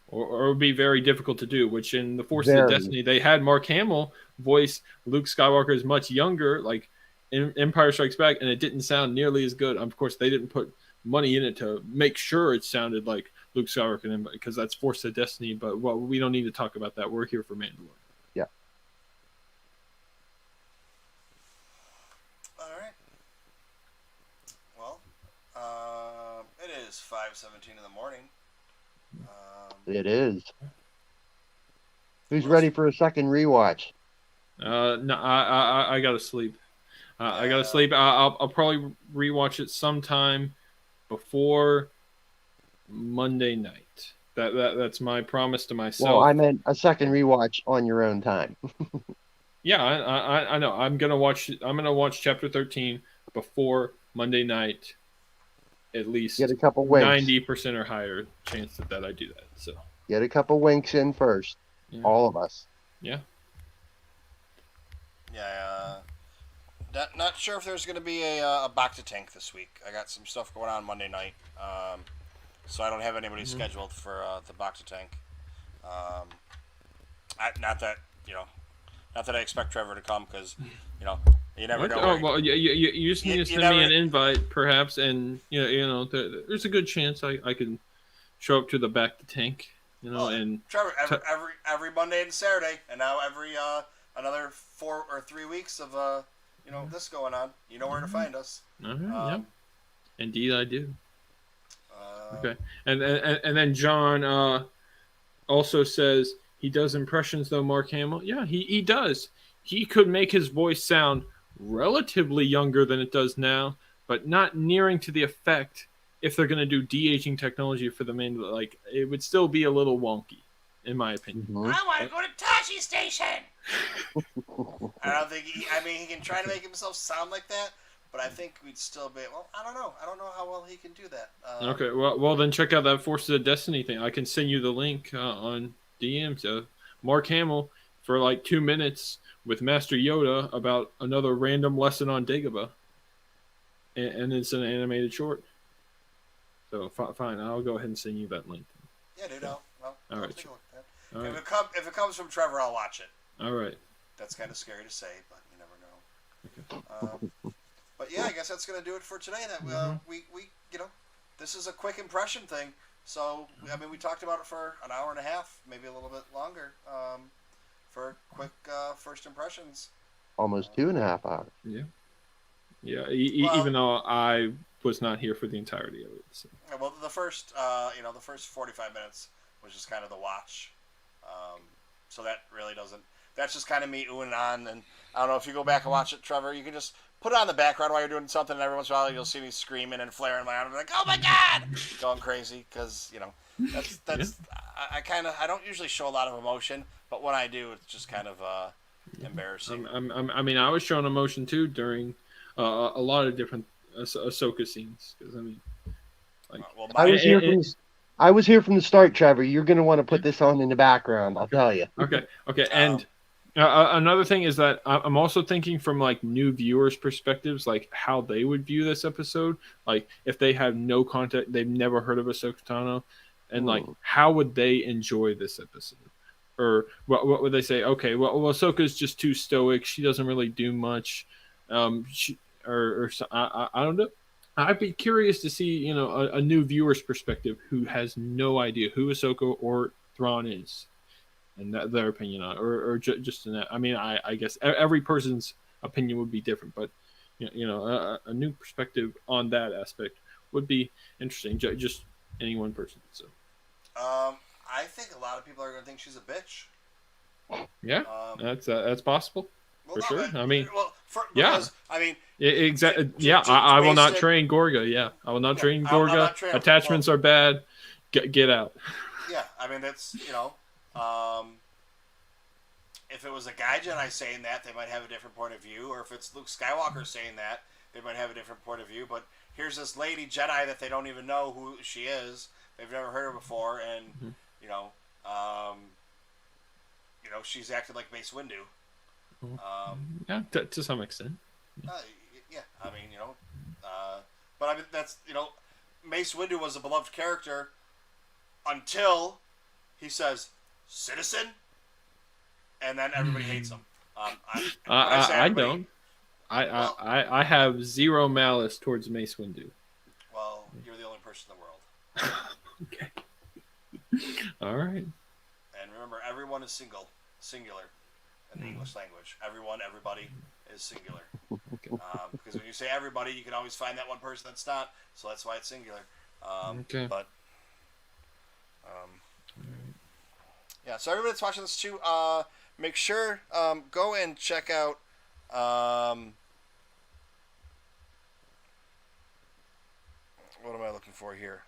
E: Or it would be very difficult to do, which in The Force of Destiny, they had Mark Hamill voice Luke Skywalker as much younger, like in Empire Strikes Back, and it didn't sound nearly as good. Of course, they didn't put money in it to make sure it sounded like Luke Skywalker, because that's Force of Destiny, but we don't need to talk about that. We're here for Mandalorian.
B: Yeah.
A: It is 5:17 in the morning.
B: It is. Who's ready for a second rewatch?
E: No, I gotta sleep. I gotta sleep. I'll probably rewatch it sometime before Monday night. That's my promise to myself.
B: Well, I meant a second rewatch on your own time.
E: Yeah, I know. I'm gonna watch chapter 13 before Monday night. At least
B: get a couple winks.
E: 90% or higher chance that I do that. So
B: get a couple winks in first. Yeah. All of us.
E: Yeah.
A: Yeah. Not sure if there's going to be a Bacta tank this week. I got some stuff going on Monday night. so I don't have anybody scheduled for the Bacta tank. Not that I expect Trevor to come, because you never
E: What?
A: know.
E: Oh well, you just need to send me an
A: never-
E: invite, perhaps, and there's a good chance I can show up to the back to tank, and
A: Trevor, every Monday and Saturday, and now every another 4 or 3 weeks of this going on. You know where to find us.
E: all right, yeah, indeed I do.
A: Uh,
E: Okay, and then John also says he does impressions though. Mark Hamill, yeah, he does. He could make his voice sound relatively younger than it does now, but not nearing to the effect. If they're going to do de-aging technology for the main, like, it would still be a little wonky, in my opinion.
A: I want to go to Tashi Station. I don't think he can try to make himself sound like that, but I think we'd still be. Well, I don't know. I don't know how well he can do that.
E: Okay, well then check out that Forces of Destiny thing. I can send you the link on DM to Mark Hamill for like 2 minutes with Master Yoda about another random lesson on Dagobah, and it's an animated short. So fine, I'll go ahead and send you that link.
A: Yeah, dude. Well,
E: all right.
A: take a look at that.
E: All right.
A: If it comes from Trevor, I'll watch it.
E: All right.
A: That's kind of scary to say, but you never know. But yeah, I guess that's gonna do it for today. That we this is a quick impression thing. So we talked about it for an hour and a half, maybe a little bit longer, for quick first impressions.
B: Almost 2.5 hours.
E: Yeah. Yeah. Even though I was not here for the entirety of it. So.
A: Well, the first 45 minutes was just kind of the watch. So that really doesn't. That's just kind of me oohing on, and I don't know if you go back and watch it, Trevor. You can just put it on the background while you're doing something, and every once in a while you'll see me screaming and flaring my arms, like, "Oh my God!" going crazy, because that's I don't usually show a lot of emotion, but when I do, it's just kind of embarrassing.
E: I was showing emotion too during a lot of different Ahsoka scenes, because
B: I was here from the start, Trevor. You're going to want to put this on in the background, I'll tell you.
E: Okay. And another thing is that I'm also thinking from like new viewers' perspectives, like how they would view this episode. Like if they have no contact, they've never heard of Ahsoka Tano, and like how would they enjoy this episode? Or what would they say? Okay, well Ahsoka's just too stoic. She doesn't really do much. I don't know. I'd be curious to see, a new viewer's perspective who has no idea who Ahsoka or Thrawn is, and their opinion on it, or just in that. I guess every person's opinion would be different, but a new perspective on that aspect would be interesting. Just any one person. So,
A: I think a lot of people are going to think she's a bitch.
E: Yeah, that's possible.
A: Well,
E: for
A: no,
E: sure.
A: Because,
E: exactly. Yeah, I will not train Gorga. Yeah, I will not train Gorga. Attachments are bad. Get out.
A: Yeah, that's if it was a guy Jedi saying that, they might have a different point of view, or if it's Luke Skywalker saying that, they might have a different point of view. But here's this lady Jedi that they don't even know who she is. They've never heard her before, and she's acted like Mace Windu.
E: Yeah, to some extent.
A: But that's Mace Windu was a beloved character until he says citizen, and then everybody hates him.
E: I don't. I have zero malice towards Mace Windu.
A: Well, you're the only person in the world.
E: Okay. All right.
A: And remember, everyone is singular. In the English language, everybody is singular. Because when you say everybody, you can always find that one person that's not. So that's why it's singular.
E: Okay.
A: But yeah. So everybody that's watching this too, make sure go and check out. What am I looking for here?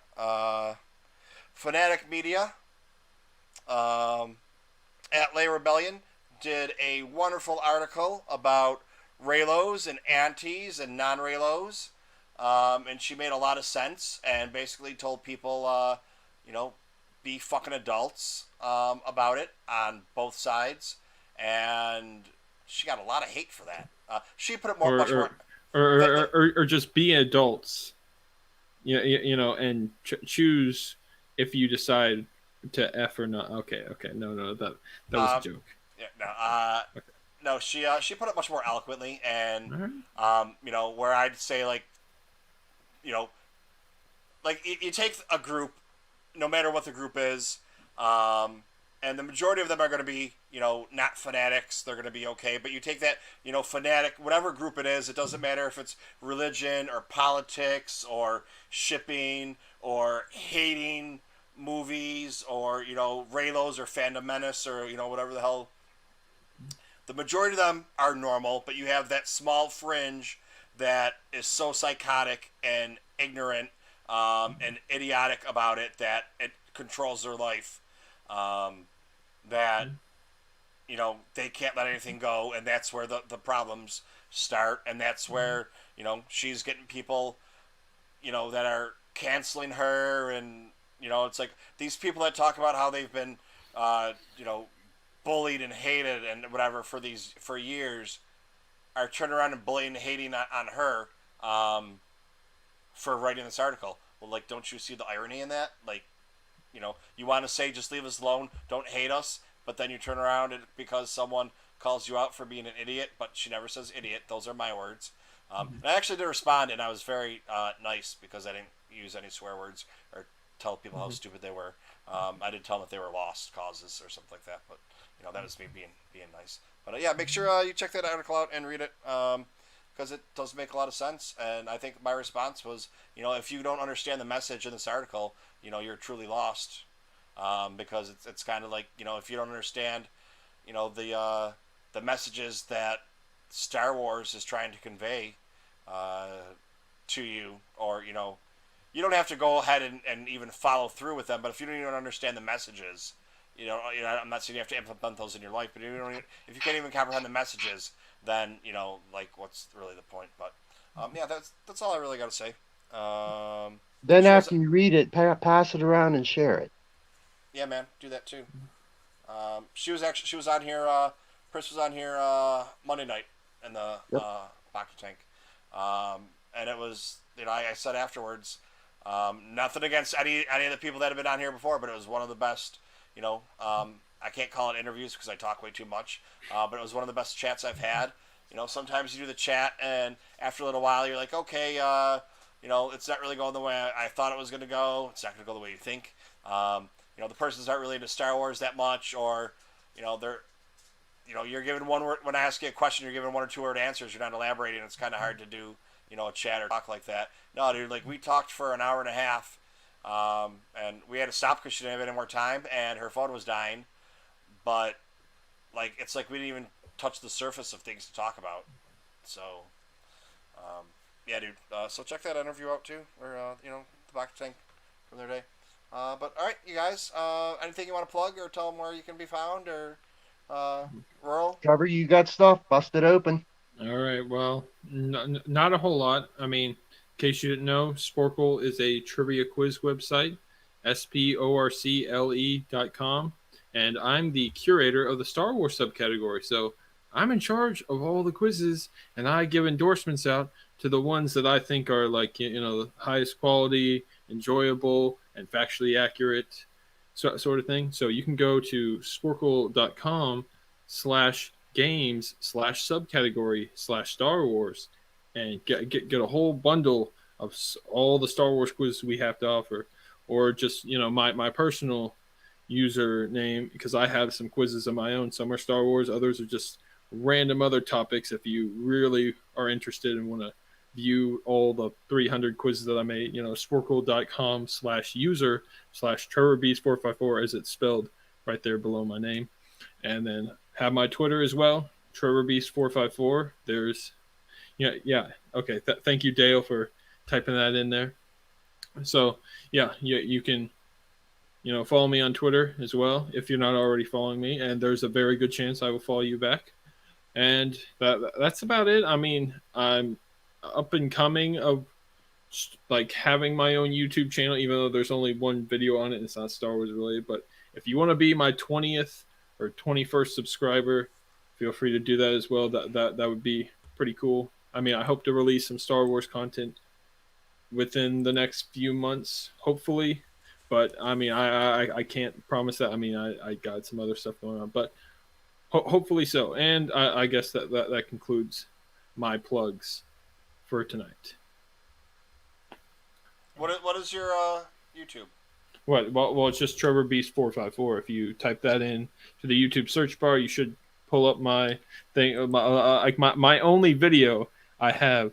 A: Fanatic Media. At Lay Rebellion did a wonderful article about Reylos and antis and non-Reylos, and she made a lot of sense and basically told people, be fucking adults about it on both sides, and she got a lot of hate for that. She put it much more,
E: or just be adults. and choose if you decide to F or not. Okay, no, that was a joke.
A: Yeah, no, no, she put it much more eloquently, and
E: All right.
A: where I'd say like, you know, like you take a group, no matter what the group is, and the majority of them are going to be, not fanatics. They're going to be okay. But you take that, fanatic, whatever group it is, it doesn't matter if it's religion or politics or shipping or hating movies or, Raylos or Fandom Menace or, whatever the hell. The majority of them are normal, but you have that small fringe that is so psychotic and ignorant and idiotic about it that it controls their life. That they can't let anything go, and that's where the problems start, and that's where she's getting people that are canceling her, and it's like these people that talk about how they've been bullied and hated and whatever for years are turning around and bullying and hating on her for writing this article. Well, like, don't you see the irony in that? Like, you want to say just leave us alone, don't hate us, but then you turn around and because someone calls you out for being an idiot, but she never says idiot. Those are my words. And I actually did respond, and I was very nice because I didn't use any swear words or tell people how stupid they were. I did tell them that they were lost causes or something like that, but that was me being nice. But yeah, make sure you check that article out and read it because it does make a lot of sense. And I think my response was, if you don't understand the message in this article, you're truly lost. Because it's kind of like, if you don't understand, the messages that Star Wars is trying to convey to you, or, you don't have to go ahead and even follow through with them, but if you don't even understand the messages, I'm not saying you have to implement those in your life, but if you can't even comprehend the messages, then, like, what's really the point? But, yeah, that's all I really got to say.
B: Then after you read it, pass it around and share it.
A: Yeah, man, do that too. She was on here. Chris was on here Monday night in the Bacta tank, and it was I said afterwards, nothing against any of the people that have been on here before, but it was one of the best. I can't call it interviews because I talk way too much, but it was one of the best chats I've had. Sometimes you do the chat, and after a little while, you're like, okay, it's not really going the way I thought it was going to go. It's not going to go the way you think. The person's not really into Star Wars that much, or, you're given one word, when I ask you a question, you're given 1 or 2 word answers. You're not elaborating. It's kind of hard to do, a chat or talk like that. No, dude, like we talked for an hour and a half, and we had to stop because she didn't have any more time, and her phone was dying. But, like, it's like we didn't even touch the surface of things to talk about. So, yeah, dude. So check that interview out too, or the Bacta tank from their day. But all right, you guys. Anything you want to plug or tell them where you can be found, or Rural?
B: Trevor, you got stuff? Bust it open.
E: All right. Well, not a whole lot. I mean, in case you didn't know, Sporcle is a trivia quiz website, sporcle.com, and I'm the curator of the Star Wars subcategory. So I'm in charge of all the quizzes, and I give endorsements out to the ones that I think are like the highest quality, enjoyable, and factually accurate sort of thing. So you can go to sporcle.com/games/subcategory/Star Wars and get a whole bundle of all the Star Wars quizzes we have to offer, or just my personal username, because I have some quizzes of my own. Some are Star Wars, others are just random other topics. If you really are interested and want to view all the 300 quizzes that I made, sporcle.com/user/TrevorBeast454 as it's spelled right there below my name. And then have my Twitter as well, TrevorBeast454. There's, okay. Thank you, Dale, for typing that in there. So, yeah, you can, follow me on Twitter as well if you're not already following me. And there's a very good chance I will follow you back. And that's about it. I mean, I'm up and coming of like having my own YouTube channel, even though there's only one video on it and it's not Star Wars related. But if you want to be my 20th or 21st subscriber, feel free to do that as well. That would be pretty cool. I mean, I hope to release some Star Wars content within the next few months, hopefully. But I mean, I can't promise that. I mean, I got some other stuff going on, but hopefully so. And I guess that concludes my plugs for tonight.
A: What is your YouTube?
E: What? Well, it's just Trevor Beast 454. If you type that in to the YouTube search bar, you should pull up my thing. My only video I have.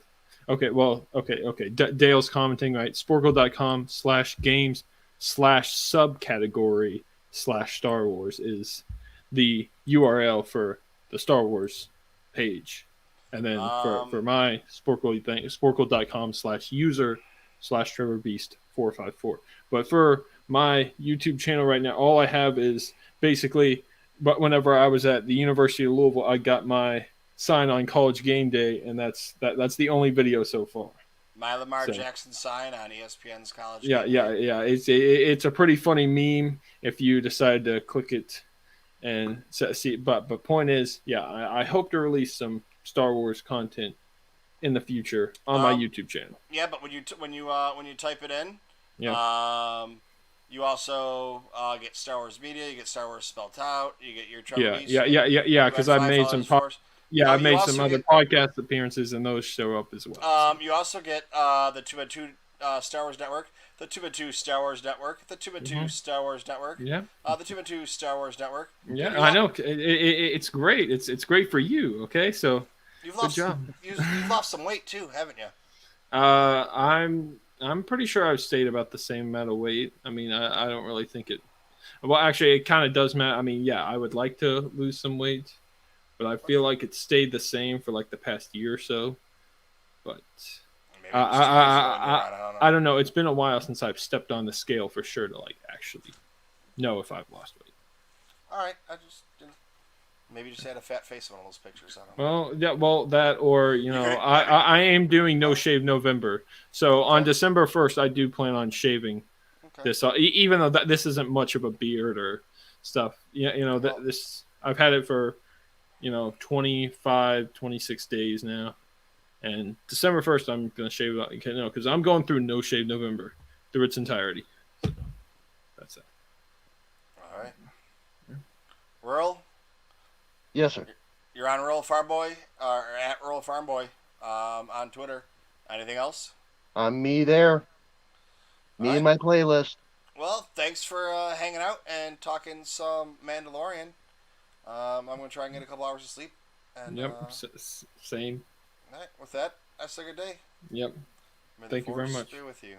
E: Okay. Well. Okay. Dale's commenting, right? Sporkle.com/games/subcategory/Star Wars is the URL for the Star Wars page, and then for my Sporkle thing, sporkle.com/user/Trevor Beast 454. But for my YouTube channel right now, all I have is basically, but whenever I was at the University of Louisville, I got my sign on College Game Day, and that's the only video so far.
A: My Lamar Jackson sign on ESPN's College
E: Yeah,
A: Game
E: yeah,
A: Day.
E: yeah. It's a pretty funny meme if you decide to click it and see. But point is, yeah, I hope to release some Star Wars content in the future on my YouTube channel.
A: Yeah, but when you type it in,
E: yeah.
A: You also get Star Wars Media. You get Star Wars spelled out. You get your
E: Trevor Beast. Yeah. Because I've made some. I've made some other podcast appearances, and those show up as well.
A: You also get the TooMedToo Star Wars Network, the TooMedToo Star Wars Network, the TooMedToo Star Wars Network.
E: Yeah.
A: The TooMedToo Star Wars Network.
E: Yeah, I know. It's great. It's great for you. Okay, so
A: good job. You've lost some weight too, haven't you?
E: I'm pretty sure I've stayed about the same amount of weight. I mean, I don't really think it. Well, actually, it kind of does matter. I mean, yeah, I would like to lose some weight, but I feel like it stayed the same for like the past year or so. But I don't know. It's been a while since I've stepped on the scale for sure to like actually know if I've lost weight.
A: All right, I just maybe just had a fat face on one of those pictures. I don't
E: know. Well, yeah, that or I am doing No Shave November. So on December 1st, I do plan on shaving this. Even though this isn't much of a beard or stuff. This I've had it for 25, 26 days now. And December 1st, I'm going to shave it out. Because I'm going through No Shave November through its entirety. So that's it.
A: All right. Rural?
B: Yes, sir.
A: You're on Rural Farm Boy, or at Rural Farm Boy on Twitter. Anything else?
B: I'm me there. Me and my playlist.
A: Well, thanks for hanging out and talking some Mandalorian. I'm going to try and get a couple hours of sleep. And,
E: same.
A: All right, with that, I say good day.
E: Yep.
A: May
E: Thank you very much.
A: Be with you.